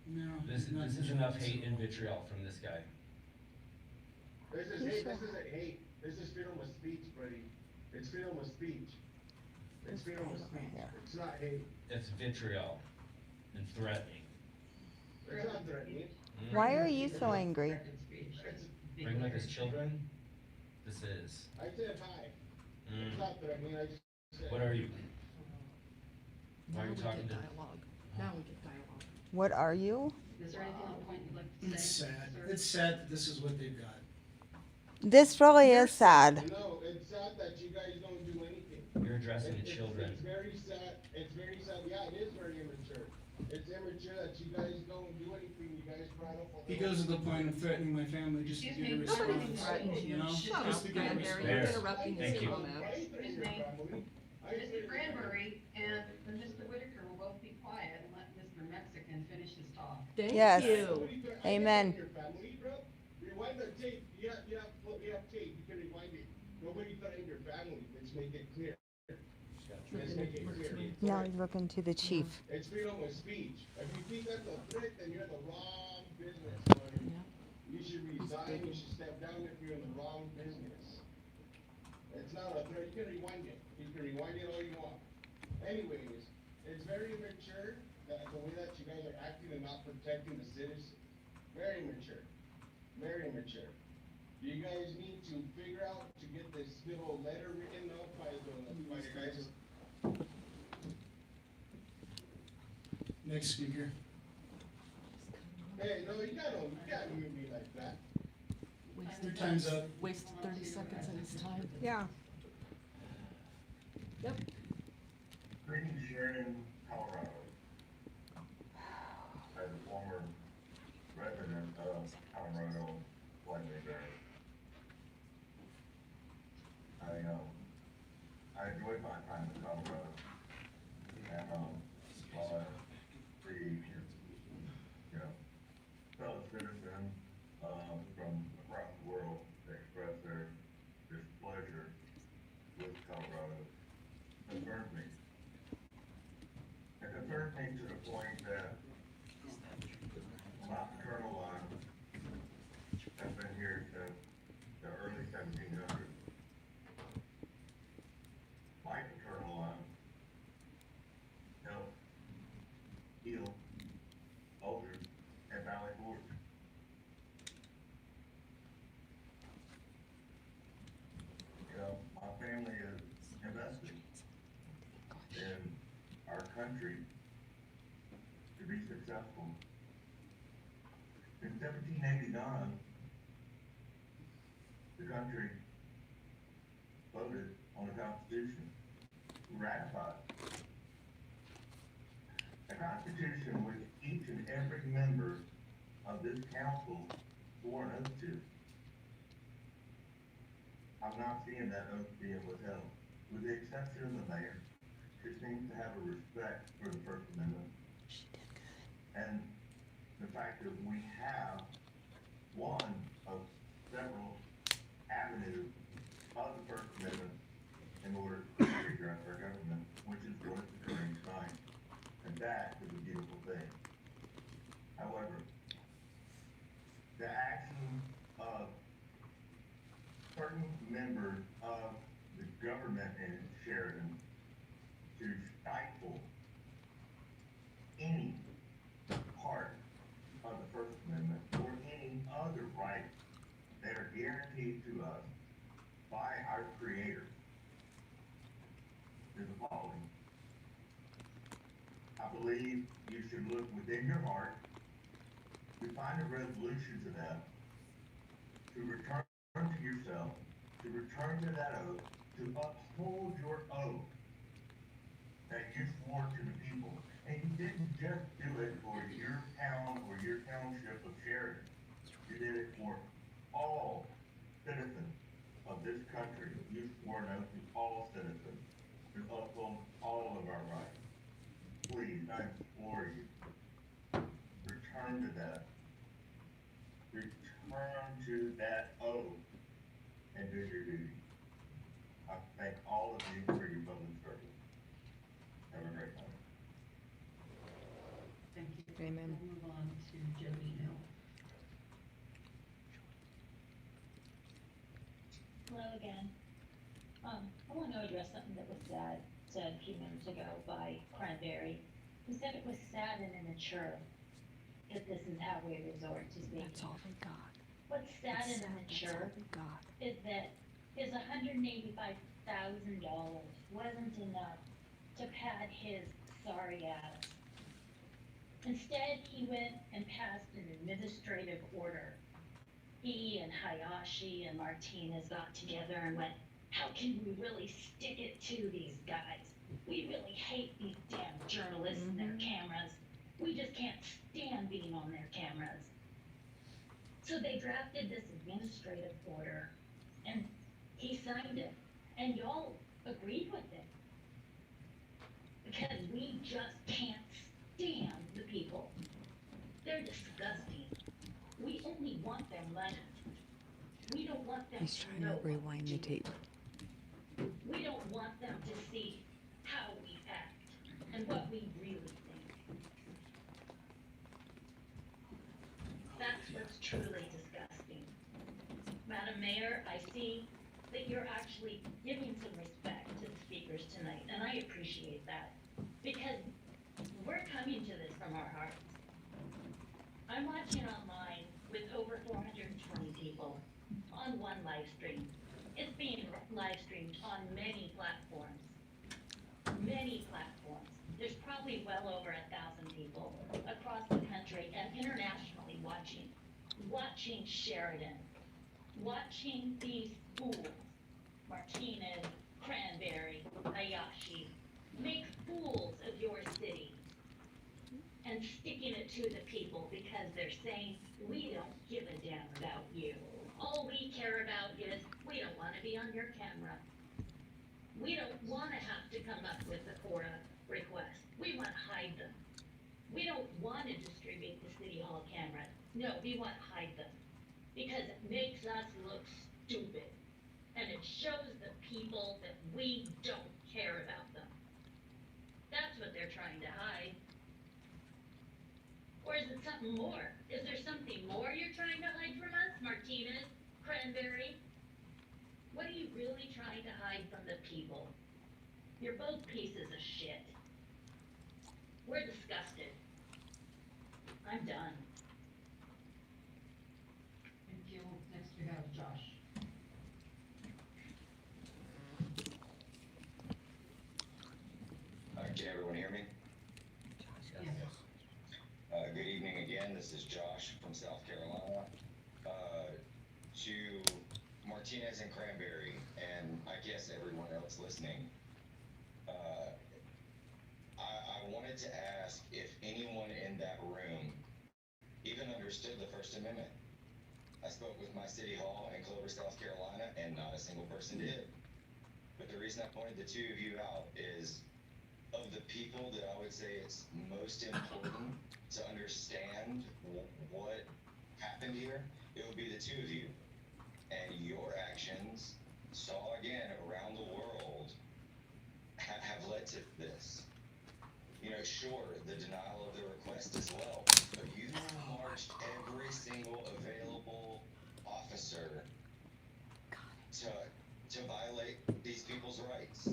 [SPEAKER 3] No.
[SPEAKER 9] This is enough hate and vitriol from this guy.
[SPEAKER 7] This is hate, this isn't hate. This is freedom of speech, buddy. It's freedom of speech. It's freedom of speech. It's not hate.
[SPEAKER 9] It's vitriol and threatening.
[SPEAKER 7] It's not threatening.
[SPEAKER 13] Why are you so angry?
[SPEAKER 9] Bring up his children? This is.
[SPEAKER 7] I said hi. It's not threatening, I just said.
[SPEAKER 9] What are you? Why are
[SPEAKER 2] Now
[SPEAKER 9] you
[SPEAKER 2] we
[SPEAKER 9] talking
[SPEAKER 2] get
[SPEAKER 9] to?
[SPEAKER 2] dialogue. Now we get dialogue.
[SPEAKER 13] What are you?
[SPEAKER 4] Is there anything on point you'd like to say?
[SPEAKER 3] It's sad.
[SPEAKER 4] sir?
[SPEAKER 3] It's sad that this is what they've got.
[SPEAKER 13] This really is sad.
[SPEAKER 7] No, it's sad that you guys don't do anything.
[SPEAKER 9] You're addressing the children.
[SPEAKER 7] It's very sad, yeah, it is very immature. It's immature that you guys don't do anything, you guys brought up.
[SPEAKER 3] He goes to the point of threatening my family just to get a response.
[SPEAKER 2] Nobody threatens you.
[SPEAKER 3] You know?
[SPEAKER 2] Shut
[SPEAKER 3] Just
[SPEAKER 2] up,
[SPEAKER 3] to get a
[SPEAKER 2] Granberry.
[SPEAKER 3] response.
[SPEAKER 2] You're interrupting his
[SPEAKER 9] Thank you.
[SPEAKER 2] comments.
[SPEAKER 4] Excuse me. Mr. Granberry and Mr. Whitaker will both be quiet and let Mr. Mexican finish his talk.
[SPEAKER 2] Thank
[SPEAKER 13] Yes.
[SPEAKER 2] you.
[SPEAKER 13] Amen.
[SPEAKER 7] Your family, bro. Rewind the tape, you have tape, you can rewind it. Nobody threatened your family, let's make it clear. Let's make it clear.
[SPEAKER 13] Now he's looking to the chief.
[SPEAKER 7] It's freedom of speech. If you think that's a threat, then you're in the wrong business, buddy. You should resign, you should step down if you're in the wrong business. It's not a threat, you can rewind it. You can rewind it all you want. Anyways, it's very immature that the way that you guys are acting and not protecting the citizens. Very immature. Very immature. You guys need to figure out to get this little letter written up by the guys.
[SPEAKER 3] Next speaker.
[SPEAKER 7] Hey, no, you can't move me like that.
[SPEAKER 3] Your time's up.
[SPEAKER 2] Wasted 30 seconds of his time.
[SPEAKER 13] Yeah.
[SPEAKER 2] Yep.
[SPEAKER 8] Greetings, Sheridan, Colorado. As a former resident of Colorado, Whitely Bay, I enjoyed my time in Colorado, and while I see, fellow citizens from across the world express their displeasure with Colorado, concerns me. It concerns me to the point that my paternal line has been here since the early 1700s. My paternal line helped heal Aldridge and Valley Forge. My family is invested in our country to be successful. In 1789, the country voted on the Constitution, ratified. A Constitution which each and every member of this council swore an oath to. I'm not seeing that oath being withheld, with the exception of the mayor, who seems to have a respect for the First Amendment. And the fact that we have one of several avenues of the First Amendment in order to redress our government, which is what it's occurring tonight. And that is a beautiful thing. However, the action of certain members members of the government in Sheridan to stifle any part of the First Amendment or any other rights that are guaranteed to us by our Creator is the following. I believe you should look within your heart to find a resolution to that, to return to yourself, to return to that oath, to uphold your oath that you swore to the people. And you didn't just do it for your town or your township of Sheridan. You did it for all citizens of this country. You swore an oath to all citizens to uphold all of our rights. Please, I implore you, return to that. Return to that oath and do your duty. I thank all of you for your public service. Have a great night.
[SPEAKER 4] Thank you.
[SPEAKER 13] Amen.
[SPEAKER 4] We'll move on to Jody now.
[SPEAKER 6] Hello again. I want to address something that was said a few minutes ago by Cranberry. He said it was sad and immature that this is how we resort to speaking.
[SPEAKER 13] That's all they got.
[SPEAKER 6] What's sad and
[SPEAKER 13] That's
[SPEAKER 6] immature
[SPEAKER 13] all they got.
[SPEAKER 6] is that his $185,000 wasn't enough to pad his sorry ass. Instead, he went and passed an administrative order. He and Hayashi and Martinez got together and went, how can we really stick it to these guys? We really hate these damn journalists and their cameras. We just can't stand being on their cameras. So they drafted this administrative order, and he signed it, and y'all agreed with it. Because we just can't stand the people. They're disgusting. We only want their money. We don't want them
[SPEAKER 13] He's
[SPEAKER 6] to
[SPEAKER 13] trying
[SPEAKER 6] know
[SPEAKER 13] to rewind the tape.
[SPEAKER 6] We don't want them to see how we act and what we really think. That's what's truly disgusting. Madam Mayor, I see that you're actually giving some respect to the speakers tonight, and I appreciate that, because we're coming to this from our hearts. I'm watching online with over 420 people on one live stream. It's being live streamed on many platforms. Many platforms. There's probably well over 1,000 people across the country and internationally watching Sheridan, watching these fools, Martinez, Cranberry, Hayashi, make fools of your city and sticking it to the people because they're saying, we don't give a damn about you. All we care about is, we don't want to be on your camera. We don't want to have to come up with a FORA request. We want to hide them. We don't want to distribute the City Hall cameras. No, we want to hide them. Because it makes us look stupid. And it shows the people that we don't care about them. That's what they're trying to hide. Or is it something more? Is there something more you're trying to hide from us, Martinez, Cranberry? What are you really trying to hide from the people? You're both pieces of shit. We're disgusted. I'm done.
[SPEAKER 4] Thank you. Next we have Josh.
[SPEAKER 12] Can everyone hear me?
[SPEAKER 4] Yes.
[SPEAKER 12] Good evening again. This is Josh from South Carolina. To Martinez and Cranberry, and I guess everyone else listening, I wanted to ask if anyone in that room even understood the First Amendment. I spoke with my city hall in Clover, South Carolina, and not a single person did. But the reason I pointed the two of you out is, of the people that I would say it's most important to understand what happened here, it would be the two of you. And your actions, saw again around the world, have led to this. You know, sure, the denial of the request as well, but you marched every single available officer to to violate these people's rights.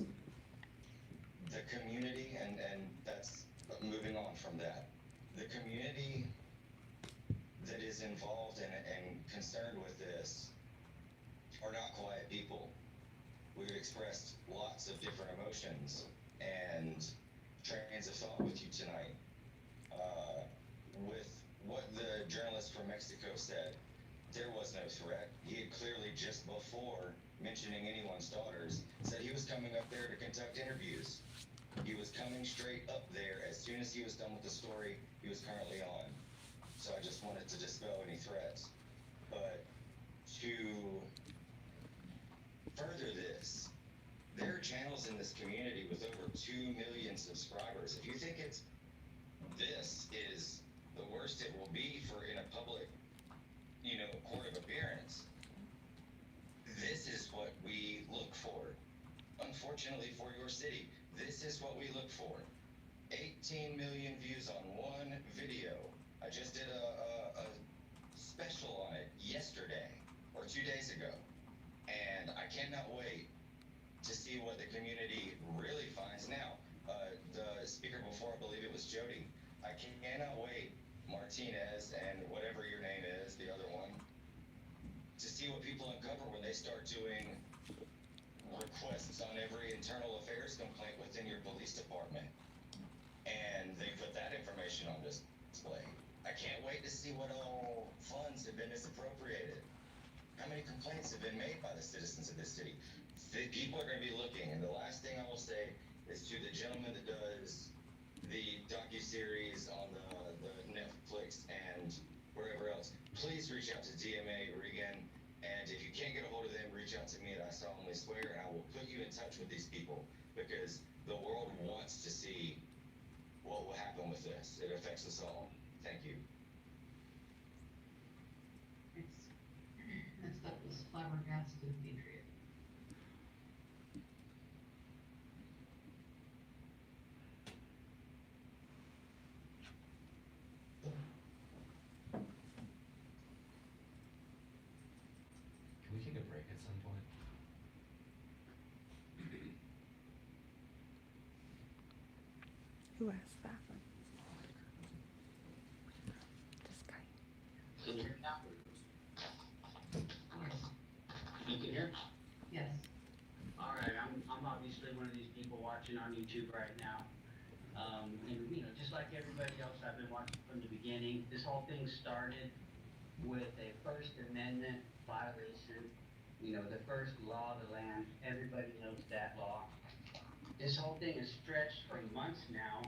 [SPEAKER 12] The community, and that's moving on from that, the community that is involved and concerned with this are not quiet people. We've expressed lots of different emotions and trains of thought with you tonight. With what the journalist from Mexico said, there was no threat. He had clearly, just before mentioning anyone's daughters, said he was coming up there to conduct interviews. He was coming straight up there as soon as he was done with the story he was currently on. So I just wanted to dispel any threats. But to further this, there are channels in this community with over 2 million subscribers. If you think this is the worst it will be for in a public, court of appearance, this is what we look for. Unfortunately for your city, this is what we look for. 18 million views on one video. I just did a special on it yesterday or 2 days ago, and I cannot wait to see what the community really finds. Now, the speaker before, I believe it was Jody, I cannot wait, Martinez and whatever your name is, the other one, to see what people uncover when they start doing requests on every internal affairs complaint within your police department. And they put that information on display. I can't wait to see what all funds have been misappropriated. How many complaints have been made by the citizens of this city? People are going to be looking. And the last thing I will say is to the gentleman that does the docuseries on the Netflix and wherever else, please reach out to DMA Regan. And if you can't get a hold of them, reach out to me, and I solemnly swear, and I will put you in touch with these people, because the world wants to see what will happen with this. It affects us all. Thank you.
[SPEAKER 4] That stuff was flabbergasted, Patriot.
[SPEAKER 9] Can we take a break at some point?
[SPEAKER 13] Who asked that? This guy.
[SPEAKER 18] Can you hear me now? You can hear?
[SPEAKER 4] Yes.
[SPEAKER 14] All right, I'm obviously one of these people watching on YouTube right now. And just like everybody else, I've been watching from the beginning. This whole thing started with a First Amendment violation. The first law of the land, everybody knows that law. This whole thing is stretched for months now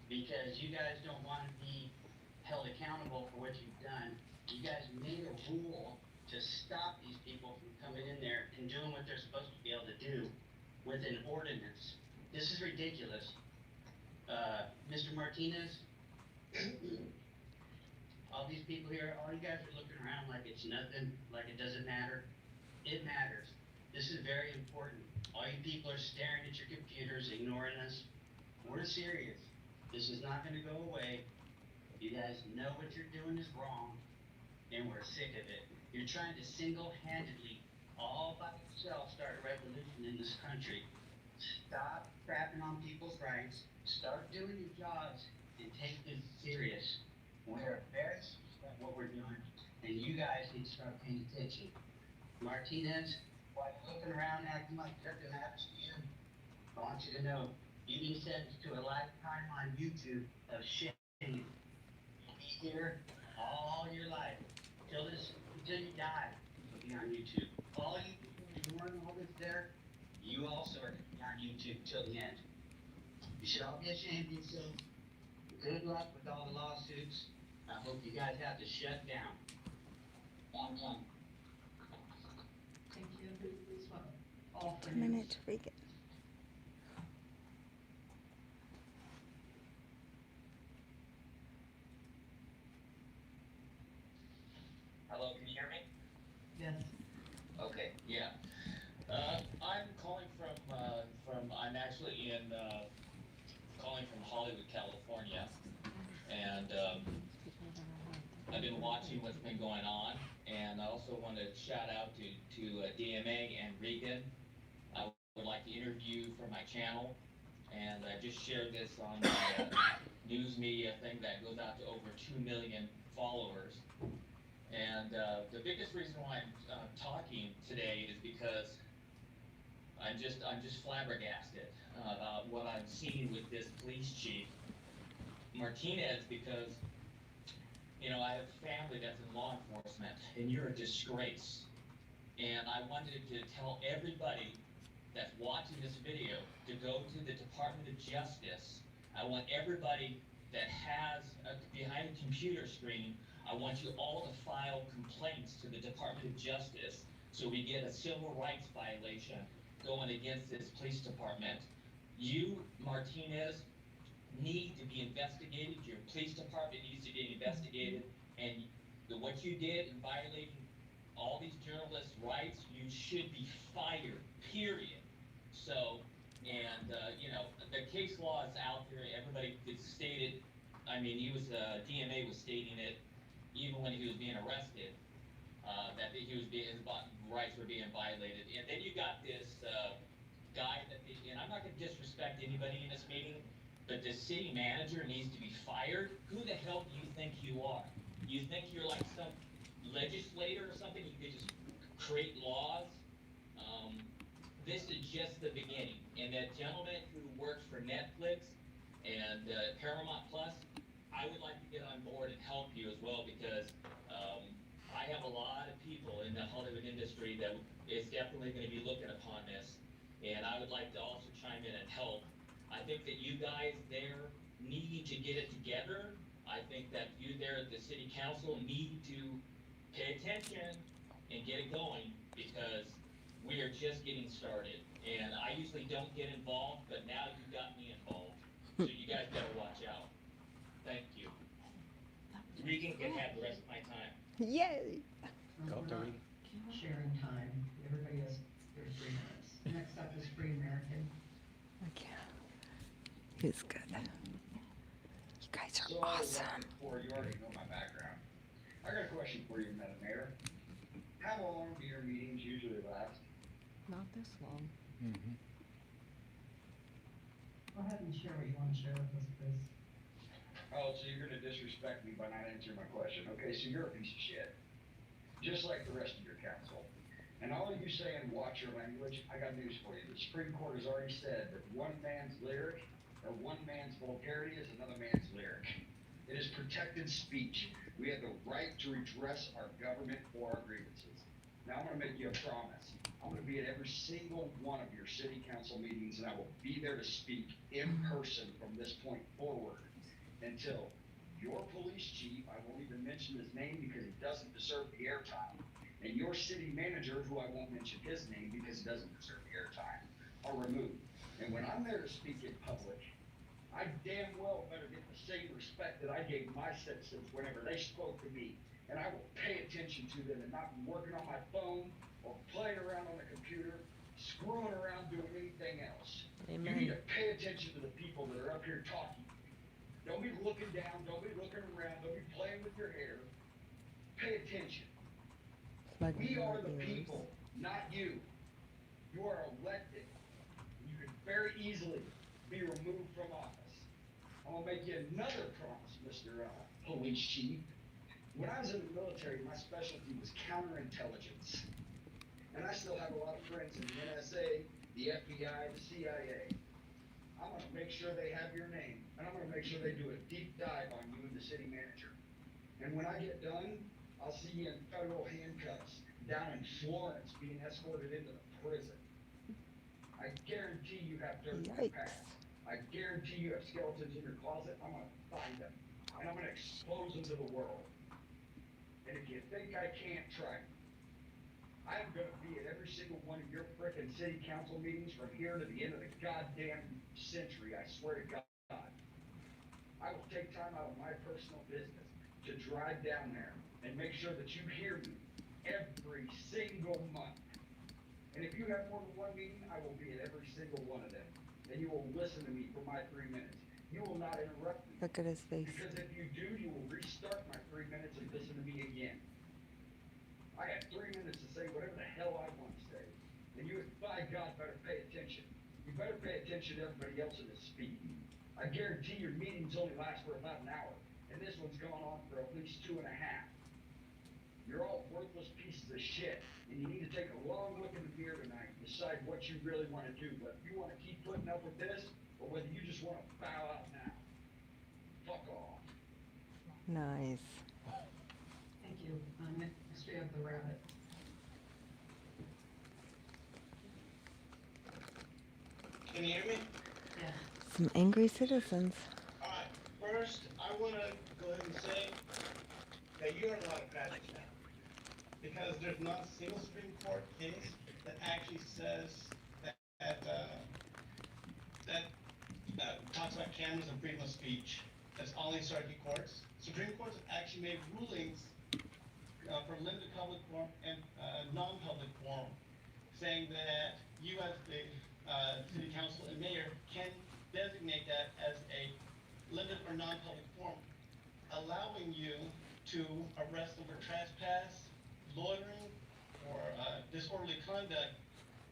[SPEAKER 14] because you guys don't want to be held accountable for what you've done. You guys made a rule to stop these people from coming in there and doing what they're supposed to be able to do with an ordinance. This is ridiculous. Mr. Martinez, all these people here, all you guys are looking around like it's nothing, like it doesn't matter. It matters. This is very important. All you people are staring at your computers, ignoring us. We're serious. This is not going to go away. You guys know what you're doing is wrong, and we're sick of it. You're trying to single-handedly, all by yourself, start a revolution in this country. Stop crapping on people's rights. Start doing your jobs and take this serious. We're very serious about what we're doing, and you guys need to start paying attention. Martinez, while you're looking around acting like nothing happens to you, I want you to know you've been sentenced to a lifetime on YouTube of shame. You'll be here all your life until you die. You'll be on YouTube. All you people ignoring all this there, you also are going to be on YouTube till the end. You should all be ashamed of yourself. Good luck with all the lawsuits. I hope you guys have to shut down. I'm done.
[SPEAKER 4] Thank you. This one, all for
[SPEAKER 13] A minute, Regan.
[SPEAKER 16] Hello, can you hear me?
[SPEAKER 4] Yes.
[SPEAKER 16] Okay, yeah. I'm calling I'm actually calling from Hollywood, California. And I've been watching what's been going on. And I also want to shout out to DMA and Regan interview for my channel, and I just shared this on my news media thing that goes out to over 2 million followers. And the biggest reason why I'm talking today is because I'm just flabbergasted about what I'm seeing with this police chief Martinez, because you know, I have family that's in law enforcement, and you're a disgrace. And I wanted to tell everybody that's watching this video to go to the Department of Justice. I want everybody that has behind a computer screen, I want you all to file complaints to the Department of Justice so we get a civil rights violation going against this police department. You, Martinez, need to be investigated. Your police department needs to be investigated, and what you did in violating all these journalists' rights, you should be fired, period. So, and you know, the case law is out there. Everybody could state it. I mean, DMA was stating it even when he was being arrested, that his rights were being violated. And then you got this guy and I'm not going to disrespect anybody in this meeting, but the city manager needs to be fired. Who the hell do you think you are? You think you're like some legislator or something? You could just create laws? This is just the beginning. And that gentleman who works for Netflix and Paramount Plus, I would like to get on board and help you as well, because I have a lot of people in the Hollywood industry that is definitely going to be looking upon this, and I would like to also chime in and help. I think that you guys there need to get it together. I think that you there at the city council need to pay attention and get it going, because we are just getting started. And I usually don't get involved, but now you got me involved. So you guys better watch out. Thank you. Regan can have the rest of my time.
[SPEAKER 13] Yay!
[SPEAKER 4] We're not sharing time. Everybody has their 3 minutes. Next up is Free American.
[SPEAKER 13] Okay. He's good. You guys are awesome.
[SPEAKER 10] You already know my background. I got a question for you, Madam Mayor. How long do your meetings usually last?
[SPEAKER 2] Not this long.
[SPEAKER 4] Go ahead and share what you want to share with us, please.
[SPEAKER 10] Oh, so you're gonna disrespect me by not answering my question. Okay, so you're a piece of shit. Just like the rest of your council. And all of you saying watch your language, I got news for you. The Supreme Court has already said that one man's lyric or one man's vulgarity is another man's lyric. It is protected speech. We have the right to redress our government for our grievances. Now I'm gonna make you a promise. I'm gonna be at every single one of your city council meetings, and I will be there to speak in person from this point forward until your police chief, I won't even mention his name because he doesn't deserve the airtime, and your city manager, who I won't mention his name because he doesn't deserve the airtime, are removed. And when I'm there to speak in public, I damn well better get the same respect that I gave my citizens whenever they spoke to me. And I will pay attention to them and not be working on my phone or playing around on the computer, screwing around doing anything else.
[SPEAKER 13] Amen.
[SPEAKER 10] You need to pay attention to the people that are up here talking. Don't be looking down, don't be looking around, don't be playing with your hair. Pay attention. We are the people, not you. You are elected. You can very easily be removed from office. I'm gonna make you another promise, Mr. Police Chief. When I was in the military, my specialty was counterintelligence. And I still have a lot of friends in the NSA, the FBI, the CIA. I'm gonna make sure they have your name, and I'm gonna make sure they do a deep dive on you and the city manager. And when I get done, I'll see you in federal handcuffs down in Florence being escorted into the prison. I guarantee you have dirt in your past. I guarantee you have skeletons in your closet. I'm gonna find them, and I'm gonna expose them to the world. And if you think I can't, try me. I'm gonna be at every single one of your frickin' city council meetings from here to the end of the goddamn century, I swear to God. I will take time out of my personal business to drive down there and make sure that you hear me every single month. And if you have more than one meeting, I will be at every single one of them. And you will listen to me for my 3 minutes. You will not interrupt me.
[SPEAKER 13] Look at his face.
[SPEAKER 10] Because if you do, you will restart my 3 minutes and listen to me again. I got 3 minutes to say whatever the hell I want to say. And you, by God, better pay attention. attention to everybody else that is speaking. I guarantee your meetings only last for about an hour, and this one's gone on for at least 2.5. You're all worthless pieces of shit, and you need to take a long look in the mirror tonight and decide what you really want to do, whether you want to keep putting up with this, or whether you just want to bow out now. Fuck off.
[SPEAKER 2] Nice.
[SPEAKER 4] Thank you. Next we have the rabbit.
[SPEAKER 15] Can you hear me?
[SPEAKER 4] Yes.
[SPEAKER 2] Some angry citizens.
[SPEAKER 15] Alright, first, I wanna go ahead and say that you're in a lot of magic now. Because there's not a single Supreme Court case that actually says that talks about cameras and freedom of speech. That's all these circuit courts. Supreme Courts have actually made rulings for limited public forum and non-public forum, saying that you as the city council and mayor can designate that as a limited or non-public forum, allowing you to arrest them for trespass, loitering, or disorderly conduct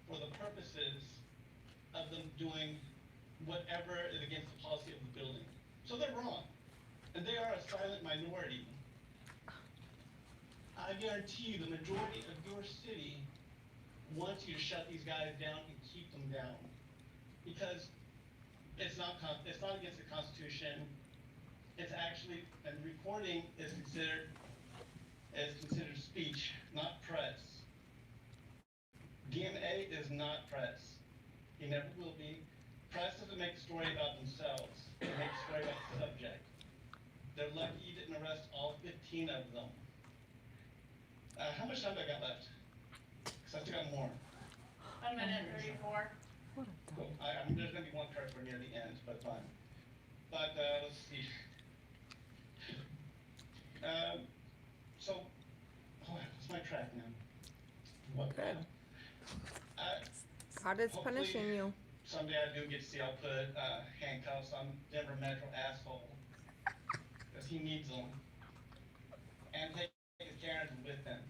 [SPEAKER 15] for the purposes of them doing whatever is against the policy of the building. So they're wrong, and they are a silent minority. I guarantee you the majority of your city wants you to shut these guys down and keep them down, because it's not against the Constitution. It's actually, and recording is considered speech, not press. Dma is not press. He never will be. Press doesn't make a story about themselves. They make a story about the subject. They're lucky you didn't arrest all 15 of them. How much time do I got left? Because I still got more.
[SPEAKER 6] 1 minute 34.
[SPEAKER 2] What a
[SPEAKER 1] I mean, there's gonna be one card for near the end, but fine. But, let's see. So, what's my track now? What?
[SPEAKER 2] Good. God is
[SPEAKER 1] Hopefully,
[SPEAKER 2] punishing you.
[SPEAKER 1] Someday I do get to see, I'll put, handcuffs on Denver Metro asshole. Cause he needs them. And take his cameras with him.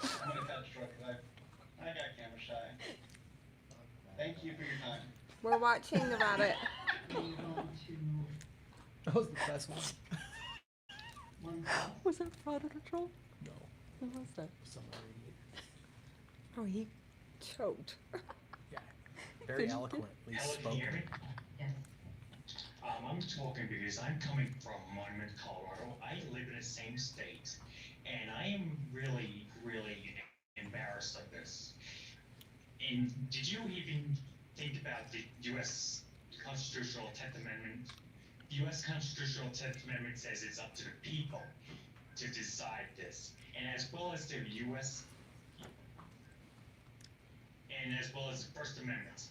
[SPEAKER 1] I'm gonna cut it short, cause I got camera shy. Thank you for your time.
[SPEAKER 2] We're watching the rabbit.
[SPEAKER 4] Move on to
[SPEAKER 3] That was the best one.
[SPEAKER 4] one.
[SPEAKER 2] Was that Predator Troll?
[SPEAKER 3] No.
[SPEAKER 2] Who was that?
[SPEAKER 3] Somewhere idiot.
[SPEAKER 2] Oh, he choked.
[SPEAKER 3] Yeah. Very
[SPEAKER 2] Did you-
[SPEAKER 3] eloquently
[SPEAKER 19] Hello, can you hear me?
[SPEAKER 4] Yes.
[SPEAKER 19] I'm talking because I'm coming from Monument, Colorado. I live in the same state, and I am really, really embarrassed of this. And did you even think about the U.S. Constitutional 10th Amendment? The U.S. Constitutional 10th Amendment says it's up to the people to decide this, and as well as the U.S. and as well as the First Amendment.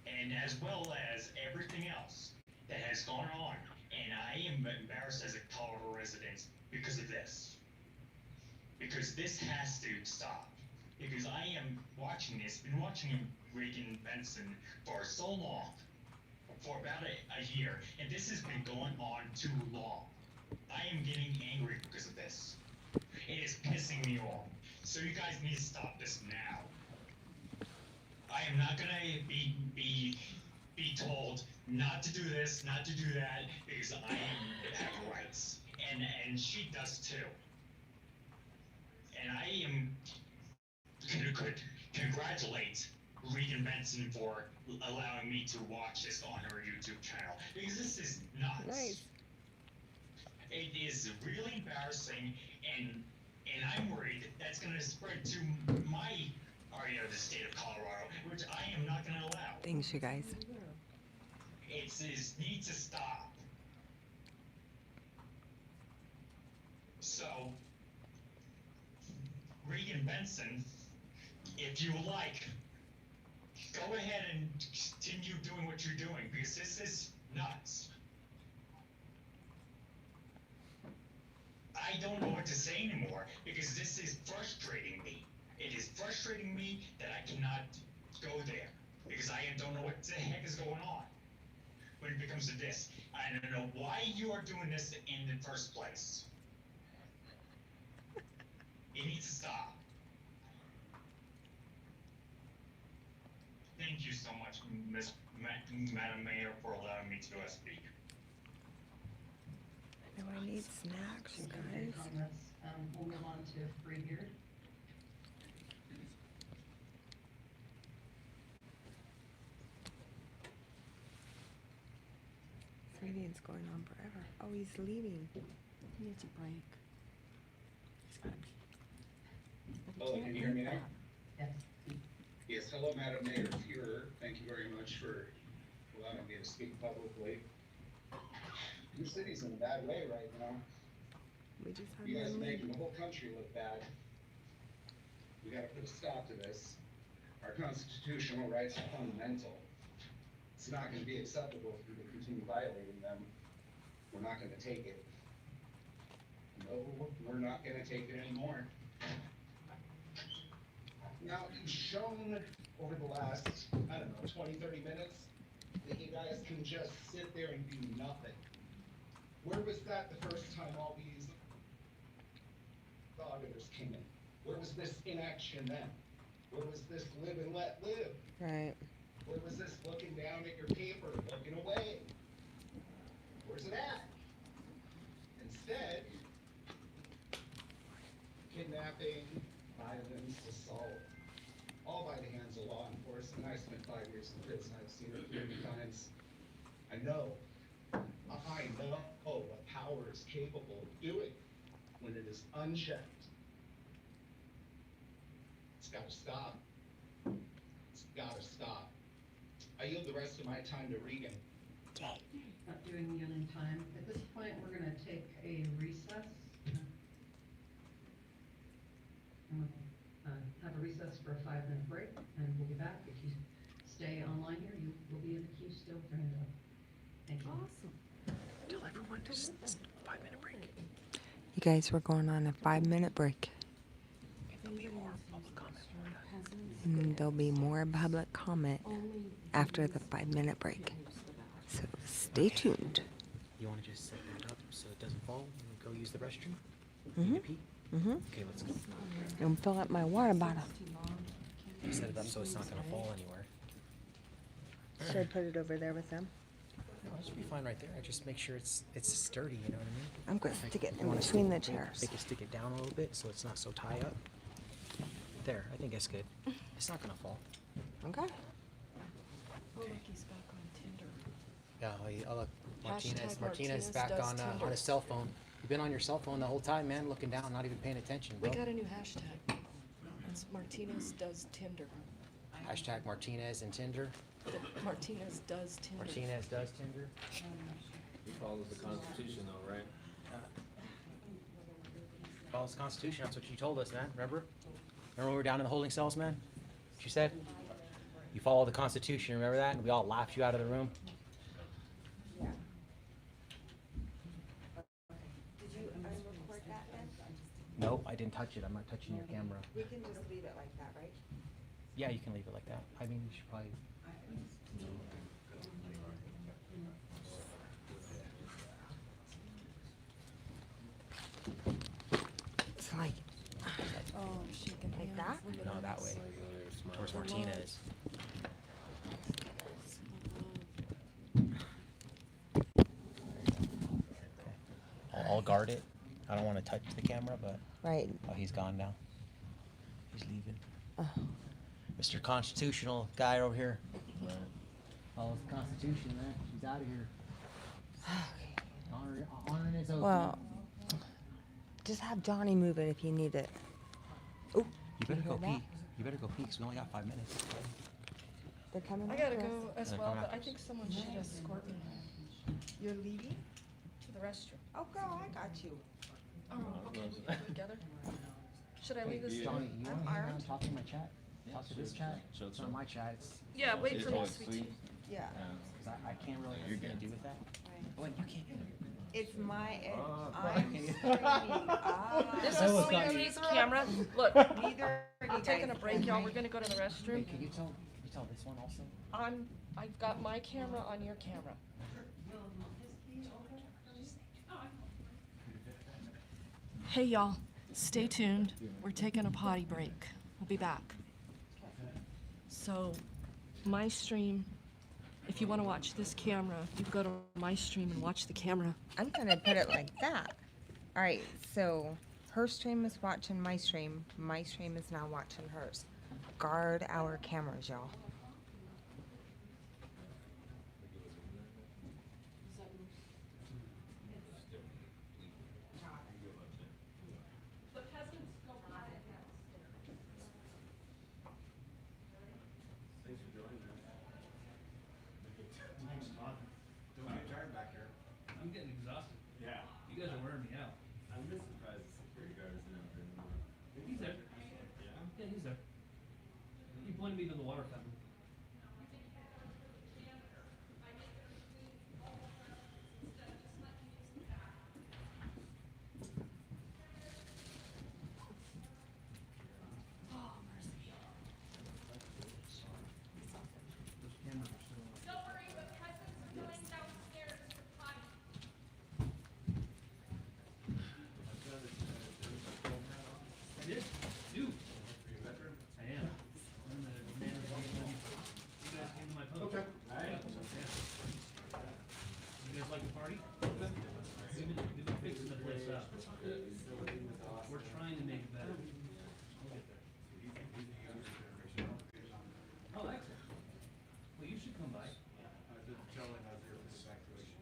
[SPEAKER 19] And as well as everything else that has gone on. And I am embarrassed as a Colorado resident because of this. Because this has to stop. Because I am watching this, been watching Reagan Benson for so long, for about a year, and this has been going on too long. I am getting angry because of this. It is pissing me off. So you guys need to stop this now. I am not gonna be told not to do this, not to do that, because I have rights, and she does too. And I am could congratulate Regan Benson for allowing me to watch this on her YouTube channel, because this is nuts.
[SPEAKER 2] Nice.
[SPEAKER 19] It is really embarrassing, and I'm worried that's gonna spread to my area of the state of Colorado, which I am not gonna allow.
[SPEAKER 2] Thanks, you guys.
[SPEAKER 19] It needs to stop. So, Regan Benson, if you like, go ahead and continue doing what you're doing, because this is nuts. I don't know what to say anymore, because this is frustrating me. It is frustrating me that I cannot go there, because I don't know what the heck is going on when it comes to this. I don't know why you are doing this in the first place. It needs to stop. Thank Thank you so much, Madam Mayor, for allowing me to speak.
[SPEAKER 13] I know I need snacks, guys.
[SPEAKER 4] We'll move on to Freebeard.
[SPEAKER 13] This meeting's going on forever. Oh, he's leaving.
[SPEAKER 2] He needs a break. He's gotta pee. But he
[SPEAKER 17] Hello,
[SPEAKER 2] can't
[SPEAKER 17] can you hear me
[SPEAKER 2] eat
[SPEAKER 17] now?
[SPEAKER 2] that.
[SPEAKER 4] Yes.
[SPEAKER 17] Yes, hello, Madam Mayor Fuhrer. Thank you very much for allowing me to speak publicly. Your city's in a bad way right now.
[SPEAKER 13] We just had
[SPEAKER 17] You guys are
[SPEAKER 13] one
[SPEAKER 17] making the
[SPEAKER 13] meeting.
[SPEAKER 17] whole country look bad. We gotta put a stop to this. Our constitutional rights are fundamental. It's not gonna be acceptable if people continue violating them. We're not gonna take it. No, we're not gonna take it anymore. Now, you've shown over the last, I don't know, 20, 30 minutes, that you guys can just sit there and do nothing. Where was that the first time all these auditors came in? Where was this inaction then? Where was this live and let live?
[SPEAKER 13] Right.
[SPEAKER 17] Where was this looking down at your paper, looking away? Where's it at? Instead, kidnapping, violence, assault, all by the hands of law enforcement. I spent 5 years in prison. I've seen it many times. I know what power is capable of doing when it is unchecked. It's gotta stop. It's gotta stop. I yield the rest of my time to Regan.
[SPEAKER 4] Not doing yielding time. At this point, we're gonna take a recess. And we'll, have a recess for a 5-minute break, and we'll be back. If you stay online here, you will be in the queue still for handout. Thank you.
[SPEAKER 2] Awesome.
[SPEAKER 13] Tell everyone to just 5-minute break. You guys, we're going on a 5-minute break.
[SPEAKER 2] There'll be more public comment.
[SPEAKER 13] And there'll be more public comment after the 5-minute break. So stay tuned.
[SPEAKER 20] You want to just set that up so it doesn't fall and go use the restroom?
[SPEAKER 13] Mm-hmm.
[SPEAKER 20] Pee?
[SPEAKER 13] Mm-hmm.
[SPEAKER 20] Okay, let's go.
[SPEAKER 13] And fill up my water bottle.
[SPEAKER 20] Set it up so it's not going to fall anywhere.
[SPEAKER 13] Should I put it over there with them?
[SPEAKER 20] No, it should be fine right there. I just make sure it's sturdy, you know what I mean?
[SPEAKER 13] I'm going to
[SPEAKER 20] Like,
[SPEAKER 13] stick it
[SPEAKER 20] you
[SPEAKER 13] in
[SPEAKER 20] wanna
[SPEAKER 13] between the
[SPEAKER 20] stick-
[SPEAKER 13] chairs.
[SPEAKER 20] Make it stick it down a little bit so it's not so tie up. There, I think that's good. It's not going to fall.
[SPEAKER 13] Okay.
[SPEAKER 2] Oh, look, he's back on Tinder.
[SPEAKER 20] Yeah, look, Martinez
[SPEAKER 2] Martinez
[SPEAKER 20] back
[SPEAKER 2] does
[SPEAKER 20] on
[SPEAKER 2] Tinder.
[SPEAKER 20] his cell phone. You've been on your cell phone the whole time, man, looking down, not even paying attention,
[SPEAKER 2] We
[SPEAKER 20] bro.
[SPEAKER 2] got a new hashtag. It's Martinez does Tinder.
[SPEAKER 20] Hashtag Martinez and Tinder.
[SPEAKER 2] Martinez does Tinder.
[SPEAKER 20] Martinez does Tinder.
[SPEAKER 22] He follows the Constitution though, right?
[SPEAKER 20] Follows the Constitution, that's what you told us, man, remember? Remember when we were down in the holding cells, man? What you said? You follow the Constitution, remember that? And we all laughed you out of the room.
[SPEAKER 13] Did you record that then?
[SPEAKER 20] Nope, I didn't touch it, I'm not touching your camera.
[SPEAKER 13] We can just leave it like that, right?
[SPEAKER 20] Yeah, you can leave it like that. I mean, you should probably.
[SPEAKER 13] It's like,
[SPEAKER 2] Oh, I'm shaking
[SPEAKER 13] like
[SPEAKER 2] hands.
[SPEAKER 13] that?
[SPEAKER 2] Look at
[SPEAKER 20] No,
[SPEAKER 2] him.
[SPEAKER 20] that way. Towards Martinez. I'll guard it. I don't want to touch the camera, but.
[SPEAKER 13] Right.
[SPEAKER 20] Oh, he's gone now. He's leaving.
[SPEAKER 13] Oh.
[SPEAKER 20] Mr. Constitutional guy over here. Follows the Constitution, man. She's out of here. Honoring his oath.
[SPEAKER 13] Well, just have Johnny move it if you need it. Oh,
[SPEAKER 20] You better
[SPEAKER 13] you
[SPEAKER 20] go
[SPEAKER 13] hear
[SPEAKER 20] pee.
[SPEAKER 13] that?
[SPEAKER 20] You better go pee, because we only got 5 minutes.
[SPEAKER 13] They're coming
[SPEAKER 2] I gotta
[SPEAKER 13] after us.
[SPEAKER 2] go as
[SPEAKER 20] They're
[SPEAKER 2] well,
[SPEAKER 20] coming
[SPEAKER 2] but I
[SPEAKER 20] after
[SPEAKER 2] think someone should escort me. You're leaving? To the restroom?
[SPEAKER 13] Oh, girl, I got you.
[SPEAKER 2] Oh, okay, we can go together. Should I leave this?
[SPEAKER 20] Johnny, you
[SPEAKER 2] I'm
[SPEAKER 20] want to hang
[SPEAKER 2] armed.
[SPEAKER 20] around, talk to my chat? Talk to this chat?
[SPEAKER 22] Sure,
[SPEAKER 20] It's not my chat, it's.
[SPEAKER 2] Yeah, wait
[SPEAKER 22] It's
[SPEAKER 2] for me,
[SPEAKER 22] all
[SPEAKER 2] sweet
[SPEAKER 22] sweet.
[SPEAKER 2] tea.
[SPEAKER 13] Yeah.
[SPEAKER 20] Because I can't really have anything to do with that. Well, you can't.
[SPEAKER 13] It's my,
[SPEAKER 20] I'm
[SPEAKER 2] This
[SPEAKER 20] I was
[SPEAKER 2] is
[SPEAKER 20] got
[SPEAKER 2] Sweet
[SPEAKER 20] you.
[SPEAKER 2] Tea's camera. Look,
[SPEAKER 13] neither
[SPEAKER 2] I'm taking a break, y'all. We're gonna go to the restroom.
[SPEAKER 20] Wait, can you tell this one also?
[SPEAKER 2] I've got my camera on your camera. Hey, y'all, stay tuned. We're taking a potty break. We'll be back. So,
[SPEAKER 5] my stream. If you want to watch this camera, you go to my stream and watch the camera.
[SPEAKER 13] I'm gonna put it like that. All right, so her stream is watching my stream. My stream is now watching hers. Guard our cameras, y'all.
[SPEAKER 22] Thanks for joining us.
[SPEAKER 21] Thanks, Todd. Don't get tired back here. I'm getting exhausted.
[SPEAKER 22] Yeah.
[SPEAKER 21] You guys are wearing me out.
[SPEAKER 22] I'm just surprised the security guard isn't out there anymore.
[SPEAKER 21] He's there.
[SPEAKER 22] Yeah?
[SPEAKER 21] Yeah, he's there. He pointed me to the water fountain. Those cameras are still on.
[SPEAKER 5] Don't worry, but cousins are going downstairs for potty.
[SPEAKER 21] I did. Do.
[SPEAKER 22] Are you a veteran?
[SPEAKER 21] I am. I'm the manager of the. You guys came to my post.
[SPEAKER 22] Okay. All right.
[SPEAKER 21] Yeah. You guys like to party? We've been fixing the place up. We're trying to make it better. We'll get there. Oh, excellent. Well, you should come by.
[SPEAKER 17] I didn't tell him I was there for the evacuation.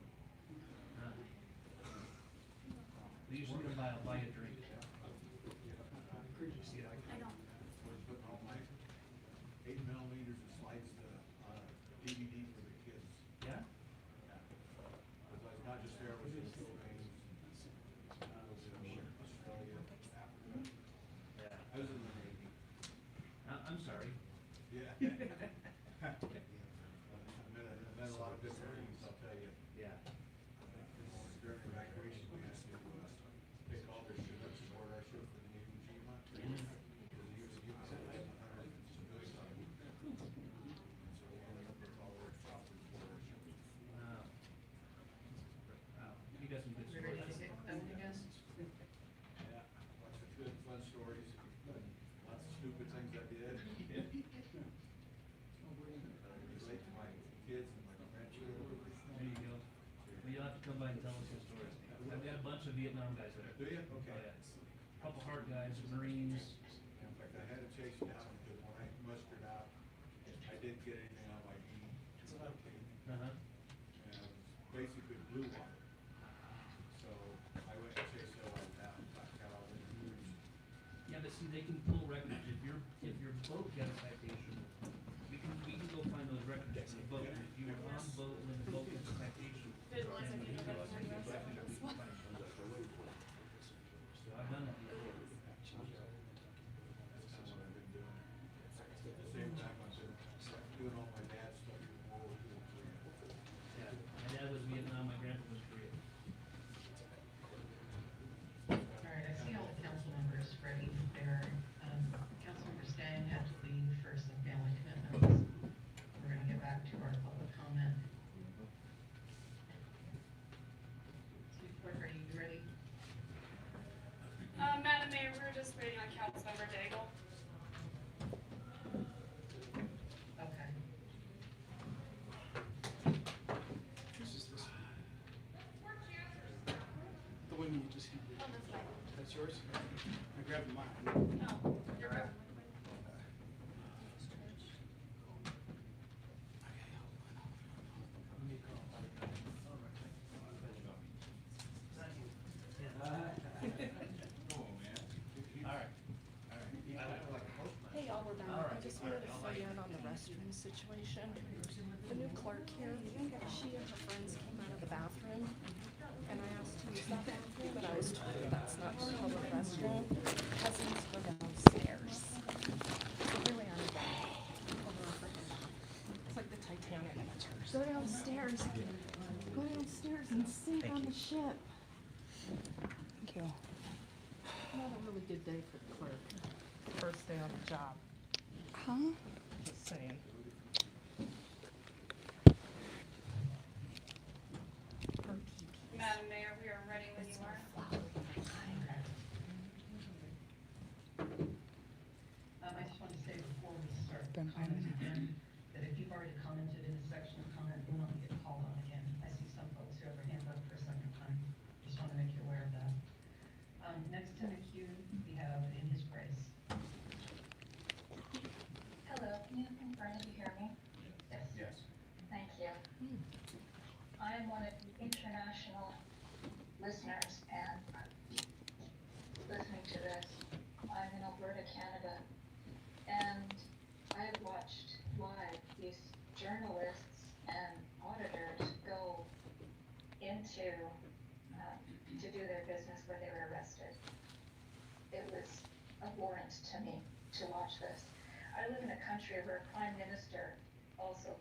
[SPEAKER 21] Well, you should come by, I'll buy you a drink.
[SPEAKER 17] See, I was putting all my 8 millimeters of slides on a DVD for the kids.
[SPEAKER 21] Yeah?
[SPEAKER 17] Because I was not just there, I was in the Philippines, I was in Australia, Africa.
[SPEAKER 21] Yeah.
[SPEAKER 17] I was in the Navy.
[SPEAKER 21] I'm sorry.
[SPEAKER 17] Yeah. I met a lot of good things, I'll tell you.
[SPEAKER 21] Yeah.
[SPEAKER 17] During evacuation, we had to take all their shit up to board our ship for the Iwo Jima. Because the Iwo Jima had 1,100 civilians on it. And so we ended up with all their choppers aboard our ship.
[SPEAKER 21] Wow. Wow. You got some good
[SPEAKER 4] We're ready to
[SPEAKER 21] stories.
[SPEAKER 4] get them, I guess.
[SPEAKER 17] Yeah, lots of good, fun stories, lots of stupid things I did. Relate to my kids and my grandchildren.
[SPEAKER 21] There you go. Well, you'll have to come by and tell us your stories. I've got a bunch of Vietnam guys there.
[SPEAKER 17] Do you?
[SPEAKER 21] Oh,
[SPEAKER 17] Okay.
[SPEAKER 21] yeah. Couple hard guys, Marines.
[SPEAKER 17] In fact, I had to chase down because when I mustered out, I didn't get anything on my E.
[SPEAKER 21] Uh-huh.
[SPEAKER 17] And basically blue water. So I went and chased that all down, got all the news.
[SPEAKER 21] Yeah, but see, they can pull records. If your boat got a citation, we can go find those records for the boat. If you were on boat and the boat got a citation. then we can go out and get records that we can find those. So I've done that before.
[SPEAKER 17] That's kind of what I've been doing. At the same time, I've been doing all my dad's stuff in World War II.
[SPEAKER 21] Yeah, my dad was Vietnam, my grandpa was Korea.
[SPEAKER 4] All right, I see all the council members ready there. Councilmember Stan had to leave for some family commitments. We're gonna get back to our public comment. Chief Clerk, are you ready?
[SPEAKER 23] Madam Mayor, we're just waiting on Councilmember Daigle.
[SPEAKER 4] Okay.
[SPEAKER 3] This is this one. The one you just handed.
[SPEAKER 23] Oh, that's fine.
[SPEAKER 3] That's yours? I grabbed mine.
[SPEAKER 23] No, you're right.
[SPEAKER 5] Hey, y'all, we're back. I just wanted to fill you in on the restroom situation. The new clerk here, she and her friends came out of the bathroom, and I asked to use that bathroom, but I was told that's not the public restroom. Cousins go downstairs. So here we are. It's like the Titanic. Go downstairs. Go downstairs and sink on the ship.
[SPEAKER 13] Thank you.
[SPEAKER 5] Not a really good day for the clerk. First day on the job.
[SPEAKER 13] Huh?
[SPEAKER 5] Just saying.
[SPEAKER 23] Madam Mayor, we are ready when you are.
[SPEAKER 4] I just want to say before we start
[SPEAKER 13] Been 5 minutes.
[SPEAKER 4] that if you you've already commented in the section of comment, we don't get called on again. I see some folks who have their hands up for a second time. Just want to make you aware of that. Next in the queue, we have In His Grace.
[SPEAKER 6] Hello, can you confirm if you hear me?
[SPEAKER 4] Yes.
[SPEAKER 17] Yes.
[SPEAKER 6] Thank you. I am one of the international listeners and listening to this. I'm in Alberta, Canada, and I have watched live these journalists and auditors go into to do their business where they were arrested. It was abhorrent to me to watch this. I live in a country where a prime minister also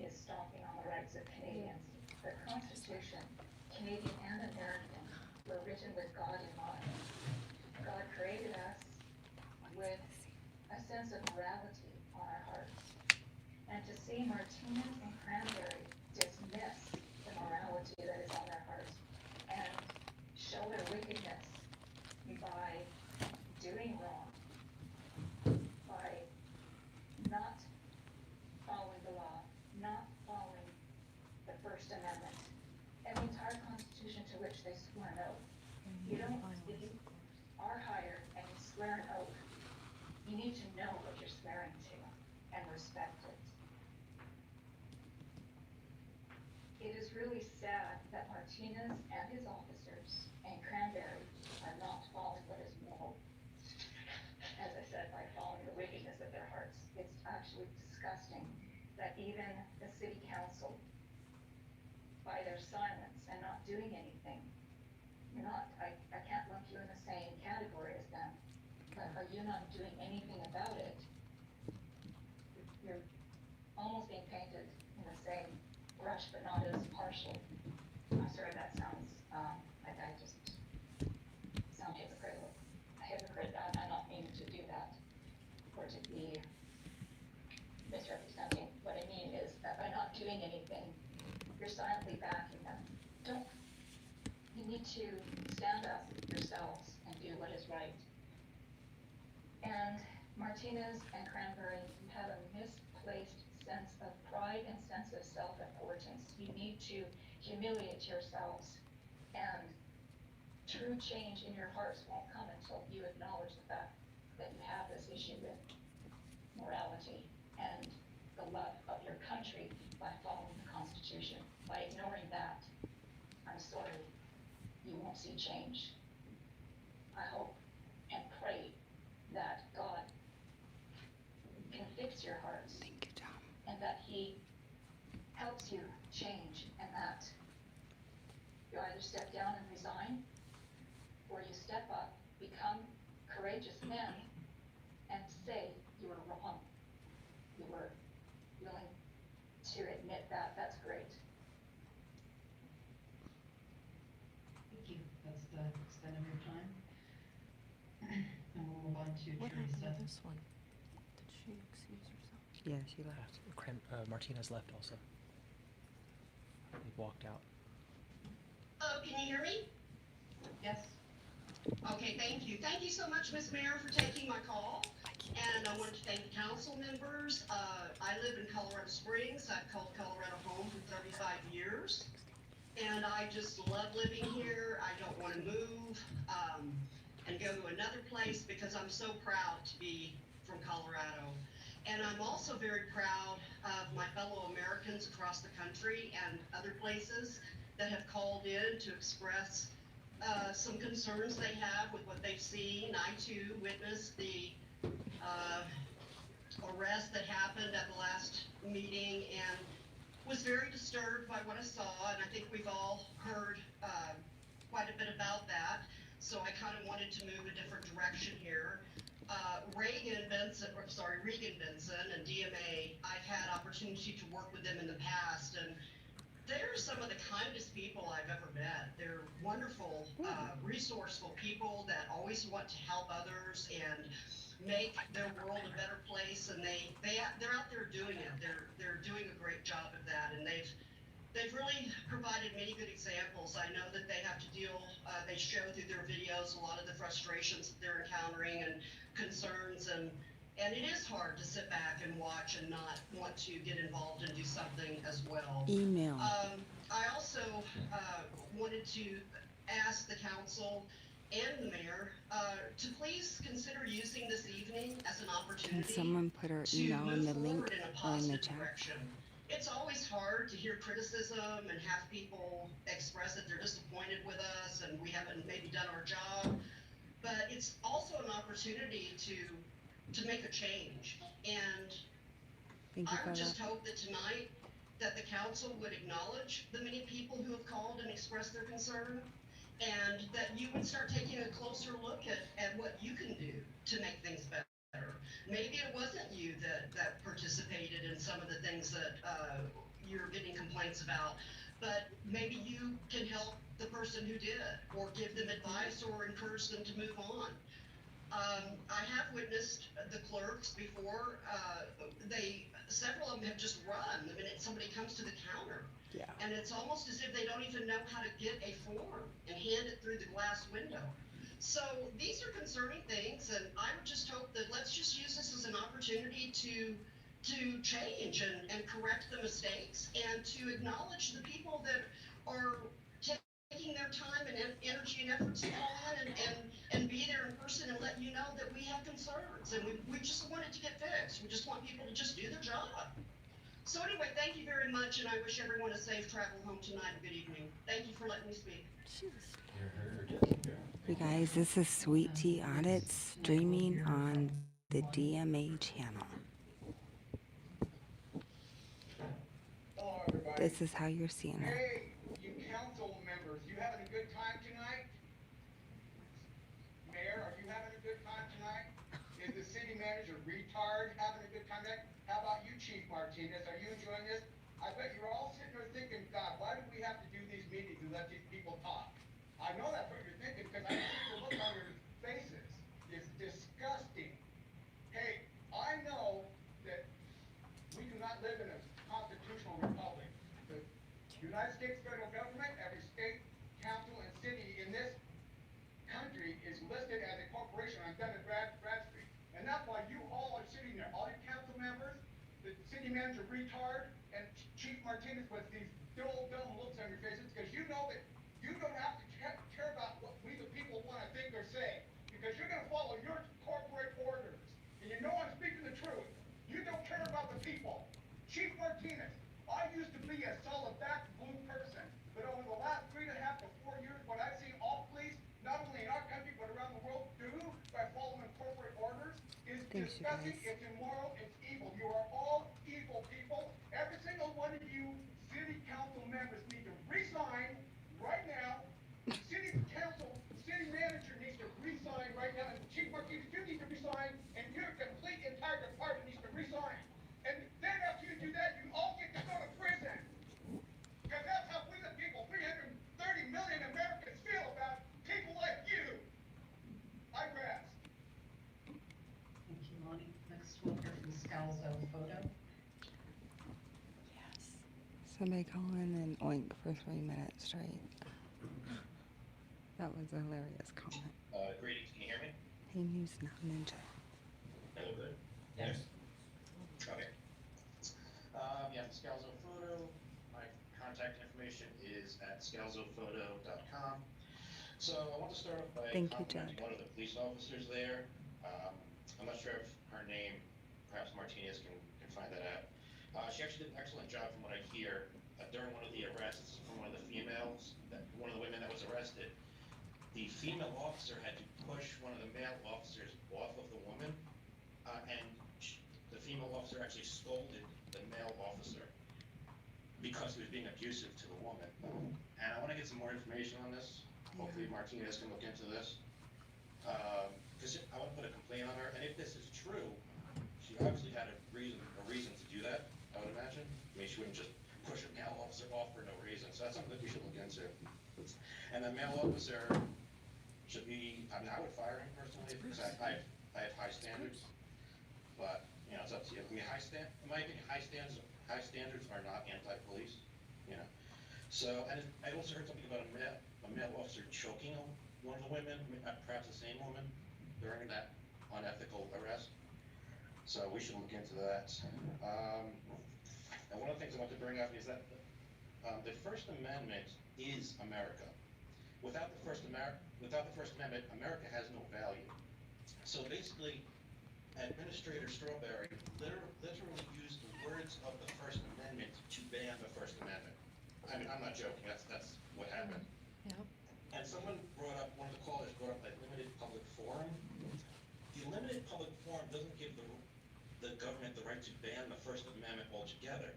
[SPEAKER 6] is stomping on the rights of Canadians. The Constitution, Canadian and American, were written with God in mind. God created us with a sense of morality on our hearts. And to see Martinez and Cranberry dismiss the morality that is on their hearts and show their wickedness by doing wrong, by not following the law, not following the First Amendment, and the entire Constitution to which they swore an oath. You don't, if you are hired and you swear an oath, you need to know what you're swearing to and respect it. It is really sad that Martinez and his officers and Cranberry are not following what is moral. As I said, by following the wickedness of their hearts. It's actually disgusting that even the city council, by their silence and not doing anything, I can't lump you in the same category as them, but are you not doing anything about it? You're almost being painted in the same brush, but not as partial. I'm sorry, that sounds, like I just sound hypocritical. I'm not meaning to do that, or to be misrepresenting. What I mean is that by not doing anything, you're silently backing them. You need to stand up yourselves and do what is right. And Martinez and Cranberry, you have a misplaced sense of pride and sense of self-importance. You need to humiliate yourselves, and true change in your hearts won't come until you acknowledge the fact that you have this issue with morality and the love of your country by following the Constitution. By ignoring that, I'm sorry, you won't see change. I hope and pray that God can fix your hearts. Thank you, Tom. And that He helps you change, and that you either step down and resign, or you step up, become courageous men, and say you were wrong. You were willing to admit that. That's great.
[SPEAKER 4] Thank you. That's the extent of your time. And we'll move on to
[SPEAKER 2] What happened
[SPEAKER 4] Teresa.
[SPEAKER 2] to this one? Did she excuse herself?
[SPEAKER 13] Yeah, she left.
[SPEAKER 20] Martinez left also. He walked out.
[SPEAKER 7] Oh, can you hear me?
[SPEAKER 4] Yes.
[SPEAKER 7] Okay, thank you. Thank you so much, Ms. Mayor, for taking my call. And I wanted to thank the council members. I live in Colorado Springs. I've called Colorado home for 35 years. And I just love living here. I don't want to move and go to another place because I'm so proud to be from Colorado. And I'm also very proud of my fellow Americans across the country and other places that have called in to express some concerns they have with what they've seen. I too witnessed the arrest that happened at the last meeting and was very disturbed by what I saw, and I think we've all heard quite a bit about that. So I kind of wanted to move a different direction here. Regan Benson and DMA, I've had opportunity to work with them in the past, and they're some of the kindest people I've ever met. They're wonderful, resourceful people that always want to help others and make their world a better place. And they're out there doing it. They're doing a great job of that, and they've really provided many good examples. I know that they have to deal. They show through their videos a lot of the frustrations that they're encountering and concerns, and And it is hard to sit back and watch and not want to get involved and do something as well.
[SPEAKER 2] Email.
[SPEAKER 7] I also wanted to ask the council and the mayor to please consider using this evening as an opportunity
[SPEAKER 2] Can someone put our
[SPEAKER 7] to
[SPEAKER 2] email in
[SPEAKER 7] move
[SPEAKER 2] the link
[SPEAKER 7] forward in a
[SPEAKER 2] or in the
[SPEAKER 7] positive
[SPEAKER 2] chat?
[SPEAKER 7] direction. It's always hard to hear criticism and have people express that they're disappointed with us and we haven't maybe done our job. But it's also an opportunity to make a change. And
[SPEAKER 2] Thank you
[SPEAKER 7] I
[SPEAKER 2] for
[SPEAKER 7] would just
[SPEAKER 2] that.
[SPEAKER 7] hope that tonight that the council would acknowledge the many people who have called and expressed their concern, and that you would start taking a closer look at what you can do to make things better. Maybe it wasn't you that participated in some of the things that you're getting complaints about, but maybe you can help the person who did, or give them advice or encourage them to move on. I have witnessed the clerks before, several of them have just run the minute somebody comes to the counter.
[SPEAKER 2] Yeah.
[SPEAKER 7] And it's almost as if they don't even know how to get a form and hand it through the glass window. So these are concerning things, and I would just hope that let's just use this as an opportunity to change and correct the mistakes, and to acknowledge the people that are taking their time and energy and efforts to call in and be there in person and let you know that we have concerns, and we just want it to get fixed. We just want people to just do their job. So anyway, thank you very much, and I wish everyone a safe travel home tonight and good evening. Thank you for letting me speak.
[SPEAKER 2] You guys, this is Sweet Tea Audits streaming on the DMA channel. This is how you're seeing it.
[SPEAKER 17] Hey, you council members, you having a good time tonight? Mayor, are you having a good time tonight? Is the city manager retard having a good time tonight? How about you, Chief Martinez? Are you enjoying this? I bet you're all sitting there thinking, God, why do we have to do these meetings and let these people talk? I know that's what you're thinking, because I see the look on your faces. It's disgusting. Hey, I know that we do not live in a constitutional republic. The United States federal government, every state, council, and city in this country is listed as a corporation on Dun & Bradstreet. And that's why you all are sitting there, all your council members, the city manager retard, and Chief Martinez with these dumb looks on your faces, because you know that you don't have to care about what we the people want to think or say, because you're going to follow your corporate orders. And you know I'm speaking the truth. You don't care about the people. Chief Martinez, I used to be a solid back blue person, but over the last 3.5 to 4 years, what I've seen all police, not only in our country but around the world, do by following corporate orders is disgusting, it's immoral, it's evil. You are all evil people. Every single one of you city council members need to resign right now. City council, city manager needs to resign right now, and Chief Martinez, you need to resign, and your complete entire department needs to resign. And then after you do that, you all get to go to prison. Because that's how we the people, 330 million Americans feel about people like you. I rest.
[SPEAKER 4] Thank you, Lonnie. Next we'll hear from Scalzo Photo.
[SPEAKER 2] Somebody call in and oink for 3 minutes straight. That was a hilarious comment.
[SPEAKER 8] Greetings, can you hear me?
[SPEAKER 2] Hey, News Now Ninja.
[SPEAKER 8] Hello, good. Yes. Okay. Yeah, Scalzo Photo. My contact information is at scalzophoto.com. So I want to start off by
[SPEAKER 2] Thank you,
[SPEAKER 8] complimenting
[SPEAKER 2] Judd.
[SPEAKER 8] one of the police officers there. I'm not sure if her name, perhaps Martinez can find that out. She actually did an excellent job from what I hear during one of the arrests from one of the females, one of the women that was arrested. The female officer had to push one of the male officers off of the woman, and the female officer actually scolded the male officer because he was being abusive to the woman. And I want to get some more information on this. Hopefully Martinez can look into this. Because I want to put a complaint on her, and if this is true, she obviously had a reason to do that, I would imagine. I mean, she wouldn't just push a male officer off for no reason, so that's something that we should look into. And the male officer should be, I mean, I would fire him personally, because I have high standards, but, you know, it's up to you. I mean, in my opinion, high standards are not anti-police, you know. So, and I also heard something about a male officer choking one of the women, perhaps the same woman, during that unethical arrest. So we should look into that. And one of the things I want to bring up is that the First Amendment is America. Without the First Amendment, America has no value. So basically, Administrator Strawberry literally used the words of the First Amendment to ban the First Amendment. I mean, I'm not joking. That's what happened.
[SPEAKER 5] Yep.
[SPEAKER 8] And someone brought up, one of the callers brought up a limited public forum. The limited public forum doesn't give the government the right to ban the First Amendment altogether.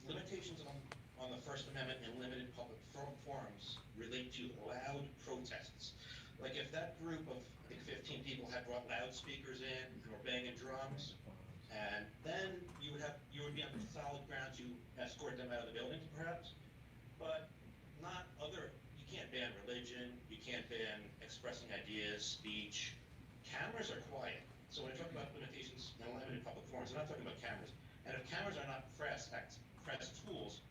[SPEAKER 8] Limitations on the First Amendment and limited public forums relate to loud protests. Like if that group of, I think 15 people had brought loudspeakers in and were banging drums, and then you would be on solid ground to escort them out of the building perhaps, but not you can't ban religion, you can't ban expressing ideas, speech. Cameras are quiet. So when I talk about limitations and limited public forums, I'm not talking about cameras. And if cameras are not press tools,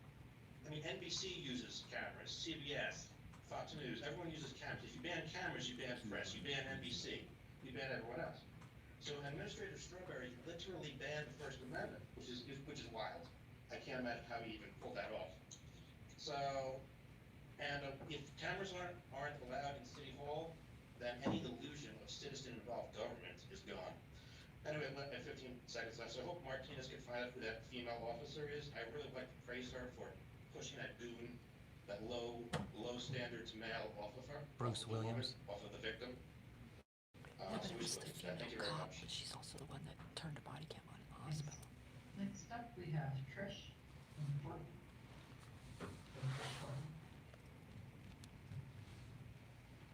[SPEAKER 8] I mean, NBC uses cameras, CBS, Fox News, everyone uses cameras. If you ban cameras, you ban press, you ban NBC, you ban everyone else. So Administrator Strawberry literally banned the First Amendment, which is wild. I can't imagine how he even pulled that off. So, and if cameras aren't allowed in City Hall, then any illusion of citizen-involved government is gone. Anyway, I have 15 seconds left, so I hope Martinez can find out who that female officer is. I really like to praise her for pushing that goon, that low standards male off of her.
[SPEAKER 20] Bruce Williams.
[SPEAKER 8] Off of the victim.
[SPEAKER 2] Yeah, but
[SPEAKER 8] So
[SPEAKER 2] it
[SPEAKER 8] we
[SPEAKER 2] was
[SPEAKER 8] should
[SPEAKER 2] the
[SPEAKER 8] look at that. Thank you very
[SPEAKER 2] female cop,
[SPEAKER 8] much.
[SPEAKER 2] but she's also the one that turned a body cam on in the hospital.
[SPEAKER 4] Next up, we have Trish.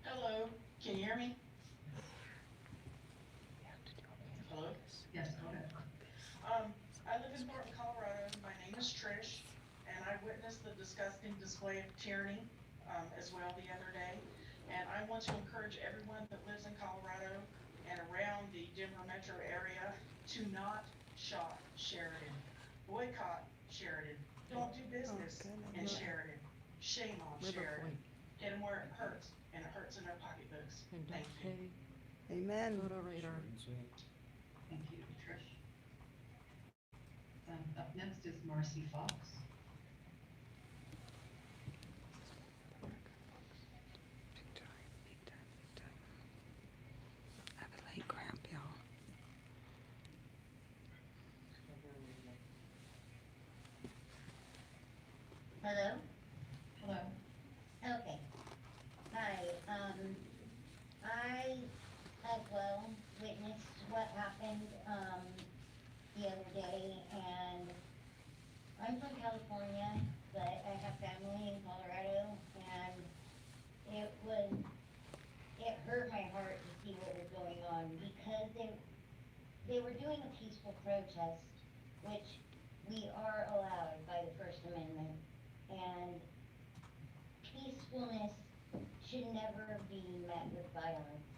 [SPEAKER 9] Hello, can you hear me? Hello?
[SPEAKER 4] Yes, go ahead.
[SPEAKER 9] I live in Norton, Colorado. My name is Trish, and I witnessed the disgusting display of tyranny as well the other day. And I want to encourage everyone that lives in Colorado and around the Denver metro area to not shop Sheridan. Boycott Sheridan. Don't do business in Sheridan. Shame on Sheridan. Get them where it hurts, and it hurts in their pocketbooks. Thank you.
[SPEAKER 2] Amen.
[SPEAKER 4] Thank you, Trish. Up next is Marcy Fox.
[SPEAKER 2] I have a leg cramp, y'all.
[SPEAKER 11] Hello?
[SPEAKER 4] Hello.
[SPEAKER 11] Okay. Hi, I as well witnessed what happened, the other day, and I'm from California, but I have family in Colorado, and it hurt my heart to see what was going on, because they were doing a peaceful protest, which we are allowed by the First Amendment, and peacefulness should never be met with violence.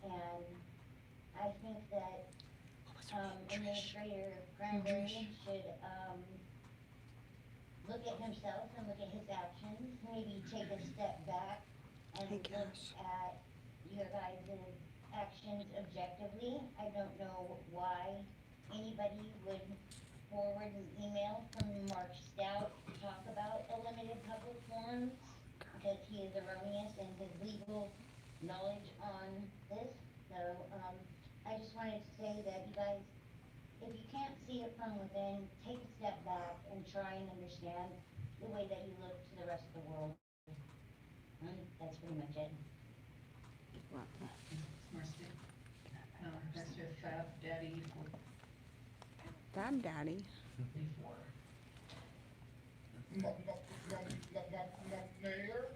[SPEAKER 11] And I think that Administrator Cranberry should look at himself and look at his actions, maybe take a step back and look at your guys' actions objectively. I don't know why anybody would forward an email from Mark Stout to talk about a limited public forum, because he is erroneous in his legal knowledge on this. So, I just wanted to say that you guys, if you can't see it from within, take a step back and try and understand the way that you look to the rest of the world. That's pretty much it.
[SPEAKER 4] Marcy. Next we have Fab Daddy.
[SPEAKER 2] Fab Daddy.
[SPEAKER 12] Mayor,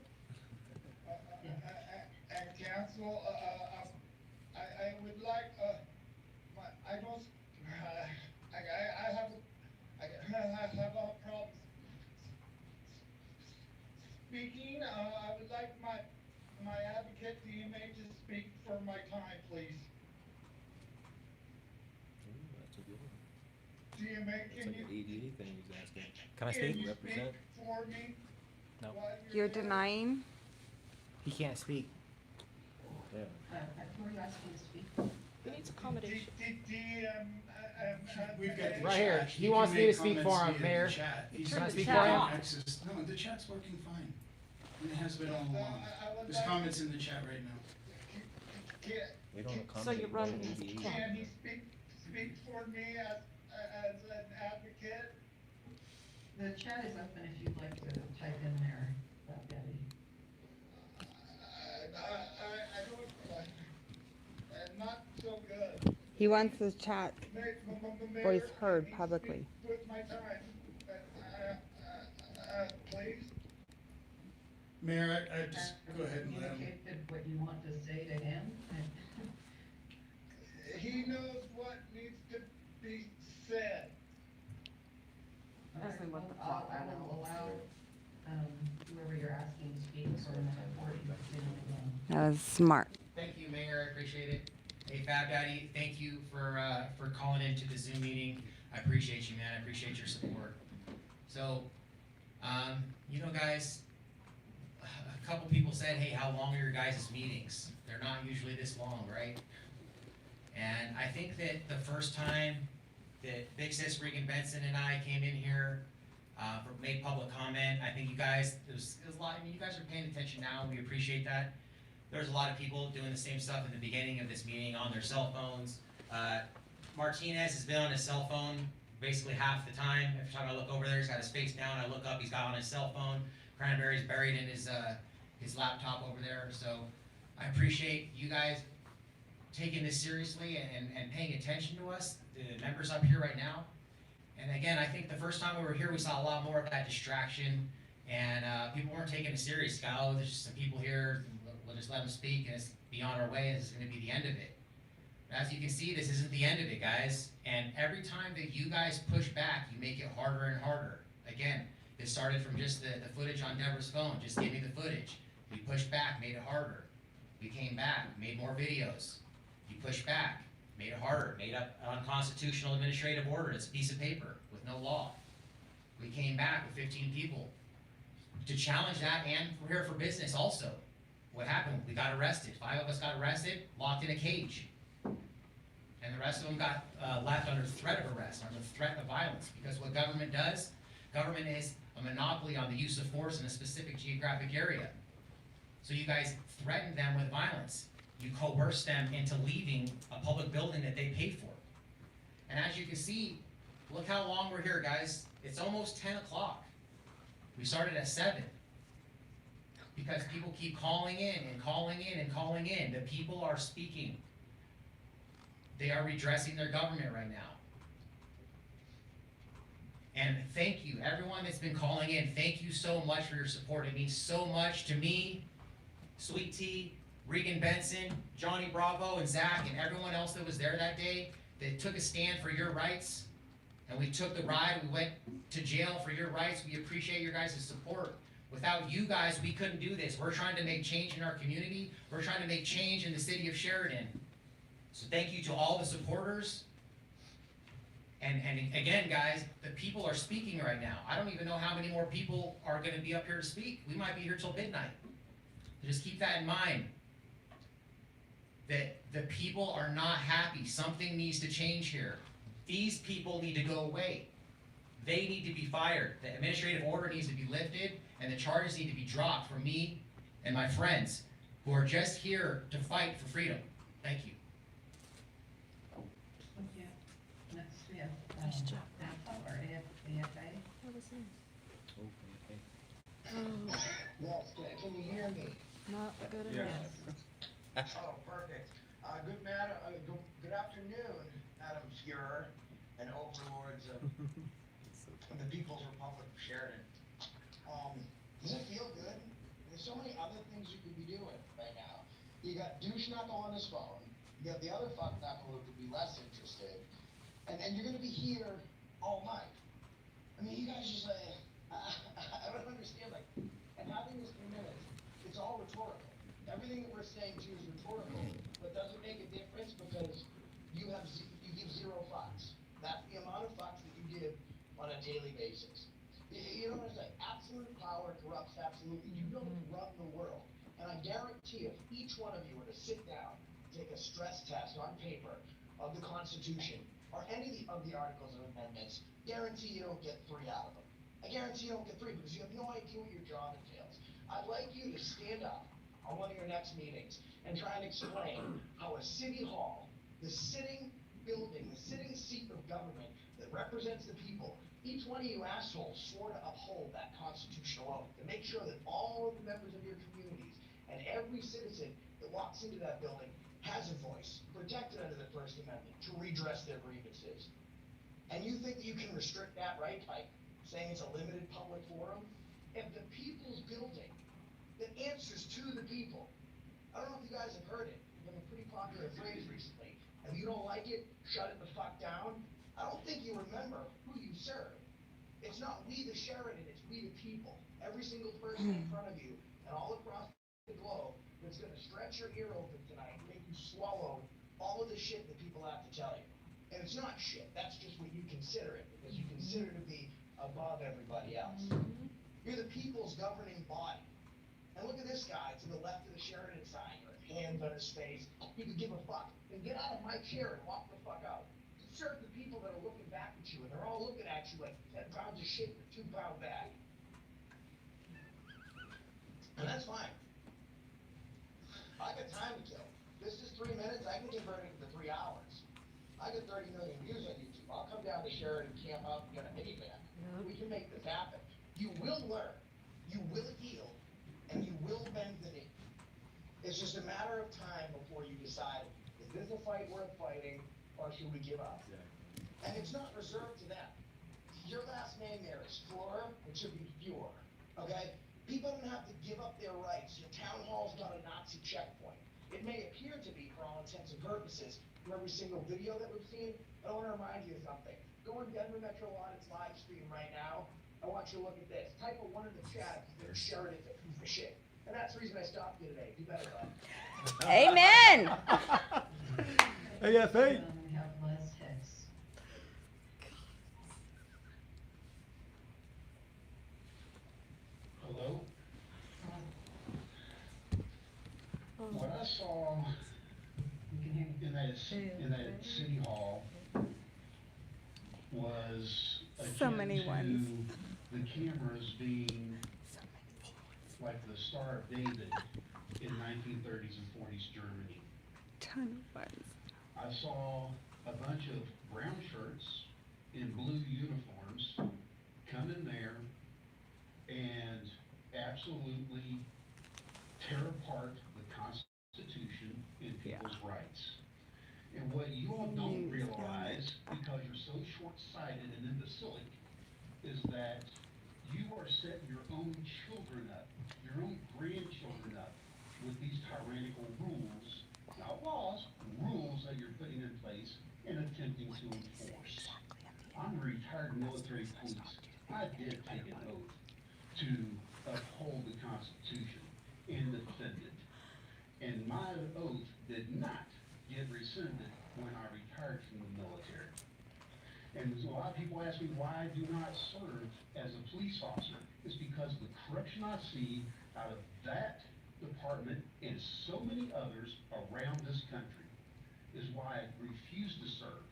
[SPEAKER 12] and council, I would like, I don't, I have a problem speaking. I would like my advocate, DMA, to speak for my time, please.
[SPEAKER 20] That's a good one.
[SPEAKER 12] DMA,
[SPEAKER 20] It's
[SPEAKER 12] can
[SPEAKER 20] like an
[SPEAKER 12] you?
[SPEAKER 20] ADA thing he's asking. Can I speak?
[SPEAKER 12] Can you
[SPEAKER 20] Represent?
[SPEAKER 12] speak for me?
[SPEAKER 20] No.
[SPEAKER 12] while
[SPEAKER 2] You're
[SPEAKER 12] there?
[SPEAKER 2] denying?
[SPEAKER 20] He can't speak. Yeah.
[SPEAKER 4] Who are you asking to speak?
[SPEAKER 5] He needs accommodation.
[SPEAKER 3] We've got the
[SPEAKER 20] Right
[SPEAKER 3] chat.
[SPEAKER 20] here. He
[SPEAKER 3] You
[SPEAKER 20] wants
[SPEAKER 3] can
[SPEAKER 20] me to
[SPEAKER 3] make
[SPEAKER 20] speak for
[SPEAKER 3] comments
[SPEAKER 20] him,
[SPEAKER 3] via the
[SPEAKER 20] Mayor.
[SPEAKER 3] chat. He's
[SPEAKER 20] Can I
[SPEAKER 3] got
[SPEAKER 20] speak
[SPEAKER 3] the
[SPEAKER 20] for him?
[SPEAKER 3] access. No, the chat's working fine. And it has been all along. There's comments in the chat right now.
[SPEAKER 20] We don't
[SPEAKER 5] So you're running
[SPEAKER 20] no
[SPEAKER 5] his
[SPEAKER 20] ADE.
[SPEAKER 5] camp.
[SPEAKER 12] Can he speak for me as an advocate?
[SPEAKER 4] The chat is open if you'd like to type in there, Betty.
[SPEAKER 12] I don't, not so good.
[SPEAKER 13] He wants his chat voice heard publicly.
[SPEAKER 12] With my time, please.
[SPEAKER 3] Mayor, I just go ahead and let him.
[SPEAKER 4] Communicate what you want to say to him.
[SPEAKER 12] He knows what needs to be said.
[SPEAKER 4] I will allow, whoever you're asking to speak for another 40 minutes.
[SPEAKER 2] That was smart.
[SPEAKER 20] Thank you, Mayor. I appreciate it. Hey, Fab Daddy, thank you for calling into the Zoom meeting. I appreciate you, man. I appreciate your support. So, you know, guys, a couple people said, hey, how long are your guys' meetings? They're not usually this long, right? And I think that the first time that Big Sis Regan Benson and I came in here, made public comment, I think you guys, it was a lot, I mean, you guys are paying attention now, and we appreciate that. There's a lot of people doing the same stuff in the beginning of this meeting on their cell phones. Martinez has been on his cell phone basically half the time. Every time I look over there, he's got his face down. I look up, he's got on his cell phone. Cranberry's buried in his laptop over there. So I appreciate you guys taking this seriously and paying attention to us, the members up here right now. And again, I think the first time we were here, we saw a lot more of that distraction, and people weren't taking it serious. Oh, there's just some people here, we'll just let them speak, and it's beyond our way, and this is going to be the end of it. But as you can see, this isn't the end of it, guys. And every time that you guys push back, you make it harder and harder. Again, this started from just the footage on Deborah's phone. Just give me the footage. We pushed back, made it harder. We came back, made more videos. You pushed back, made it harder, made up an unconstitutional administrative order. It's a piece of paper with no law. We came back with 15 people to challenge that, and we're here for business also. What happened? We got arrested. 5 of us got arrested, locked in a cage. And the rest of them got left under threat of arrest, under threat of violence. Because what government does, government is a monopoly on the use of force in a specific geographic area. So you guys threatened them with violence. You coerced them into leaving a public building that they paid for. And as you can see, look how long we're here, guys. It's almost 10 o'clock. We started at 7. Because people keep calling in and calling in and calling in. The people are speaking. They are redressing their government right now. And thank you, everyone that's been calling in. Thank you so much for your support. It means so much to me, Sweet Tea, Regan Benson, Johnny Bravo, and Zach, and everyone else that was there that day that took a stand for your rights. And we took the ride. We went to jail for your rights. We appreciate your guys' support. Without you guys, we couldn't do this. We're trying to make change in our community. We're trying to make change in the city of Sheridan. So thank you to all the supporters. And again, guys, the people are speaking right now. I don't even know how many more people are going to be up here to speak. We might be here till midnight. So just keep that in mind. That the people are not happy. Something needs to change here. These people need to go away. They need to be fired. The administrative order needs to be lifted, and the charges need to be dropped for me and my friends who are just here to fight for freedom. Thank you.
[SPEAKER 4] Okay. Next we have AFA or AFA.
[SPEAKER 5] What was it?
[SPEAKER 14] Yes, can you hear me?
[SPEAKER 5] Not good enough.
[SPEAKER 14] Oh, perfect. Good afternoon, Madam Fuhrer and overlords of the People's Republic of Sheridan. Does it feel good? There's so many other things you could be doing right now. You got douche knuckle on his phone. You got the other fuck knuckle who could be less interested. And you're gonna be here all night. I mean, you guys just I don't understand, like, and having this 3 minutes, it's all rhetorical. Everything that we're saying to you is rhetorical, but does it make a difference because you give 0 fucks. That's the amount of fucks that you give on a daily basis. You know what I'm saying? Absolute power corrupts absolutely. You don't run the world. And I guarantee if each one of you were to sit down, take a stress test on paper of the Constitution or any of the Articles of Amendments, guarantee you don't get 3 out of them. I guarantee you don't get 3 because you have no idea what your job entails. I'd like you to stand up on one of your next meetings and try and explain how a city hall, the sitting building, the sitting seat of government that represents the people, each one of you assholes swore to uphold that constitutional oath, to make sure that all of the members of your communities and every citizen that walks into that building has a voice, protected under the First Amendment, to redress their grievances. And you think that you can restrict that right by saying it's a limited public forum? If the people's building that answers to the people, I don't know if you guys have heard it, it's been a pretty popular phrase recently. If you don't like it, shut it the fuck down. I don't think you remember who you serve. It's not we the Sheridan, it's we the people. Every single person in front of you and all across the globe that's gonna stretch your ear open tonight and make you swallow all of the shit that people have to tell you. And it's not shit, that's just what you consider it, because you consider to be above everybody else. You're the people's governing body. And look at this guy to the left of the Sheridan sign, with hands on his face. He could give a fuck. Then get out of my chair and walk the fuck out. You serve the people that are looking back at you, and they're all looking at you like 10 pounds of shit in a 2-pound bag. And that's fine. I got time to kill. This is 3 minutes, I can convert it into 3 hours. I got 30 million views on YouTube. I'll come down to Sheridan, camp out, and get a minivan. We can make this happen. You will learn, you will heal, and you will bend the knee. It's just a matter of time before you decide, is this a fight worth fighting, or should we give up? And it's not reserved to them. Your last name there is Fleur, it should be Fuhrer, okay? People don't have to give up their rights. Your town hall's not a Nazi checkpoint. It may appear to be for all intents and purposes from every single video that we've seen, but I want to remind you of something. Go on Denver Metro Audit's live stream right now. I want you to look at this. Type a 1 in the chat if you're Sheridan that piece of shit. And that's the reason I stopped you today. Do better, bud.
[SPEAKER 2] Amen.
[SPEAKER 3] AFA.
[SPEAKER 4] We have Les Hicks.
[SPEAKER 17] Hello? What I saw in that city hall was
[SPEAKER 2] So many
[SPEAKER 17] akin
[SPEAKER 2] ones.
[SPEAKER 17] to the cameras being like the Star of David in 1930s and 40s Germany.
[SPEAKER 2] Ton of ones.
[SPEAKER 17] I saw a bunch of brown shirts in blue uniforms come in there and absolutely tear apart the Constitution and people's rights. And what you all don't realize, because you're so short-sighted and imbecilic, is that you are setting your own children up, your own grandchildren up, with these tyrannical rules, not laws, rules that you're putting in place and attempting to enforce. I'm a retired military police. I did take an oath to uphold the Constitution and defend it. And my oath did not get rescinded when I retired from the military. And a lot of people ask me why I do not serve as a police officer. It's because the corruption I see out of that department and so many others around this country is why I refuse to serve.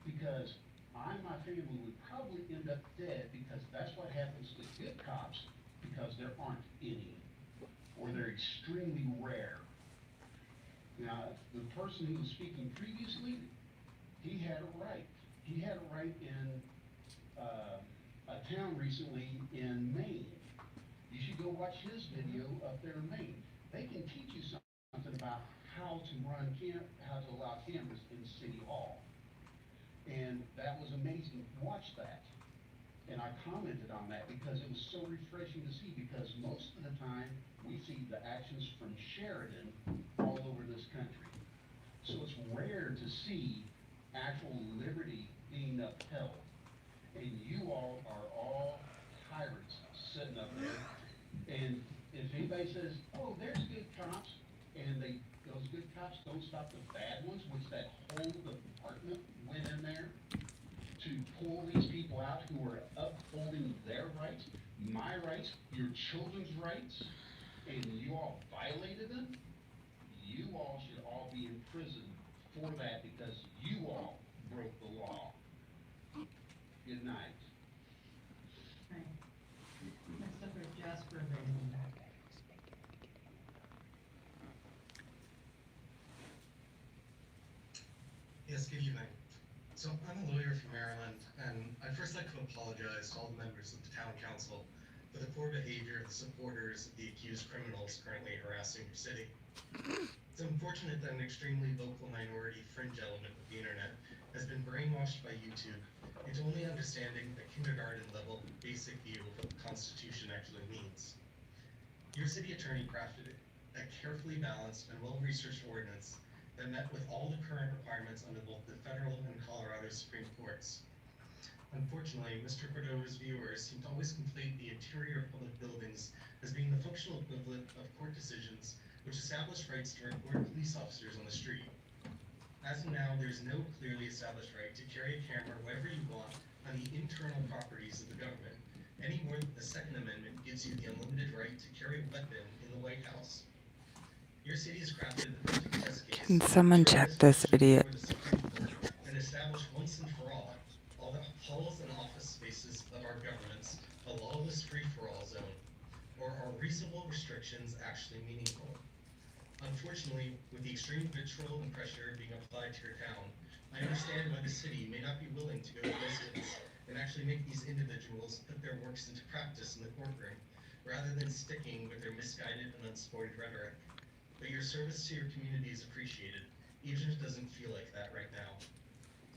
[SPEAKER 17] Because I and my family would probably end up dead, because that's what happens to good cops, because there aren't any, or they're extremely rare. Now, the person who was speaking previously, he had a right. He had a right in a town recently in Maine. You should go watch his video up there in Maine. They can teach you something about how to how to allow cameras in City Hall. And that was amazing. Watch that. And I commented on that because it was so refreshing to see, because most of the time we see the actions from Sheridan all over this country. So it's rare to see actual liberty being upheld. And you all are all tyrants sitting up there. And if anybody says, oh, there's good cops, and those good cops don't stop the bad ones, which that whole department went in there to pull these people out who are upholding their rights, my rights, your children's rights, and you all violated them, you
[SPEAKER 12] you all should all be in prison for that because you all broke the law. Good night.
[SPEAKER 4] Next up is Jasper Bailey.
[SPEAKER 10] Yes, good evening. So I'm a lawyer from Maryland, and I'd first like to apologize to all the members of the town council for the poor behavior of the supporters of the accused criminals currently harassing your city. It's unfortunate that an extremely vocal minority fringe element of the internet has been brainwashed by YouTube into only understanding a kindergarten level basic view of what the Constitution actually means. Your city attorney crafted a carefully balanced and well-researched ordinance that met with all the current requirements under both the federal and Colorado Supreme Courts. Unfortunately, Mr. Cordova's viewers seem to always conflate the interior of public buildings as being the functional equivalent of court decisions which establish rights to record police officers on the street. As of now, there is no clearly established right to carry a camera wherever you want on the internal properties of the government, any more than the Second Amendment gives you the unlimited right to carry a weapon in the White House. Your city has crafted the perfect test case.
[SPEAKER 2] Can someone check this idiot?
[SPEAKER 10] And establish once and for all the halls and office spaces of our governments a lawless free-for-all zone, or are reasonable restrictions actually meaningful? Unfortunately, with the extreme vitriol and pressure being applied to your town, I understand why the city may not be willing to go the distance and actually make these individuals put their works into practice in the courtroom, rather than sticking with their misguided and unsupported rhetoric. But your service to your community is appreciated, even if it doesn't feel like that right now.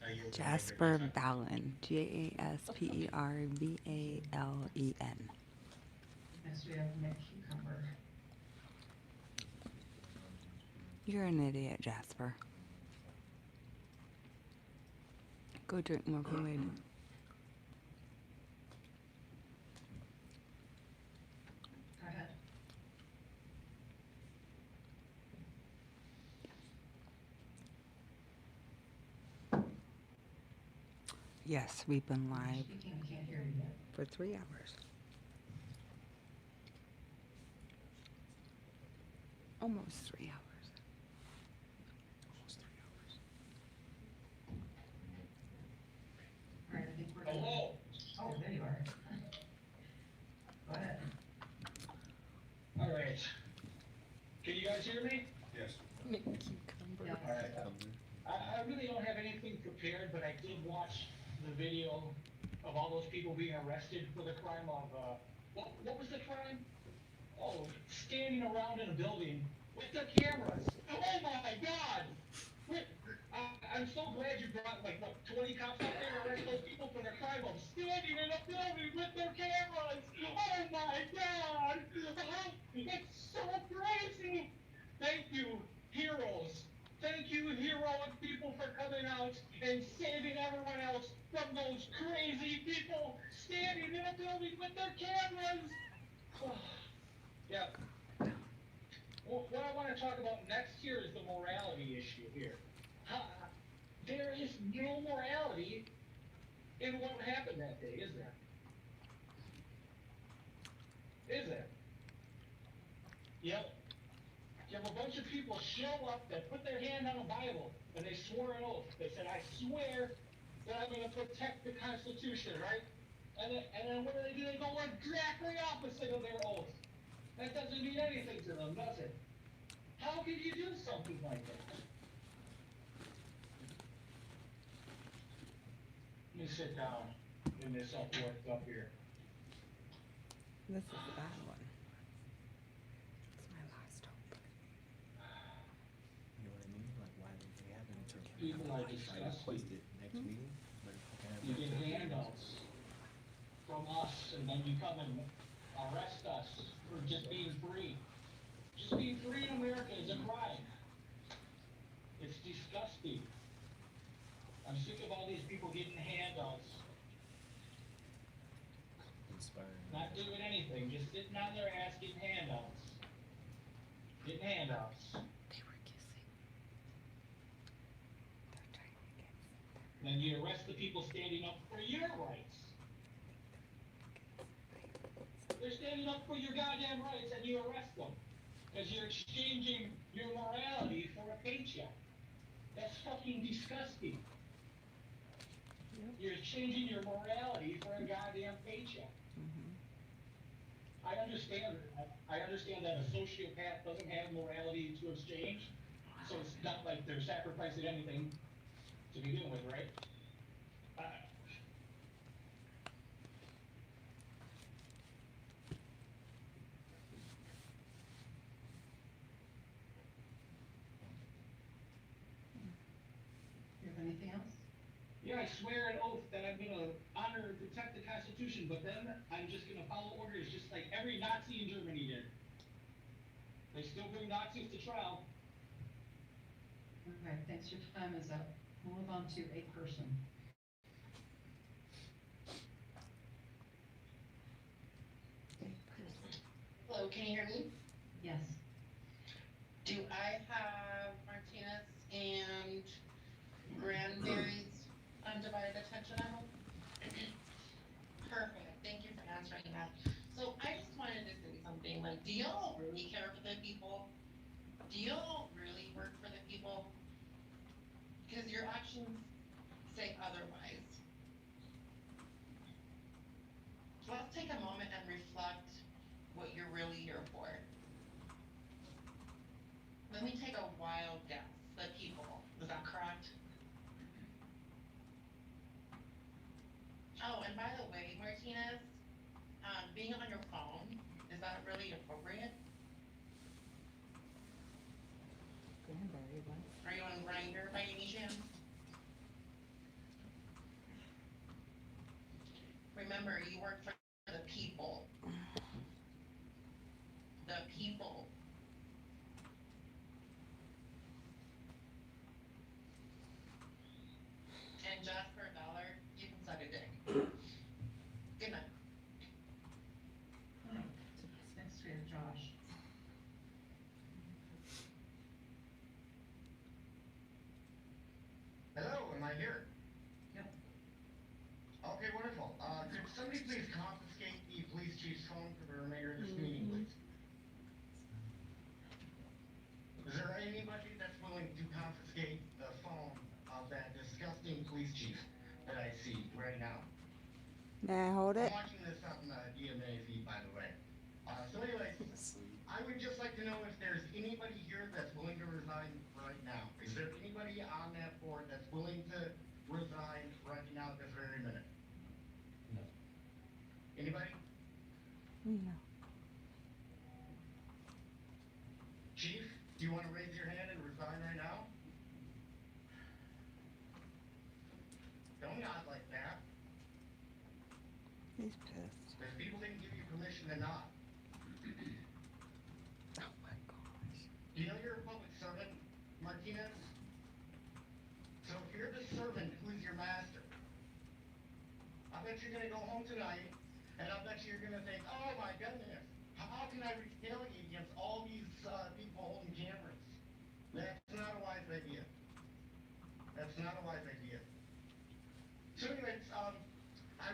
[SPEAKER 10] I yield the
[SPEAKER 2] Jasper
[SPEAKER 10] remainder of my time.
[SPEAKER 2] Ballin. Jaspervalen.
[SPEAKER 4] Next we have Nick Cucumber.
[SPEAKER 2] You're an idiot, Jasper. Go drink more Kool-Aid.
[SPEAKER 4] Go ahead.
[SPEAKER 2] Yes, we've been live
[SPEAKER 4] Speaking, we can't hear you yet.
[SPEAKER 2] for 3 hours. Almost 3 hours.
[SPEAKER 4] All right, I think we're.
[SPEAKER 12] Hello?
[SPEAKER 4] Oh, there you are. Go ahead.
[SPEAKER 12] All right. Can you guys hear me?
[SPEAKER 17] Yes.
[SPEAKER 4] Yeah.
[SPEAKER 12] All right. I really don't have anything prepared, but I did watch the video of all those people being arrested for the crime of, what was the crime? Oh, standing around in a building with their cameras. Oh my God! I'm so glad you brought like, what, 20 cops out there to arrest those people for their crime of standing in a building with their cameras! Oh my God! It's so crazy! Thank you, heroes! Thank you, heroic people, for coming out and saving everyone else from those crazy people standing in a building with their cameras! Yeah. Well, what I want to talk about next here is the morality issue here. There is no morality in what happened that day, is there? Is there? Yep. You have a bunch of people show up that put their hand on a Bible and they swore an oath. They said, I swear that I'm going to protect the Constitution, right? And then what do? They go exactly opposite of their oath. That doesn't mean anything to them, does it? How can you do something like that? Let me sit down in this worked up here.
[SPEAKER 2] This is the bad one. It's my last hope.
[SPEAKER 16] You know what I mean? Like, why didn't they have it until
[SPEAKER 12] People are
[SPEAKER 16] try to post it next meeting? But
[SPEAKER 12] You get handouts from us, and then you come and arrest us for just being free. Just being free in America is a crime. It's disgusting. I'm sick of all these people getting handouts,
[SPEAKER 16] inspiring.
[SPEAKER 12] not doing anything, just sitting on their ass getting handouts. Getting handouts.
[SPEAKER 2] They were kissing. They're trying to get.
[SPEAKER 12] Then you arrest the people standing up for your rights. They're standing up for your goddamn rights and you arrest them. Because you're exchanging your morality for a paycheck. That's fucking disgusting. You're exchanging your morality for a goddamn paycheck. I understand that a sociopath doesn't have morality to exchange, so it's not like they're sacrificing anything to begin with, right?
[SPEAKER 4] You have anything else?
[SPEAKER 12] Yeah, I swear an oath that I'm gonna honor and protect the Constitution, but then I'm just gonna follow orders just like every Nazi in Germany did. They still bring Nazis to trial.
[SPEAKER 4] Okay, thanks, your time is up. We'll move on to a person.
[SPEAKER 1] Hello, can you hear me?
[SPEAKER 4] Yes.
[SPEAKER 1] Do I have Martinez and Granberry's undivided attention, I hope? Perfect, thank you for answering that. So I just wanted to say something, like, do y'all really care for the people? Do y'all really work for the people? Because your actions say otherwise. So let's take a moment and reflect what you're really here for. Let me take a wild guess. The people. Is that correct? Oh, and by the way, Martinez, being on your phone, is that really appropriate?
[SPEAKER 2] Granberry, what?
[SPEAKER 1] Are you on Grindr by any chance? Remember, you work for the people. The people. And just for a dollar, you can suck a dick. Good night.
[SPEAKER 4] Next we have Josh.
[SPEAKER 14] Hello, am I here?
[SPEAKER 4] Yep.
[SPEAKER 14] Okay, wonderful. Could somebody please confiscate the police chief's phone for the remainder of this meeting, please? Is there anybody that's willing to confiscate the phone of that disgusting police chief that I see right now?
[SPEAKER 2] May I hold it?
[SPEAKER 14] I'm watching this on the DMA feed, by the way. So anyways, I would just like to know if there's anybody here that's willing to resign right now. Is there anybody on that board that's willing to resign right now at this very minute?
[SPEAKER 16] No.
[SPEAKER 14] Anybody?
[SPEAKER 2] No.
[SPEAKER 14] Chief, do you want to raise your hand and resign right now? Don't nod like that.
[SPEAKER 2] He's pissed.
[SPEAKER 14] Because people didn't give you permission to nod.
[SPEAKER 2] Oh my gosh.
[SPEAKER 14] Do you know you're a public servant, Martinez? So if you're the servant, who's your master? I bet you're gonna go home tonight, and I bet you're gonna think, oh my goodness, how can I retaliate against all these people holding cameras? That's not a wise idea. That's not a wise idea. So anyways, I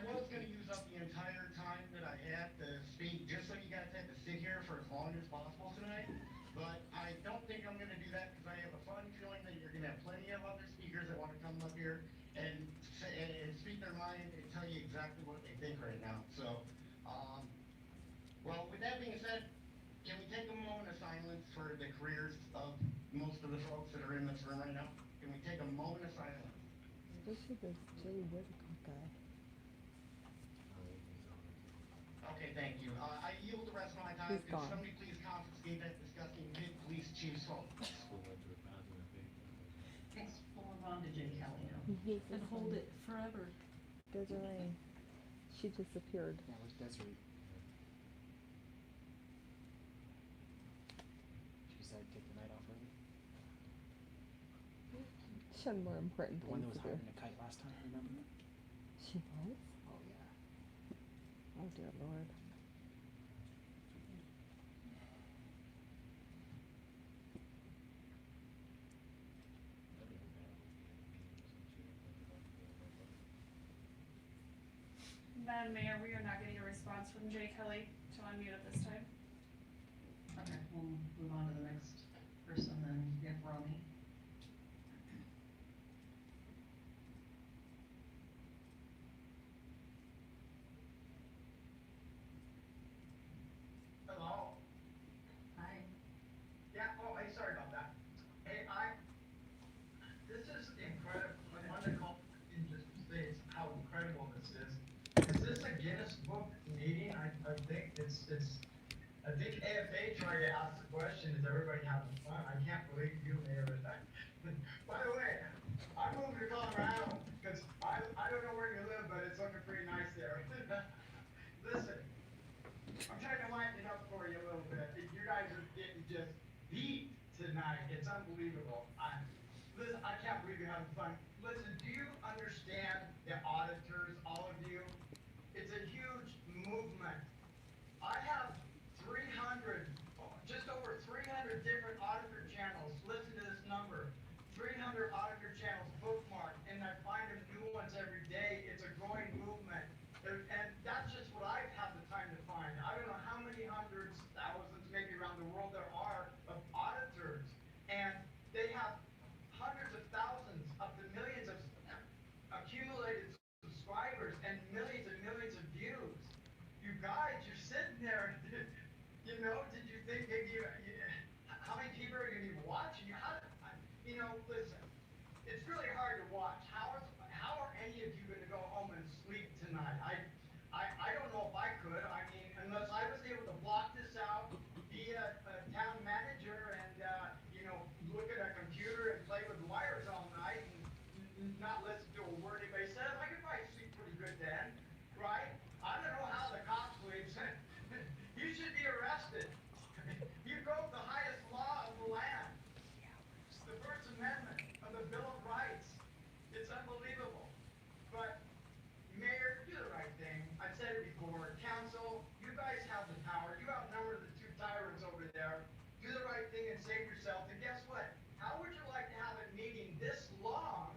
[SPEAKER 14] was gonna use up the entire time that I had to speak, just so you guys had to sit here for as long as possible tonight. But I don't think I'm gonna do that, because I have a fun feeling that you're gonna have plenty of other speakers that wanna come up here and speak their mind and tell you exactly what they think right now. So, well, with that being said, can we take a moment of silence for the careers of most of the folks that are in this room right now? Can we take a moment of silence?
[SPEAKER 2] This is the Jay Whitaker guy.
[SPEAKER 14] Okay, thank you. I yield the rest of my time.
[SPEAKER 2] He's
[SPEAKER 14] Could
[SPEAKER 2] gone.
[SPEAKER 14] somebody please confiscate that disgusting kid police chief's phone?
[SPEAKER 4] Thanks, we'll move on to Jay Kelly now.
[SPEAKER 2] And hold it forever. Desiree. She disappeared.
[SPEAKER 16] Yeah, where's Desiree? She decided to take the night off early.
[SPEAKER 2] She had more important
[SPEAKER 16] The one that
[SPEAKER 2] things
[SPEAKER 16] was
[SPEAKER 2] to do.
[SPEAKER 16] hiding a kite last time, remember?
[SPEAKER 2] She was?
[SPEAKER 16] Oh, yeah.
[SPEAKER 2] Oh dear Lord.
[SPEAKER 15] Madam Mayor, we are not getting a response from Jay Kelly to unmute at this time.
[SPEAKER 4] right, we'll move on to the next person then, Nick Romy.
[SPEAKER 15] Hello?
[SPEAKER 4] Hi.
[SPEAKER 15] Yeah, oh, hey, sorry about that. Hey, this is incredible. I wanted to call and just say how incredible this is. Is this a Guinness Book meeting? I think I think AFA tried to ask the question, is everybody having fun? I can't believe you, Mayor. By the way, I'm moving to Colorado, because I don't know where you live, but it's looking pretty nice there. Listen, I'm trying to lighten it up for you a little bit. You guys are getting just beat tonight. It's unbelievable. Listen, I can't believe you're having fun. Listen, do you understand the auditors, all of you? It's a huge movement. I have 300, just over 300 different auditor channels. Listen to this number. 300 auditor channels bookmarked, and I find new ones every day. It's a growing movement. And that's just what I've had the time to find. I don't know how many hundreds, thousands, maybe around the world there are of auditors. And they have hundreds of thousands up to millions of accumulated subscribers and millions of views. You guys, you're sitting there, you know, did you think maybe how many people are going to be watching you? Listen, it's really hard to watch. How are any of you going to go home and sleep tonight? I don't know if I could. I mean, unless I was able to block this out, be a town manager and, look at a computer and play with wires all night and not listen to a word anybody says, I could probably sleep pretty good then, right? I don't know how the cop sleeps. You should be arrested. You broke the highest law of the land. The First Amendment of the Bill of Rights. It's unbelievable. But, Mayor, do the right thing. I've said it before. Council, you guys have the power. You outnumber the two tyrants over there. Do the right thing and save yourself. And guess what? How would you like to have a meeting this long,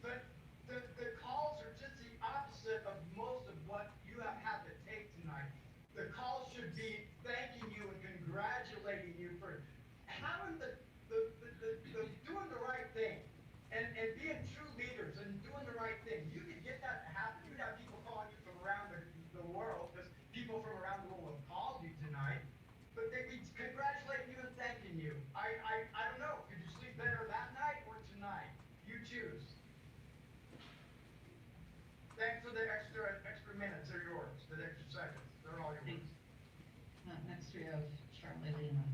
[SPEAKER 15] but the calls are just the opposite of most of what you have had to take tonight? The calls should be thanking you and congratulating you for having doing the right thing and being true leaders and doing the right thing. You could get that to happen. You'd have people calling you from around the world, because people from around the world have called you tonight, but they'd be congratulating you and thanking you. I don't know. Could you sleep better that night or tonight? You choose. Thanks for the extra minutes. They're yours. The extra seconds. They're all yours.
[SPEAKER 4] Next we have Charlie Lima.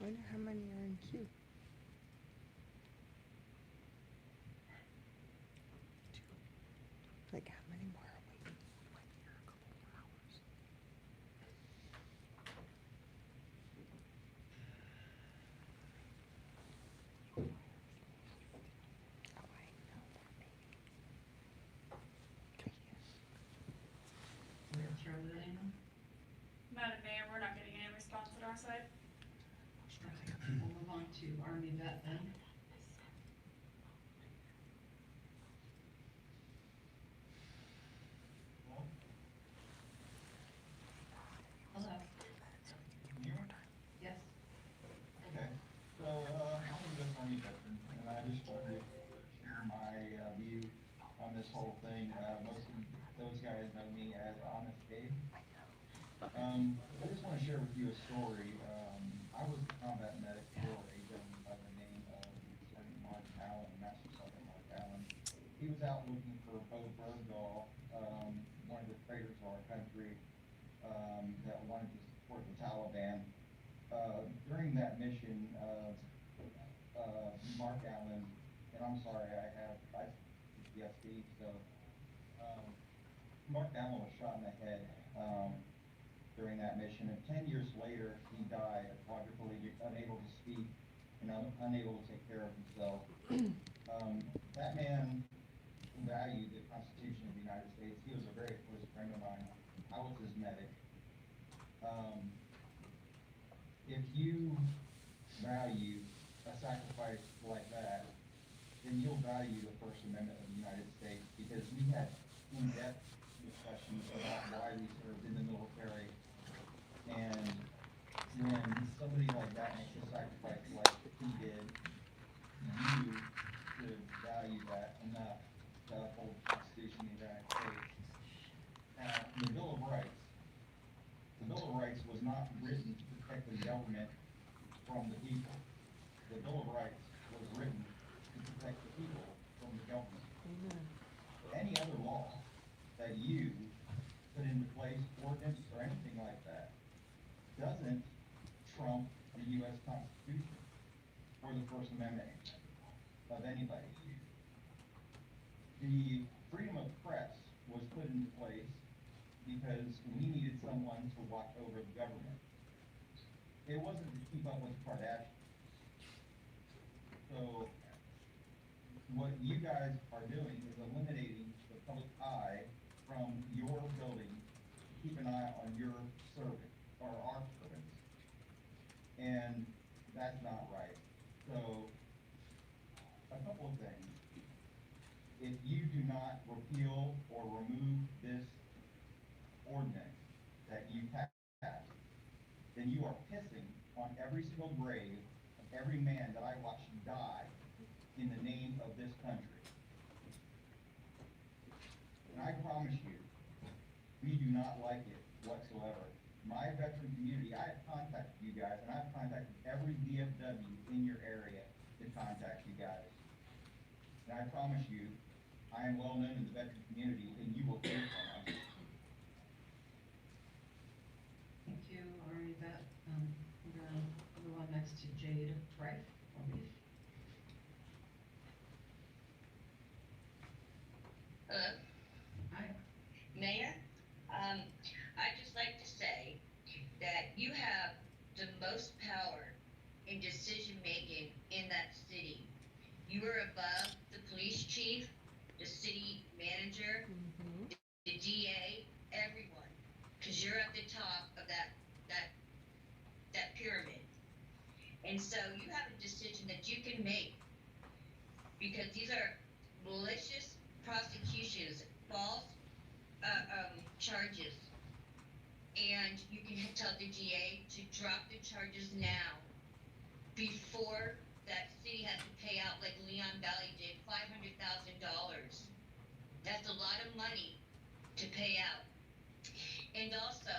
[SPEAKER 2] I wonder how many are in queue. Like, how many more are waiting? Like, here, a couple more hours. Oh, I know that, baby.
[SPEAKER 4] We have Charlie Lima.
[SPEAKER 18] Madam Mayor, we're not getting any response at our side.
[SPEAKER 4] We'll move on to Army Vet then. Hello. Yes.
[SPEAKER 19] Okay, so, I'm a good Army veteran, and I just wanted to share my, view on this whole thing. Most of those guys know me as Honest Abe. I just wanna share with you a story. I was a combat medic for a gentleman by the name of Sergeant Mark Allen, Master Sergeant Mark Allen. He was out looking for Bo Bergdahl, one of the traitors of our country, that wanted to support the Taliban. During that mission, Mark Allen, and I'm sorry, I have PTSD, so, Mark Allen was shot in the head, during that mission, and 10 years later, he died, quadriplegic, unable to speak, and unable to take care of himself. That man valued the Constitution of the United States. He was a very close friend of mine. I was his medic. If you value a sacrifice like that, then you'll value the First Amendment of the United States, because we had in-depth discussions about why we served in the military. And when somebody like that makes a sacrifice like he did, you should value that enough to uphold the Constitution of the United States. The Bill of Rights. The Bill of Rights was not written to protect the government from the people. The Bill of Rights was written to protect the people from the government. Any other law that you put into place, ordinance or anything like that, doesn't trump the U.S. Constitution or the First Amendment of anybody. The freedom of press was put into place because we needed someone to watch over the government. It wasn't to keep up with the Kardashians. So what you guys are doing is eliminating the public eye from your building to keep an eye on your servant or our servants. And that's not right. So a couple of things. If you do not repeal or remove this ordinance that you passed, then you are pissing on every single grave of every man that I watched die in the name of this country. And I promise you, we do not like it whatsoever. My veteran community, I have contacted you guys, and I've contacted every VFW in your area to contact you guys. And I promise you, I am well known in the veteran community, and you will hear from us.
[SPEAKER 4] Thank you, Ari. That, we're gonna move on next to Jade Rife, I believe.
[SPEAKER 21] Hello,
[SPEAKER 4] Hi.
[SPEAKER 21] Mayor. I'd just like to say that you have the most power in decision making in that city. You are above the police chief, the city manager, the DA, everyone, because you're at the top of that pyramid. And so you have a decision that you can make, because these are malicious prosecutions, false charges, and you can tell the DA to drop the charges now before that city has to pay out, like Leon Valley did, $500,000. That's a lot of money to pay out. And also,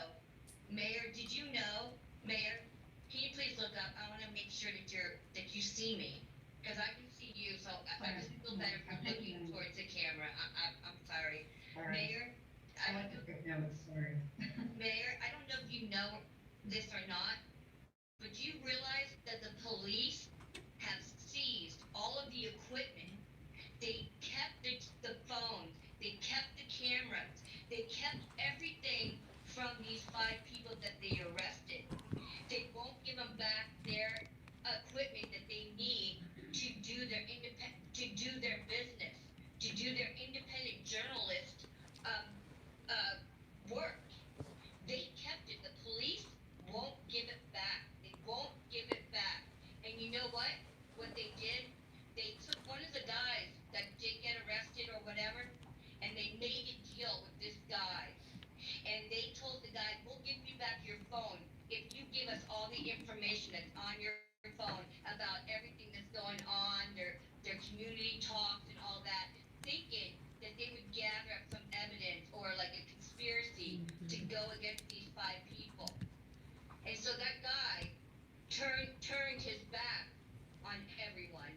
[SPEAKER 21] Mayor, did you know, Mayor, can you please look up? I want to make sure that you see me, because I can see you, so I just feel better for looking towards the camera. I'm sorry. Mayor,
[SPEAKER 4] I like to take notes, sorry.
[SPEAKER 21] Mayor, I don't know if you know this or not, but do you realize that the police have seized all of the equipment? They kept the phones, they kept the cameras, they kept everything from these 5 people that they arrested. They won't give them back their equipment that they need to do their business, to do their independent journalist work. They kept it. The police won't give it back. They won't give it back. And you know what? What they did? They took one of the guys that did get arrested or whatever, and they made a deal with this guy. And they told the guy, we'll give you back your phone if you give us all the information that's on your phone about everything that's going on, their community talks and all that, thinking that they would gather up some evidence or like a conspiracy to go against these 5 people. And so that guy turned his back on everyone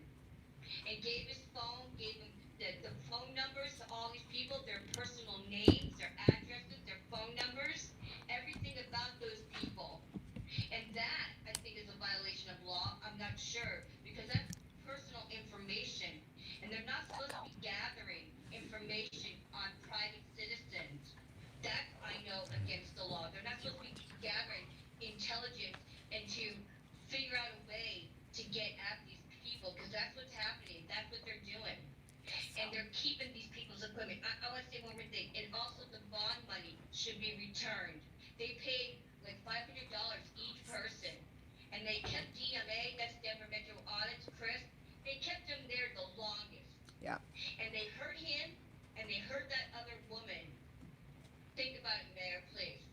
[SPEAKER 21] and gave his phone, gave him the phone numbers to all these people, their personal names, their addresses, their phone numbers, everything about those people. And that, I think, is a violation of law. I'm not sure, because that's personal information, and they're not supposed to be gathering information on private citizens. That's, I know, against the law. They're not supposed to be gathering intelligence and to figure out a way to get at these people, because that's what's happening. That's what they're doing. And they're keeping these people's equipment. I want to say one more thing. And also the bond money should be returned. They paid like $500 each person. And they kept DMA, that's Denver Metro Audits, Chris. They kept him there the longest.
[SPEAKER 2] Yeah.
[SPEAKER 21] And they hurt him, and they hurt that other woman. Think about it, Mayor, please.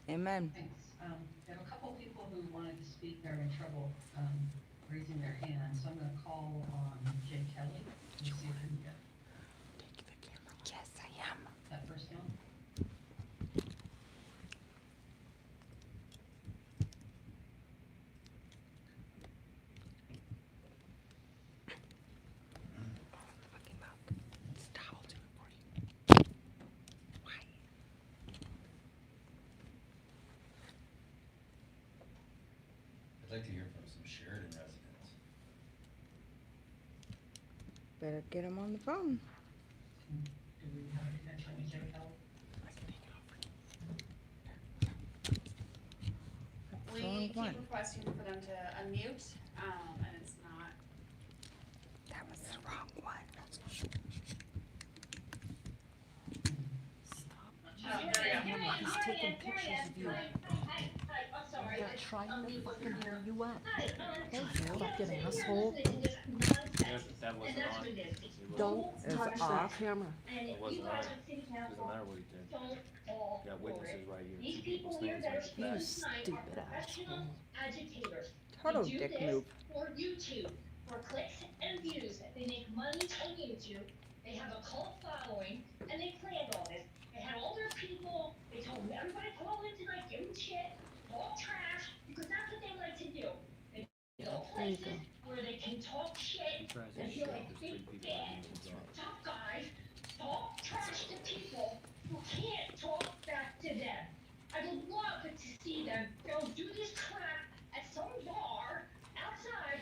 [SPEAKER 2] Amen.
[SPEAKER 4] Thanks. We have a couple people who wanted to speak, they're in trouble, raising their hand, so I'm gonna call on Jay Kelly. Let's see if we can get
[SPEAKER 2] Yes, I am.
[SPEAKER 4] that first one.
[SPEAKER 6] I'd like to hear from some Sheridan residents.
[SPEAKER 2] Better get him on the phone.
[SPEAKER 4] Do we have an attorney, Jay Kelly?
[SPEAKER 18] We
[SPEAKER 2] Wrong
[SPEAKER 18] keep
[SPEAKER 2] one.
[SPEAKER 18] requesting for them to unmute, and it's not.
[SPEAKER 2] That was the wrong one.
[SPEAKER 5] He's taking pictures of you. They're trying to fucking hear you up. Hey, you fucking asshole.
[SPEAKER 22] That wasn't on.
[SPEAKER 5] Don't
[SPEAKER 2] It was
[SPEAKER 5] touch that
[SPEAKER 2] off.
[SPEAKER 5] camera.
[SPEAKER 22] It wasn't on. Doesn't matter what he did. Got witnesses right here. Two people's names on his
[SPEAKER 5] You
[SPEAKER 22] back.
[SPEAKER 5] stupid asshole.
[SPEAKER 11] Agitators.
[SPEAKER 2] Total
[SPEAKER 11] They do
[SPEAKER 2] dick
[SPEAKER 11] this
[SPEAKER 2] move.
[SPEAKER 11] for YouTube, for clicks and views. They make money on YouTube. They have a cult following, and they planned all this. They had all their people. They told everybody call in tonight, give them shit, talk trash, because that's what they like to do. They go
[SPEAKER 5] There you
[SPEAKER 11] places
[SPEAKER 5] go.
[SPEAKER 11] where they can talk shit
[SPEAKER 22] tries to
[SPEAKER 11] and
[SPEAKER 22] show
[SPEAKER 11] feel like
[SPEAKER 22] there's
[SPEAKER 11] big,
[SPEAKER 22] three people that
[SPEAKER 11] bad,
[SPEAKER 22] need to talk.
[SPEAKER 11] tough guys, talk trash to people who can't talk back to them. I would love to see them go do this crap at some bar outside.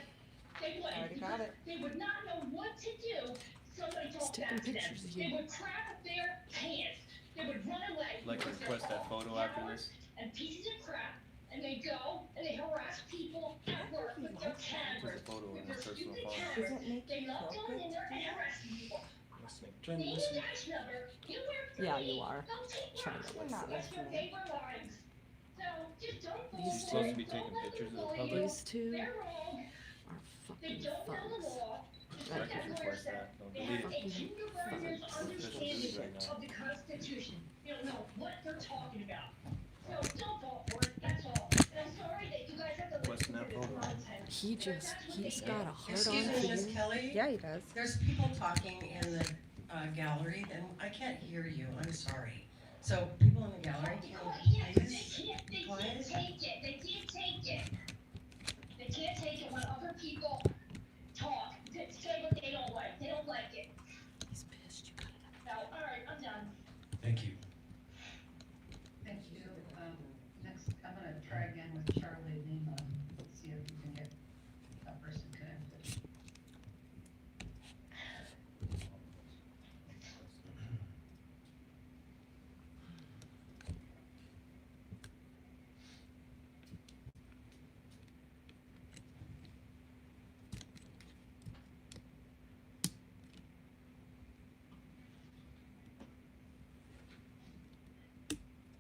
[SPEAKER 11] They wouldn't,
[SPEAKER 2] Already got
[SPEAKER 11] because
[SPEAKER 2] it.
[SPEAKER 11] they would not know what to do. Somebody
[SPEAKER 5] He's
[SPEAKER 11] talk
[SPEAKER 5] taking
[SPEAKER 11] back to them.
[SPEAKER 5] pictures of
[SPEAKER 11] They
[SPEAKER 5] you.
[SPEAKER 11] would crap their pants. They would run away.
[SPEAKER 22] Like to
[SPEAKER 11] because they're
[SPEAKER 22] request that
[SPEAKER 11] all
[SPEAKER 22] photo after
[SPEAKER 11] cowards
[SPEAKER 22] this?
[SPEAKER 11] and pieces of crap, and they go and they harass people at work with their cameras,
[SPEAKER 22] There's a photo
[SPEAKER 11] with
[SPEAKER 22] on
[SPEAKER 11] their
[SPEAKER 22] his personal
[SPEAKER 11] stupid
[SPEAKER 22] phone.
[SPEAKER 11] cameras.
[SPEAKER 5] Does it make
[SPEAKER 11] They
[SPEAKER 5] you
[SPEAKER 11] love
[SPEAKER 5] feel
[SPEAKER 11] going in
[SPEAKER 5] good?
[SPEAKER 11] there and harassing people.
[SPEAKER 3] Trying to
[SPEAKER 11] Name
[SPEAKER 3] listen.
[SPEAKER 11] the dash number. You work for
[SPEAKER 5] Yeah,
[SPEAKER 11] me.
[SPEAKER 5] you are.
[SPEAKER 11] Don't take
[SPEAKER 5] Trying
[SPEAKER 11] rocks.
[SPEAKER 5] to listen.
[SPEAKER 11] That's where they were lives. So just don't fool
[SPEAKER 5] These
[SPEAKER 11] them.
[SPEAKER 22] Supposed to be
[SPEAKER 11] Don't
[SPEAKER 22] taking
[SPEAKER 11] let them
[SPEAKER 22] pictures of the
[SPEAKER 11] bully
[SPEAKER 22] public.
[SPEAKER 11] you.
[SPEAKER 5] These two
[SPEAKER 11] They're wrong.
[SPEAKER 5] are
[SPEAKER 11] They
[SPEAKER 5] fucking
[SPEAKER 11] don't know the
[SPEAKER 5] thugs.
[SPEAKER 11] law. Just
[SPEAKER 22] I
[SPEAKER 11] like
[SPEAKER 22] can
[SPEAKER 11] that lawyer
[SPEAKER 22] request
[SPEAKER 11] said.
[SPEAKER 22] that. Don't
[SPEAKER 11] They
[SPEAKER 22] delete
[SPEAKER 11] have
[SPEAKER 22] it.
[SPEAKER 11] a kindergartner's
[SPEAKER 22] Official
[SPEAKER 11] understanding
[SPEAKER 22] delete right now.
[SPEAKER 11] of the Constitution. They don't know what they're talking about. So don't fall for it, that's all. And I'm sorry that you guys have to listen
[SPEAKER 22] Requesting
[SPEAKER 11] to
[SPEAKER 22] that
[SPEAKER 11] this
[SPEAKER 22] photo.
[SPEAKER 11] nonsense.
[SPEAKER 5] He's got a hard on
[SPEAKER 23] Excuse
[SPEAKER 5] for
[SPEAKER 23] me, Miss
[SPEAKER 5] you.
[SPEAKER 23] Kelly?
[SPEAKER 2] Yeah, he does.
[SPEAKER 23] There's people talking in the gallery, and I can't hear you, I'm sorry. So, people in the gallery,
[SPEAKER 11] Yes, they
[SPEAKER 23] please,
[SPEAKER 11] can't
[SPEAKER 23] be
[SPEAKER 11] take
[SPEAKER 23] quiet.
[SPEAKER 11] it, they can't take it. They can't take it when other people talk, to say what they don't like it.
[SPEAKER 5] He's pissed. You got it.
[SPEAKER 11] So, alright, I'm done.
[SPEAKER 6] Thank you.
[SPEAKER 4] Thank you. Next, I'm gonna try again with Charlie Lima. Let's see if we can get that person connected.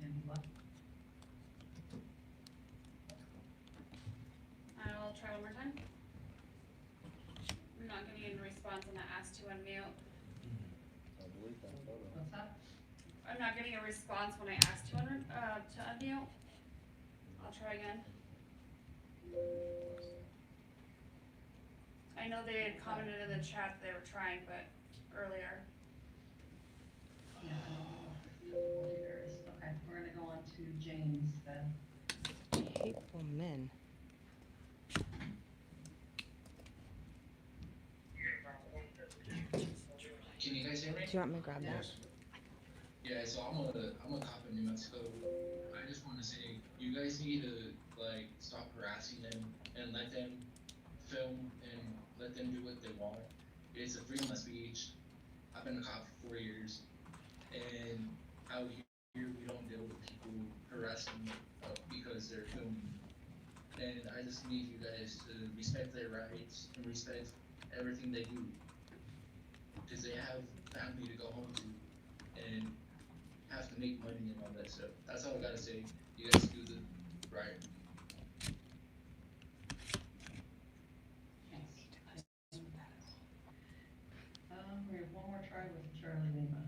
[SPEAKER 4] Any luck?
[SPEAKER 18] I'll try one more time. I'm not getting a response on the ask to unmute.
[SPEAKER 22] I'll delete that photo.
[SPEAKER 4] What's that?
[SPEAKER 18] I'm not getting a response when I ask to unmute. I'll try again. I know they had commented in the chat they were trying, but earlier.
[SPEAKER 4] Yeah, okay, we're gonna go on to James then.
[SPEAKER 2] Hateful men.
[SPEAKER 24] Can you guys hear me?
[SPEAKER 2] Do you want me to grab that?
[SPEAKER 24] Yeah, so I'm a cop in New Mexico. I just want to say you guys need to like stop harassing them and let them film and let them do what they want. It's a freedom of speech. I've been a cop for 4 years, and out here we don't deal with people harassing because they're filming. And I just need you guys to respect their rights and respect everything they do, because they have family to go home to and have to make money and all that stuff. That's all I gotta say. You guys do the right.
[SPEAKER 4] We have one more try with Charlie Lima.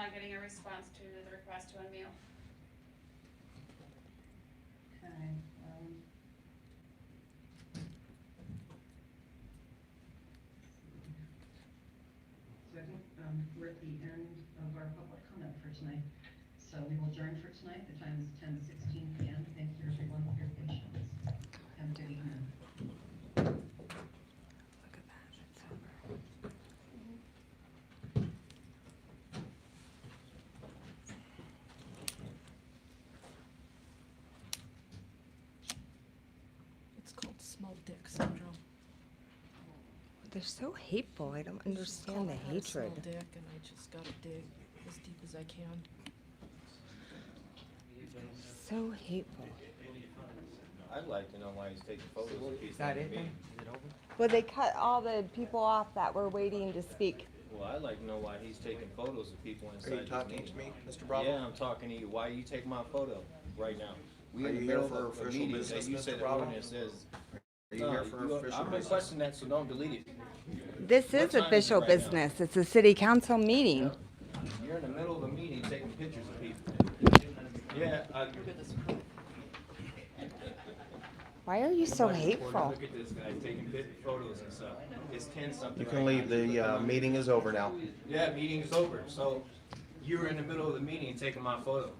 [SPEAKER 18] not getting a response to the request to unmute.
[SPEAKER 4] Okay, so I think, we're at the end of our public comment for tonight. So we will adjourn for tonight. The time is 10:16 PM. Thank you everyone for your patience. Have a good evening.
[SPEAKER 2] Look at that. It's over.
[SPEAKER 5] It's called small dick syndrome.
[SPEAKER 2] They're so hateful. I don't
[SPEAKER 5] It's just
[SPEAKER 2] understand
[SPEAKER 5] called
[SPEAKER 2] the
[SPEAKER 5] I had a small
[SPEAKER 2] hatred.
[SPEAKER 5] dick and I just gotta dig as deep as I can.
[SPEAKER 2] So hateful.
[SPEAKER 7] I'd like to know why he's taking photos of people.
[SPEAKER 2] Is that it
[SPEAKER 7] me.
[SPEAKER 2] then?
[SPEAKER 7] Is it over?
[SPEAKER 2] Well, they cut all the people off that were waiting to speak.
[SPEAKER 7] Well, I'd like to know why he's taking photos of people inside
[SPEAKER 8] you
[SPEAKER 7] this
[SPEAKER 8] talking
[SPEAKER 7] meeting.
[SPEAKER 8] to me, Mr. Bravo?
[SPEAKER 7] Yeah, I'm talking to you. Why are you taking my photo right now? We
[SPEAKER 8] Are
[SPEAKER 7] in the
[SPEAKER 8] you here
[SPEAKER 7] middle
[SPEAKER 8] for
[SPEAKER 7] of a
[SPEAKER 8] official
[SPEAKER 7] meeting
[SPEAKER 8] business,
[SPEAKER 7] that you
[SPEAKER 8] Mr.
[SPEAKER 7] said the
[SPEAKER 8] Bravo?
[SPEAKER 7] ordinance says.
[SPEAKER 8] Are you here for official
[SPEAKER 7] I'm
[SPEAKER 8] business?
[SPEAKER 7] requesting that, so don't delete it.
[SPEAKER 2] This
[SPEAKER 7] What
[SPEAKER 2] is
[SPEAKER 7] time
[SPEAKER 2] official
[SPEAKER 7] it right now?
[SPEAKER 2] business. It's a city council meeting.
[SPEAKER 7] You're in the middle of a meeting taking pictures of people. Yeah,
[SPEAKER 2] Why are you so
[SPEAKER 7] Watch this corner.
[SPEAKER 2] hateful?
[SPEAKER 7] Look at this guy taking photos and stuff. It's 10 something.
[SPEAKER 8] You
[SPEAKER 7] right
[SPEAKER 8] can leave.
[SPEAKER 7] now.
[SPEAKER 8] The meeting is over now.
[SPEAKER 7] Yeah, meeting's over. So you were in the middle of the meeting taking my photo.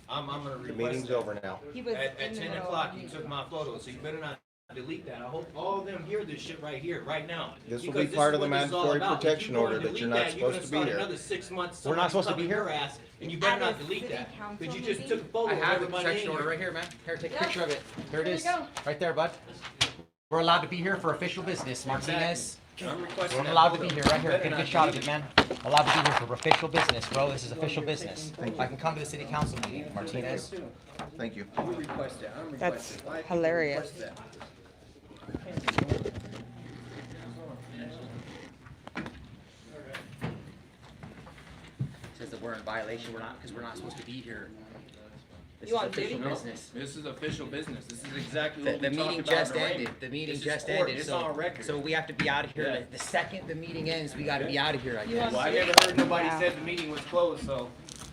[SPEAKER 7] I'm gonna request
[SPEAKER 8] The meeting's
[SPEAKER 7] that.
[SPEAKER 8] over now.
[SPEAKER 2] He was
[SPEAKER 7] At
[SPEAKER 2] in the
[SPEAKER 7] 10
[SPEAKER 2] middle of
[SPEAKER 7] o'clock,
[SPEAKER 2] the
[SPEAKER 7] you
[SPEAKER 2] meeting.
[SPEAKER 7] took my photo, so you better not delete that. I hope all of them hear this shit right here, right now.
[SPEAKER 8] This will
[SPEAKER 7] Because
[SPEAKER 8] be part
[SPEAKER 7] is
[SPEAKER 8] of the
[SPEAKER 7] what this is all
[SPEAKER 8] mandatory
[SPEAKER 7] about. If
[SPEAKER 8] protection
[SPEAKER 7] you go
[SPEAKER 8] order
[SPEAKER 7] and
[SPEAKER 8] that you're
[SPEAKER 7] delete
[SPEAKER 8] not
[SPEAKER 7] that, you're
[SPEAKER 8] supposed to
[SPEAKER 7] gonna
[SPEAKER 8] be
[SPEAKER 7] start
[SPEAKER 8] here.
[SPEAKER 7] another 6 months.
[SPEAKER 8] We're not supposed to
[SPEAKER 7] somebody's
[SPEAKER 8] be
[SPEAKER 7] covering
[SPEAKER 8] here?
[SPEAKER 7] your ass, and you better
[SPEAKER 2] At
[SPEAKER 7] not
[SPEAKER 2] a
[SPEAKER 7] delete
[SPEAKER 2] city
[SPEAKER 7] that.
[SPEAKER 2] council
[SPEAKER 7] Because you just
[SPEAKER 2] meeting?
[SPEAKER 7] took a photo
[SPEAKER 9] I
[SPEAKER 7] of
[SPEAKER 9] have the
[SPEAKER 7] everybody
[SPEAKER 9] protection
[SPEAKER 7] in
[SPEAKER 9] order
[SPEAKER 7] here.
[SPEAKER 9] right here, man. Here, take a
[SPEAKER 18] Yep.
[SPEAKER 9] picture of it. Here it
[SPEAKER 18] Here we
[SPEAKER 9] is.
[SPEAKER 18] go.
[SPEAKER 9] Right there, bud. We're allowed to be here for official business, Martinez.
[SPEAKER 7] I'm requesting
[SPEAKER 9] We're
[SPEAKER 7] that
[SPEAKER 9] allowed to
[SPEAKER 7] photo.
[SPEAKER 9] be here, right
[SPEAKER 7] You
[SPEAKER 9] here.
[SPEAKER 7] better
[SPEAKER 9] Get a
[SPEAKER 7] not
[SPEAKER 9] good shot of
[SPEAKER 7] delete
[SPEAKER 9] it, man. Allowed to be here for official business, bro. This is official business. If I can come to the city council meeting, Martinez.
[SPEAKER 8] Thank you.
[SPEAKER 7] You request that. I'm
[SPEAKER 2] That's
[SPEAKER 7] requesting. Why people
[SPEAKER 2] hilarious.
[SPEAKER 7] request that?
[SPEAKER 9] Says that we're in violation. We're not, because we're not supposed to be here. This
[SPEAKER 5] You
[SPEAKER 9] is
[SPEAKER 5] on
[SPEAKER 9] official
[SPEAKER 5] duty?
[SPEAKER 9] business.
[SPEAKER 7] This is official business. This is exactly
[SPEAKER 9] The
[SPEAKER 7] what we talked
[SPEAKER 9] meeting
[SPEAKER 7] about
[SPEAKER 9] just
[SPEAKER 7] in the
[SPEAKER 9] ended.
[SPEAKER 7] rain.
[SPEAKER 9] The meeting
[SPEAKER 7] This is
[SPEAKER 9] just
[SPEAKER 7] court.
[SPEAKER 9] ended.
[SPEAKER 7] It's
[SPEAKER 9] So,
[SPEAKER 7] on record.
[SPEAKER 9] so we have to be out of here.
[SPEAKER 7] Yeah.
[SPEAKER 9] The second the meeting ends, we gotta be out of here, I
[SPEAKER 5] You
[SPEAKER 9] guess.
[SPEAKER 5] want-
[SPEAKER 7] Well, I never heard nobody
[SPEAKER 2] Yeah.
[SPEAKER 7] said the meeting was closed, so.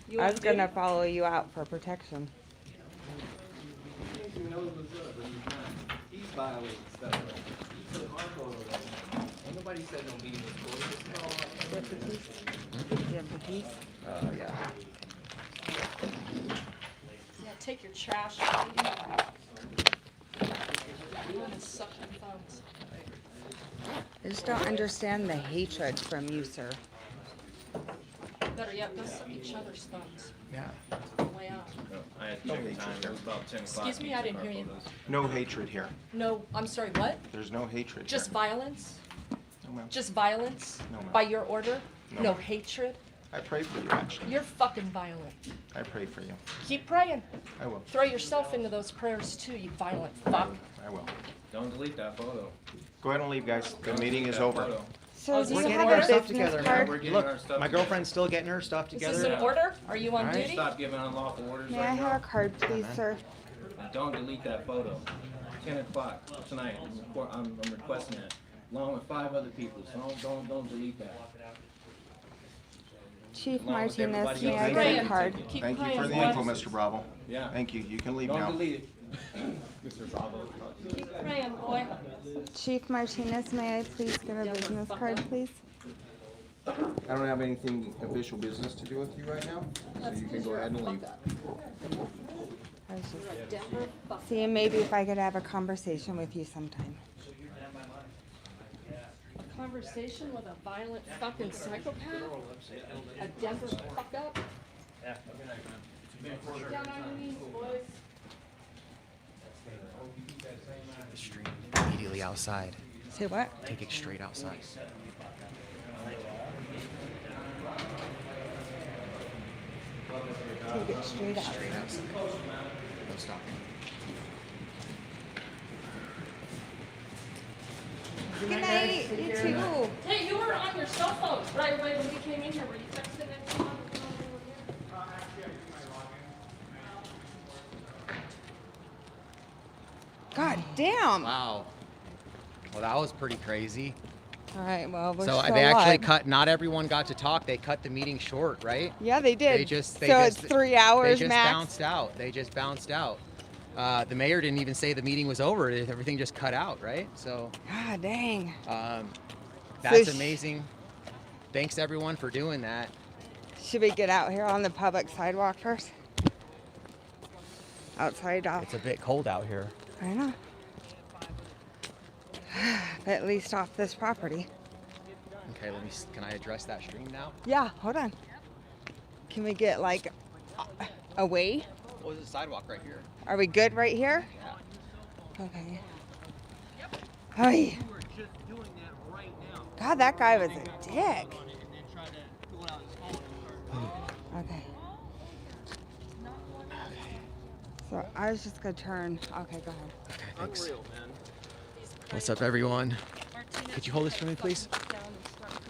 [SPEAKER 5] You
[SPEAKER 2] I
[SPEAKER 5] on
[SPEAKER 2] was gonna
[SPEAKER 5] duty?
[SPEAKER 2] follow you out for protection.
[SPEAKER 7] He knows what's up, but he's not. He's violating stuff. He took my photo right now. Ain't nobody said no meeting was closed. This is all
[SPEAKER 2] Do you have the keys? Do you have the keys?
[SPEAKER 9] Yeah.
[SPEAKER 5] Yeah, take your trash. out. You wanna suck your thumbs.
[SPEAKER 2] I just don't understand the hatred from you, sir.
[SPEAKER 5] Better yet, go suck each other's thumbs.
[SPEAKER 9] Yeah.
[SPEAKER 5] Way out.
[SPEAKER 7] I had to check the time. It was about 10 o'clock.
[SPEAKER 5] Excuse me,
[SPEAKER 7] He
[SPEAKER 5] I
[SPEAKER 7] took
[SPEAKER 5] didn't
[SPEAKER 7] our
[SPEAKER 5] hear you.
[SPEAKER 7] photos.
[SPEAKER 8] No hatred here.
[SPEAKER 5] No, I'm sorry, what?
[SPEAKER 8] There's no hatred
[SPEAKER 5] Just
[SPEAKER 8] here.
[SPEAKER 5] violence?
[SPEAKER 8] No, ma'am.
[SPEAKER 5] Just violence?
[SPEAKER 8] No, ma'am.
[SPEAKER 5] By your order?
[SPEAKER 8] No,
[SPEAKER 5] No
[SPEAKER 8] ma'am.
[SPEAKER 5] hatred?
[SPEAKER 8] I pray for you, actually.
[SPEAKER 5] You're fucking violent.
[SPEAKER 8] I pray for you.
[SPEAKER 5] Keep praying.
[SPEAKER 8] I will.
[SPEAKER 5] Throw yourself into those prayers too, you violent fuck.
[SPEAKER 8] I will.
[SPEAKER 7] Don't delete that photo.
[SPEAKER 8] Go ahead and leave, guys. The
[SPEAKER 7] Don't
[SPEAKER 8] meeting
[SPEAKER 7] delete
[SPEAKER 8] is
[SPEAKER 7] that
[SPEAKER 8] over.
[SPEAKER 7] photo.
[SPEAKER 2] So do
[SPEAKER 9] We're
[SPEAKER 2] you
[SPEAKER 9] getting
[SPEAKER 2] have
[SPEAKER 9] our
[SPEAKER 2] a
[SPEAKER 9] stuff
[SPEAKER 2] business
[SPEAKER 9] together.
[SPEAKER 2] card?
[SPEAKER 7] We're getting
[SPEAKER 9] Look,
[SPEAKER 7] our stuff
[SPEAKER 9] my
[SPEAKER 7] together.
[SPEAKER 9] girlfriend's still getting her stuff
[SPEAKER 5] Is
[SPEAKER 9] together.
[SPEAKER 5] this an order? Are you on
[SPEAKER 9] All right.
[SPEAKER 5] duty?
[SPEAKER 7] Stop giving unlawful orders
[SPEAKER 2] May I
[SPEAKER 7] right
[SPEAKER 2] have a
[SPEAKER 7] now.
[SPEAKER 2] card, please,
[SPEAKER 9] man.
[SPEAKER 2] sir?
[SPEAKER 7] And don't delete that photo. 10 o'clock tonight. I'm requesting that, along with 5 other people. So don't delete that.
[SPEAKER 2] Chief
[SPEAKER 7] Along with
[SPEAKER 2] Martinez,
[SPEAKER 7] everybody
[SPEAKER 2] may
[SPEAKER 7] else.
[SPEAKER 2] I
[SPEAKER 5] Keep
[SPEAKER 2] get a
[SPEAKER 5] praying.
[SPEAKER 2] card?
[SPEAKER 5] Keep
[SPEAKER 8] Thank you
[SPEAKER 5] praying,
[SPEAKER 8] for the
[SPEAKER 5] boy.
[SPEAKER 8] info, Mr. Bravo.
[SPEAKER 7] Yeah.
[SPEAKER 8] Thank you. You can leave
[SPEAKER 7] Don't
[SPEAKER 8] now.
[SPEAKER 7] delete it. Mr. Bravo.
[SPEAKER 5] Keep praying, boy.
[SPEAKER 2] Chief Martinez, may I please get a business card, please?
[SPEAKER 8] I don't have anything official business to do with you right now, so you can go ahead and leave.
[SPEAKER 2] I was just
[SPEAKER 5] You're a Denver fuck.
[SPEAKER 2] seeing maybe if I could have a conversation with you sometime.
[SPEAKER 5] A conversation with a violent fucking psychopath? A Denver fuck up? Get down on your knees, boys.
[SPEAKER 9] The street immediately outside.
[SPEAKER 2] Say what?
[SPEAKER 9] Take it straight outside.
[SPEAKER 2] Take it straight out.
[SPEAKER 9] Straight outside. No stopping.
[SPEAKER 2] Good night, you too.
[SPEAKER 5] Hey, you were on your cell phone right away when we came in here. Were you texting it?
[SPEAKER 2] God damn.
[SPEAKER 9] Wow. Well, that was pretty crazy.
[SPEAKER 2] All right, well, we're
[SPEAKER 9] So
[SPEAKER 2] still
[SPEAKER 9] they actually
[SPEAKER 2] live.
[SPEAKER 9] cut, not everyone got to talk. They cut the meeting short, right?
[SPEAKER 2] Yeah, they did.
[SPEAKER 9] They just,
[SPEAKER 2] so it's 3 hours
[SPEAKER 9] They just
[SPEAKER 2] max.
[SPEAKER 9] bounced out. They just bounced out. The mayor didn't even say the meeting was over. Everything just cut out, right? So.
[SPEAKER 2] God dang.
[SPEAKER 9] That's amazing. Thanks everyone for doing that.
[SPEAKER 2] Should we get out here on the public sidewalk first? Outside off.
[SPEAKER 9] It's a bit cold out here.
[SPEAKER 2] I know. At least off this property.
[SPEAKER 9] Okay, can I address that stream now?
[SPEAKER 2] Yeah, hold on. Can we get like away?
[SPEAKER 9] Well, there's a sidewalk right here.
[SPEAKER 2] Are we good right here?
[SPEAKER 9] Yeah.
[SPEAKER 2] Okay. Hi. God, that guy was a dick. Okay. So I was just gonna turn. Okay, go ahead.
[SPEAKER 9] Okay, thanks. What's up, everyone? Could you hold this for me, please?
[SPEAKER 2] Can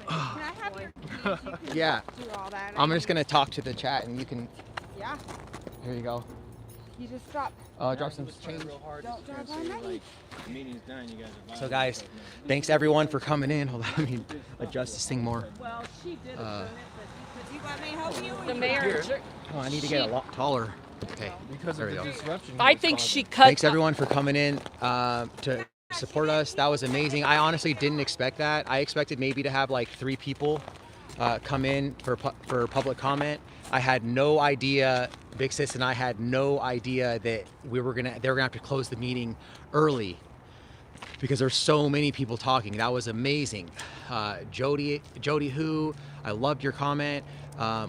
[SPEAKER 2] I have your keys? You can
[SPEAKER 9] Yeah.
[SPEAKER 2] do all that.
[SPEAKER 9] I'm just gonna talk to the chat, and you can.
[SPEAKER 2] Yeah.
[SPEAKER 9] Here you go.
[SPEAKER 2] You just drop.
[SPEAKER 9] Drop some change.
[SPEAKER 2] Don't drop my money.
[SPEAKER 7] The meeting's done, you guys are
[SPEAKER 9] So guys, thanks everyone for coming in. Hold on, let me adjust this thing more.
[SPEAKER 5] Well, she did
[SPEAKER 9] Uh,
[SPEAKER 2] Do you want me to help you?
[SPEAKER 5] The mayor.
[SPEAKER 9] Oh, I need to get a lot taller. Okay,
[SPEAKER 7] Because
[SPEAKER 9] there
[SPEAKER 7] of
[SPEAKER 9] we
[SPEAKER 7] the
[SPEAKER 9] go.
[SPEAKER 7] disruption.
[SPEAKER 5] I think she cut.
[SPEAKER 9] Thanks everyone for coming in to support us. That was amazing. I honestly didn't expect that. I expected maybe to have like 3 people come in for public comment. I had no idea. Big Sis and I had no idea that they were gonna have to close the meeting early because there's so many people talking. That was amazing. Jody who, I loved your comment.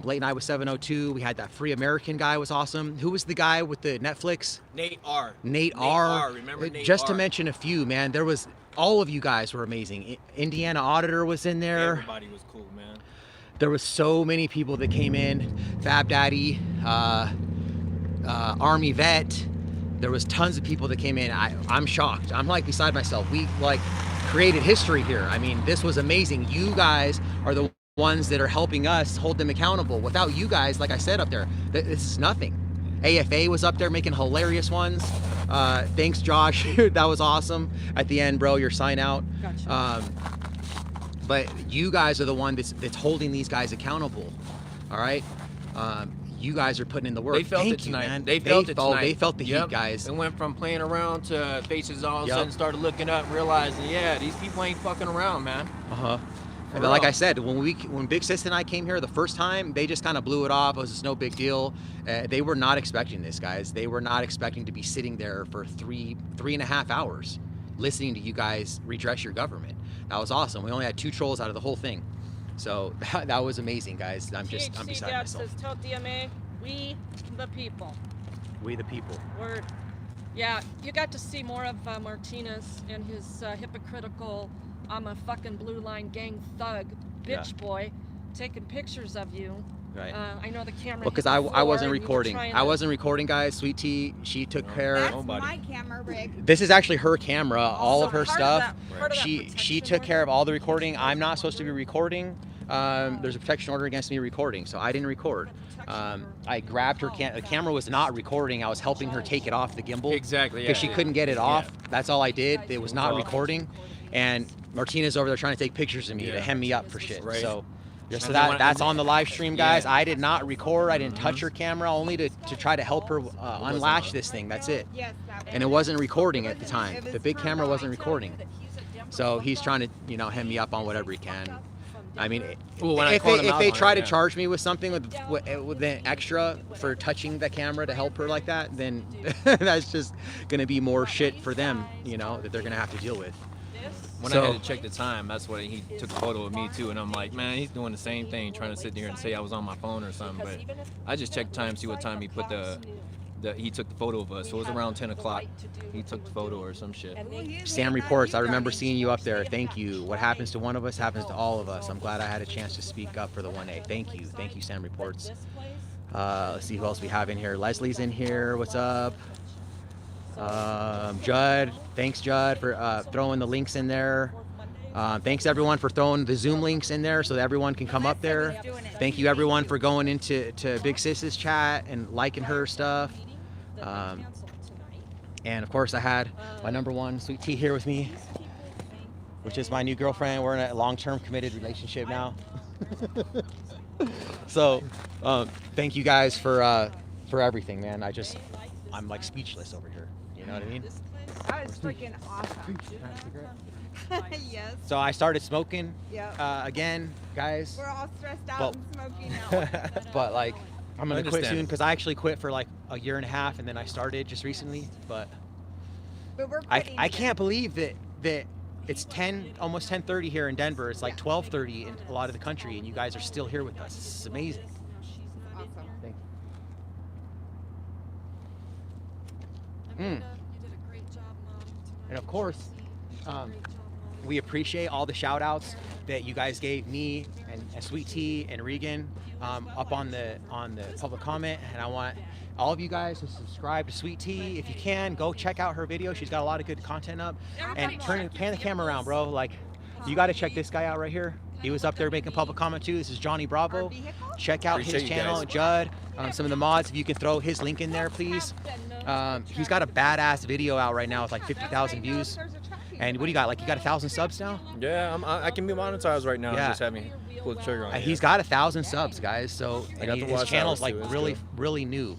[SPEAKER 9] Late Night with 702. We had that Free American guy, was awesome. Who was the guy with the Netflix?
[SPEAKER 7] Nate R.
[SPEAKER 9] Nate R.
[SPEAKER 7] Remember Nate
[SPEAKER 9] Just to
[SPEAKER 7] R?
[SPEAKER 9] mention a few, man. There was, all of you guys were amazing. Indiana Auditor was in there.
[SPEAKER 7] Everybody was cool, man.
[SPEAKER 9] There was so many people that came in. Fab Daddy, Army Vet. There was tons of people that came in. I'm shocked. I'm like beside myself. We like created history here. I mean, this was amazing. You guys are the ones that are helping us hold them accountable. Without you guys, like I said up there, this is nothing. AFA was up there making hilarious ones. Thanks, Josh. That was awesome. At the end, bro, your sign out.
[SPEAKER 5] Gotcha.
[SPEAKER 9] But you guys are the one that's holding these guys accountable. All right. You guys are putting in the work.
[SPEAKER 7] They felt
[SPEAKER 9] Thank
[SPEAKER 7] it
[SPEAKER 9] you,
[SPEAKER 7] tonight.
[SPEAKER 9] man.
[SPEAKER 7] They felt it tonight.
[SPEAKER 9] They felt the
[SPEAKER 7] Yep.
[SPEAKER 9] heat, guys.
[SPEAKER 7] It went from playing around to faces all of a
[SPEAKER 9] Yep.
[SPEAKER 7] sudden started looking up, realizing, yeah, these people ain't fucking around, man.
[SPEAKER 9] And like I said, when Big Sis and I came here the first time, they just kind of blew it off. It was just no big deal. They were not expecting this, guys. They were not expecting to be sitting there for three and a half hours listening to you guys redress your government. That was awesome. We only had 2 trolls out of the whole thing. So that was amazing, guys. I'm beside
[SPEAKER 5] Dad
[SPEAKER 9] myself.
[SPEAKER 5] says, tell DMA, we the people.
[SPEAKER 9] We the people.
[SPEAKER 5] Word. Yeah, you got to see more of Martinez and his hypocritical, I'm a fucking blue line gang thug, bitch boy, taking pictures of you.
[SPEAKER 9] Right.
[SPEAKER 5] I know the camera.
[SPEAKER 9] Well, because
[SPEAKER 5] hit the
[SPEAKER 9] I
[SPEAKER 5] floor
[SPEAKER 9] wasn't
[SPEAKER 5] and you were
[SPEAKER 9] recording.
[SPEAKER 5] trying
[SPEAKER 9] I
[SPEAKER 5] to-
[SPEAKER 9] wasn't recording, guys. Sweet Tea, she took care.
[SPEAKER 2] That's my camera rig.
[SPEAKER 9] This is actually her camera, all of her
[SPEAKER 5] part of
[SPEAKER 9] stuff.
[SPEAKER 5] that- part of that
[SPEAKER 9] She
[SPEAKER 5] protection
[SPEAKER 9] took
[SPEAKER 5] order?
[SPEAKER 9] care of all the recording. I'm not supposed to be recording. There's a protection order against me recording, so I didn't record. I grabbed her the camera was not recording. I was helping her take it off the gimbal.
[SPEAKER 7] Exactly,
[SPEAKER 9] Because
[SPEAKER 7] yeah.
[SPEAKER 9] she couldn't get it off. That's all I did. It was not
[SPEAKER 7] Well-
[SPEAKER 9] recording. And Martina's over there trying to take pictures of me to
[SPEAKER 7] Yeah.
[SPEAKER 9] hem me up for shit.
[SPEAKER 7] Right.
[SPEAKER 9] So just so
[SPEAKER 7] And then when-
[SPEAKER 9] that's on the live stream, guys.
[SPEAKER 7] Yeah.
[SPEAKER 9] I did not record. I didn't touch her camera, only to try to help her unlatch this thing. That's it.
[SPEAKER 2] Yes, that
[SPEAKER 9] And it wasn't recording at the time. The big camera wasn't recording. So he's trying to, hem me up on whatever he can. I mean,
[SPEAKER 7] Well, when I
[SPEAKER 9] if
[SPEAKER 7] called
[SPEAKER 9] they,
[SPEAKER 7] him
[SPEAKER 9] if
[SPEAKER 7] out
[SPEAKER 9] they
[SPEAKER 7] on
[SPEAKER 9] try
[SPEAKER 7] it,
[SPEAKER 9] to
[SPEAKER 7] yeah.
[SPEAKER 9] charge me with something with an extra for touching the camera to help her like that, then that's just gonna be more shit for them, that they're gonna have to deal with.
[SPEAKER 7] When I had to check the time, that's when he took a photo of me too, and I'm like, man, he's doing the same thing, trying to sit there and say I was on my phone or something. But I just checked the time, see what time he put he took the photo of us. So it was around 10 o'clock. He took the photo or some shit.
[SPEAKER 9] Sam reports, I remember seeing you up there. Thank you. What happens to one of us happens to all of us. I'm glad I had a chance to speak up for the 1A. Thank you. Thank you, Sam reports. Let's see who else we have in here. Leslie's in here. What's up? Judd. Thanks, Judd, for throwing the links in there. Thanks, everyone, for throwing the Zoom links in there so that everyone can come up there. Thank you, everyone, for going into Big Sis's chat and liking her stuff. And of course, I had my number 1 Sweet Tea here with me. which is my new girlfriend. We're in a long-term committed relationship now. So, thank you guys for everything, man. I'm like speechless over here. You know what I mean?
[SPEAKER 10] That was freaking awesome. Yes.
[SPEAKER 9] So I started smoking
[SPEAKER 10] Yep.
[SPEAKER 9] again, guys.
[SPEAKER 10] We're all stressed out
[SPEAKER 9] But-
[SPEAKER 10] and smoking now.
[SPEAKER 9] But like, I'm gonna quit
[SPEAKER 7] Understand.
[SPEAKER 9] soon because I actually quit for like a year and a half, and then I started just recently. But
[SPEAKER 10] But we're
[SPEAKER 9] I
[SPEAKER 10] quitting
[SPEAKER 9] can't believe that it's almost 10:30 here in Denver. It's like 12:30 in a lot of the country, and you guys are still here with us. This is amazing.
[SPEAKER 10] Awesome.
[SPEAKER 9] Thank
[SPEAKER 13] I mean,
[SPEAKER 9] Mm.
[SPEAKER 13] you did a great job, Mom. Tonight.
[SPEAKER 9] And of course, we appreciate all the shout outs that you guys gave me and Sweet Tea and Regan up on the public comment. And I want all of you guys to subscribe to Sweet Tea. If you can, go check out her video. She's got a lot of good content up. And pan the camera around, bro. Like, you got to check this guy out right here. He was up there making public comment too. This is Johnny Bravo. Check out
[SPEAKER 7] Appreciate
[SPEAKER 9] his
[SPEAKER 7] you
[SPEAKER 9] channel,
[SPEAKER 7] guys.
[SPEAKER 9] Judd. Some of the mods, if you can throw his link in there, please. He's got a badass video out right now with like 50,000 views. And what do you got? Like, you got 1,000 subs now?
[SPEAKER 7] Yeah, I can be monetized right now.
[SPEAKER 9] Yeah.
[SPEAKER 7] Just having pull the trigger on it.
[SPEAKER 9] He's got 1,000 subs, guys. So
[SPEAKER 7] I got the
[SPEAKER 9] his
[SPEAKER 7] watch
[SPEAKER 9] channel's
[SPEAKER 7] hours,
[SPEAKER 9] like
[SPEAKER 7] too. It's
[SPEAKER 9] really,
[SPEAKER 7] good.
[SPEAKER 9] really new.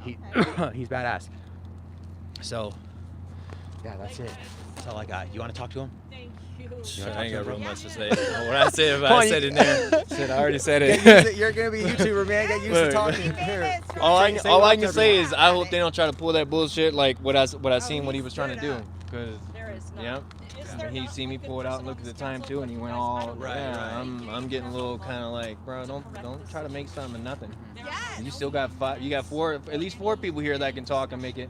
[SPEAKER 9] He's badass. So, yeah, that's it. That's all I got. You want to talk to him?
[SPEAKER 7] I ain't got real much to say. What I said,
[SPEAKER 9] Come on,
[SPEAKER 7] I said
[SPEAKER 9] you-
[SPEAKER 7] in there. Shit, I already said it.
[SPEAKER 9] Get used to- you're gonna be a YouTuber, man. Get used to
[SPEAKER 7] Look,
[SPEAKER 9] talking. Here.
[SPEAKER 7] All I
[SPEAKER 9] Say what up
[SPEAKER 7] can
[SPEAKER 9] to
[SPEAKER 7] say
[SPEAKER 9] everyone.
[SPEAKER 7] is I hope they don't try to pull that bullshit like what I seen what he was trying to do. Cause yeah, I mean, he seen me pull it out and look at the time too, and he went all right. I'm getting a little kind of like, bro, don't try to make something of nothing. You still got at least four people here that can talk and make it,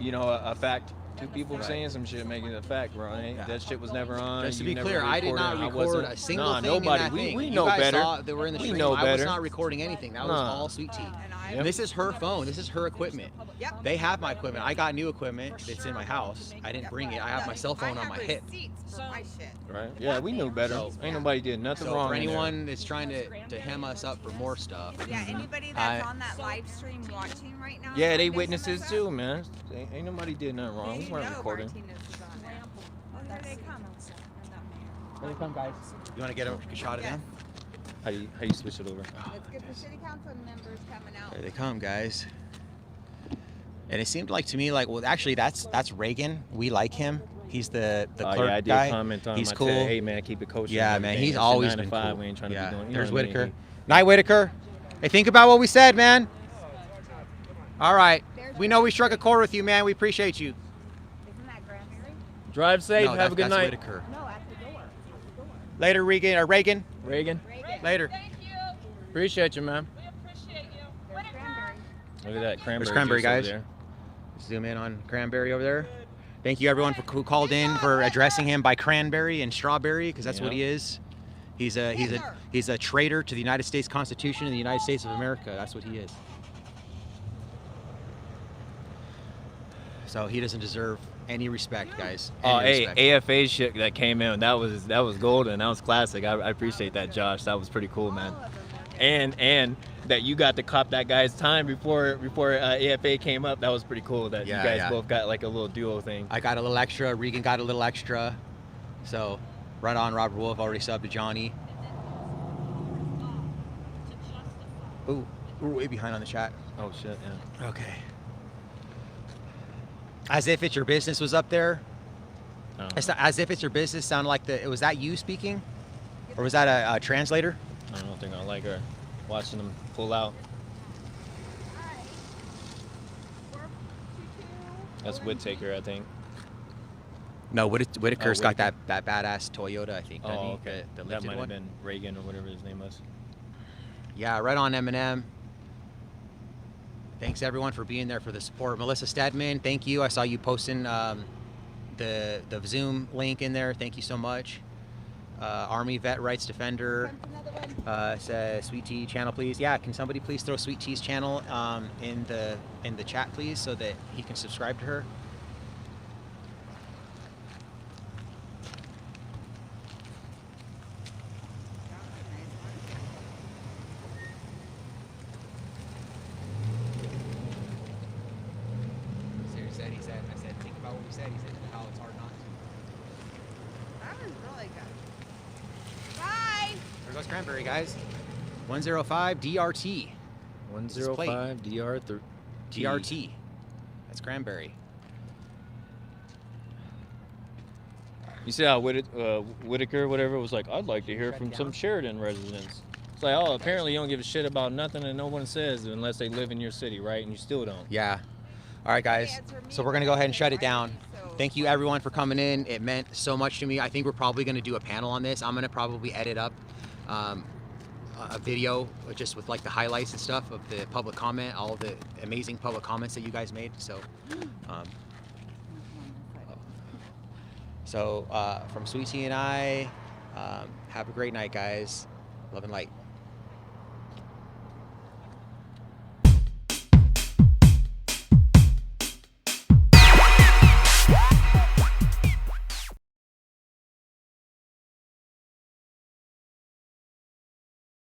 [SPEAKER 7] a fact. Two people saying some shit, making it a fact, bro. That shit was never on.
[SPEAKER 9] Just to
[SPEAKER 7] You
[SPEAKER 9] be
[SPEAKER 7] never
[SPEAKER 9] clear, I did not
[SPEAKER 7] recorded.
[SPEAKER 9] record
[SPEAKER 7] wasn't.
[SPEAKER 9] a single
[SPEAKER 7] Nah,
[SPEAKER 9] thing
[SPEAKER 7] nobody.
[SPEAKER 9] in that thing.
[SPEAKER 7] We
[SPEAKER 9] You
[SPEAKER 7] know
[SPEAKER 9] guys
[SPEAKER 7] better.
[SPEAKER 9] saw that we're in the
[SPEAKER 7] We
[SPEAKER 9] stream.
[SPEAKER 7] know
[SPEAKER 9] I
[SPEAKER 7] better.
[SPEAKER 9] was not recording anything. That was
[SPEAKER 7] Nah.
[SPEAKER 9] all Sweet Tea.
[SPEAKER 7] Yep.
[SPEAKER 9] And this is her phone. This is her equipment.
[SPEAKER 10] Yep.
[SPEAKER 9] They have my equipment. I got new equipment that's in my house. I didn't bring it. I have my cell phone on my hip.
[SPEAKER 10] For my shit.
[SPEAKER 7] Right? Yeah, we knew better.
[SPEAKER 9] So-
[SPEAKER 7] Ain't nobody did nothing
[SPEAKER 9] So
[SPEAKER 7] wrong.
[SPEAKER 9] for
[SPEAKER 7] in there.
[SPEAKER 9] anyone that's trying to hem us up for more stuff,
[SPEAKER 10] Yeah, anybody that's on that live stream watching right now.
[SPEAKER 7] Yeah, they
[SPEAKER 10] messing
[SPEAKER 7] witnesses
[SPEAKER 10] us
[SPEAKER 7] too, man. Ain't nobody did nothing wrong. We
[SPEAKER 10] They
[SPEAKER 7] weren't
[SPEAKER 10] know
[SPEAKER 7] recording.
[SPEAKER 10] Martinez is on there. Oh, here they come.
[SPEAKER 9] here they come, guys. You want to get a shot of them?
[SPEAKER 7] How you switch it over?
[SPEAKER 10] Let's get the city council members coming out.
[SPEAKER 9] There they come, guys. And it seemed like to me, like, well, actually, that's Reagan. We like him. He's the
[SPEAKER 7] Oh,
[SPEAKER 9] clerk
[SPEAKER 7] yeah, I did
[SPEAKER 9] guy.
[SPEAKER 7] comment on him.
[SPEAKER 9] He's
[SPEAKER 7] I
[SPEAKER 9] cool.
[SPEAKER 7] said, hey, man, keep it kosher.
[SPEAKER 9] Yeah,
[SPEAKER 7] and
[SPEAKER 9] man,
[SPEAKER 7] everything.
[SPEAKER 9] he's
[SPEAKER 7] It's
[SPEAKER 9] always
[SPEAKER 7] 9 to
[SPEAKER 9] been
[SPEAKER 7] 5.
[SPEAKER 9] cool.
[SPEAKER 7] We ain't trying
[SPEAKER 9] Yeah,
[SPEAKER 7] to be doing.
[SPEAKER 9] there's
[SPEAKER 7] know what I mean?
[SPEAKER 9] Whitaker. Night, Whitaker. Hey, think about what we said, man. All right. We know we struck a chord with you, man. We appreciate you.
[SPEAKER 10] Isn't that Granbury?
[SPEAKER 7] Drive safe.
[SPEAKER 9] No,
[SPEAKER 7] have a good
[SPEAKER 9] that's
[SPEAKER 7] night.
[SPEAKER 9] Whitaker.
[SPEAKER 10] No, at the door.
[SPEAKER 9] Later, Regan. Or Reagan.
[SPEAKER 7] Reagan.
[SPEAKER 9] Later.
[SPEAKER 7] Appreciate you, man.
[SPEAKER 10] There's Granbury.
[SPEAKER 7] Look at that cranberry.
[SPEAKER 9] There's Cranberry,
[SPEAKER 7] juice over
[SPEAKER 9] guys.
[SPEAKER 7] there.
[SPEAKER 9] Zoom in on Cranberry over there. Thank you, everyone, who called in for addressing him by Cranberry and Strawberry, because that's what he is. He's a traitor to the United States Constitution and the United States of America. That's what he is. So he doesn't deserve any respect, guys.
[SPEAKER 7] Oh,
[SPEAKER 9] Any
[SPEAKER 7] hey,
[SPEAKER 9] respect.
[SPEAKER 7] AFA shit that came in. That was golden. That was classic. I appreciate that, Josh. That was pretty cool, man. And that you got to cop that guy's time before AFA came up. That was pretty cool. That
[SPEAKER 9] Yeah,
[SPEAKER 7] you guys
[SPEAKER 9] yeah.
[SPEAKER 7] both got like a little duo thing.
[SPEAKER 9] I got a little extra. Regan got a little extra. So, right on. Robert Wolf already subbed to Johnny. Ooh, we're way behind on the chat.
[SPEAKER 7] Oh shit, yeah.
[SPEAKER 9] Okay. As if it's your business was up there.
[SPEAKER 7] Oh.
[SPEAKER 9] It's not, as if it's your business sounded like was that you speaking? Or was that a translator?
[SPEAKER 7] I don't think I like her watching them pull out. That's Whittaker, I think.
[SPEAKER 9] No, Whitaker's got
[SPEAKER 7] Whitaker.
[SPEAKER 9] that badass Toyota, I think. doesn't he?
[SPEAKER 7] Oh, okay.
[SPEAKER 9] The
[SPEAKER 7] That
[SPEAKER 9] lifted
[SPEAKER 7] might
[SPEAKER 9] one.
[SPEAKER 7] have been Reagan or whatever his name was.
[SPEAKER 9] Yeah, right on Eminem. Thanks everyone for being there for the support. Melissa Stedman, thank you. I saw you posting the Zoom link in there. Thank you so much. Army Vet Rights Defender says Sweet Tea channel, please. Yeah, can somebody please throw Sweet Tea's channel in the chat, please, so that he can subscribe to her. He said, I said, think about what we said. He said, how it's hard not to.
[SPEAKER 10] That was really really good. Bye.
[SPEAKER 9] There goes Cranberry, guys. 105 DRT.
[SPEAKER 7] 105 DR3.
[SPEAKER 9] DRT. That's Cranberry.
[SPEAKER 1] You see how Whitaker, whatever, was like, I'd like to hear from some Sheridan residents. It's like, oh, apparently you don't give a shit about nothing and no one says unless they live in your city, right? And you still don't.
[SPEAKER 9] Yeah. All right, guys. So we're going to go ahead and shut it down. Thank you, everyone, for coming in. It meant so much to me. I think we're probably going to do a panel on this. I'm going to probably edit up a video just with like the highlights and stuff of the public comment, all of the amazing public comments that you guys made. So from Sweet Tea and I, have a great night, guys. Love and light.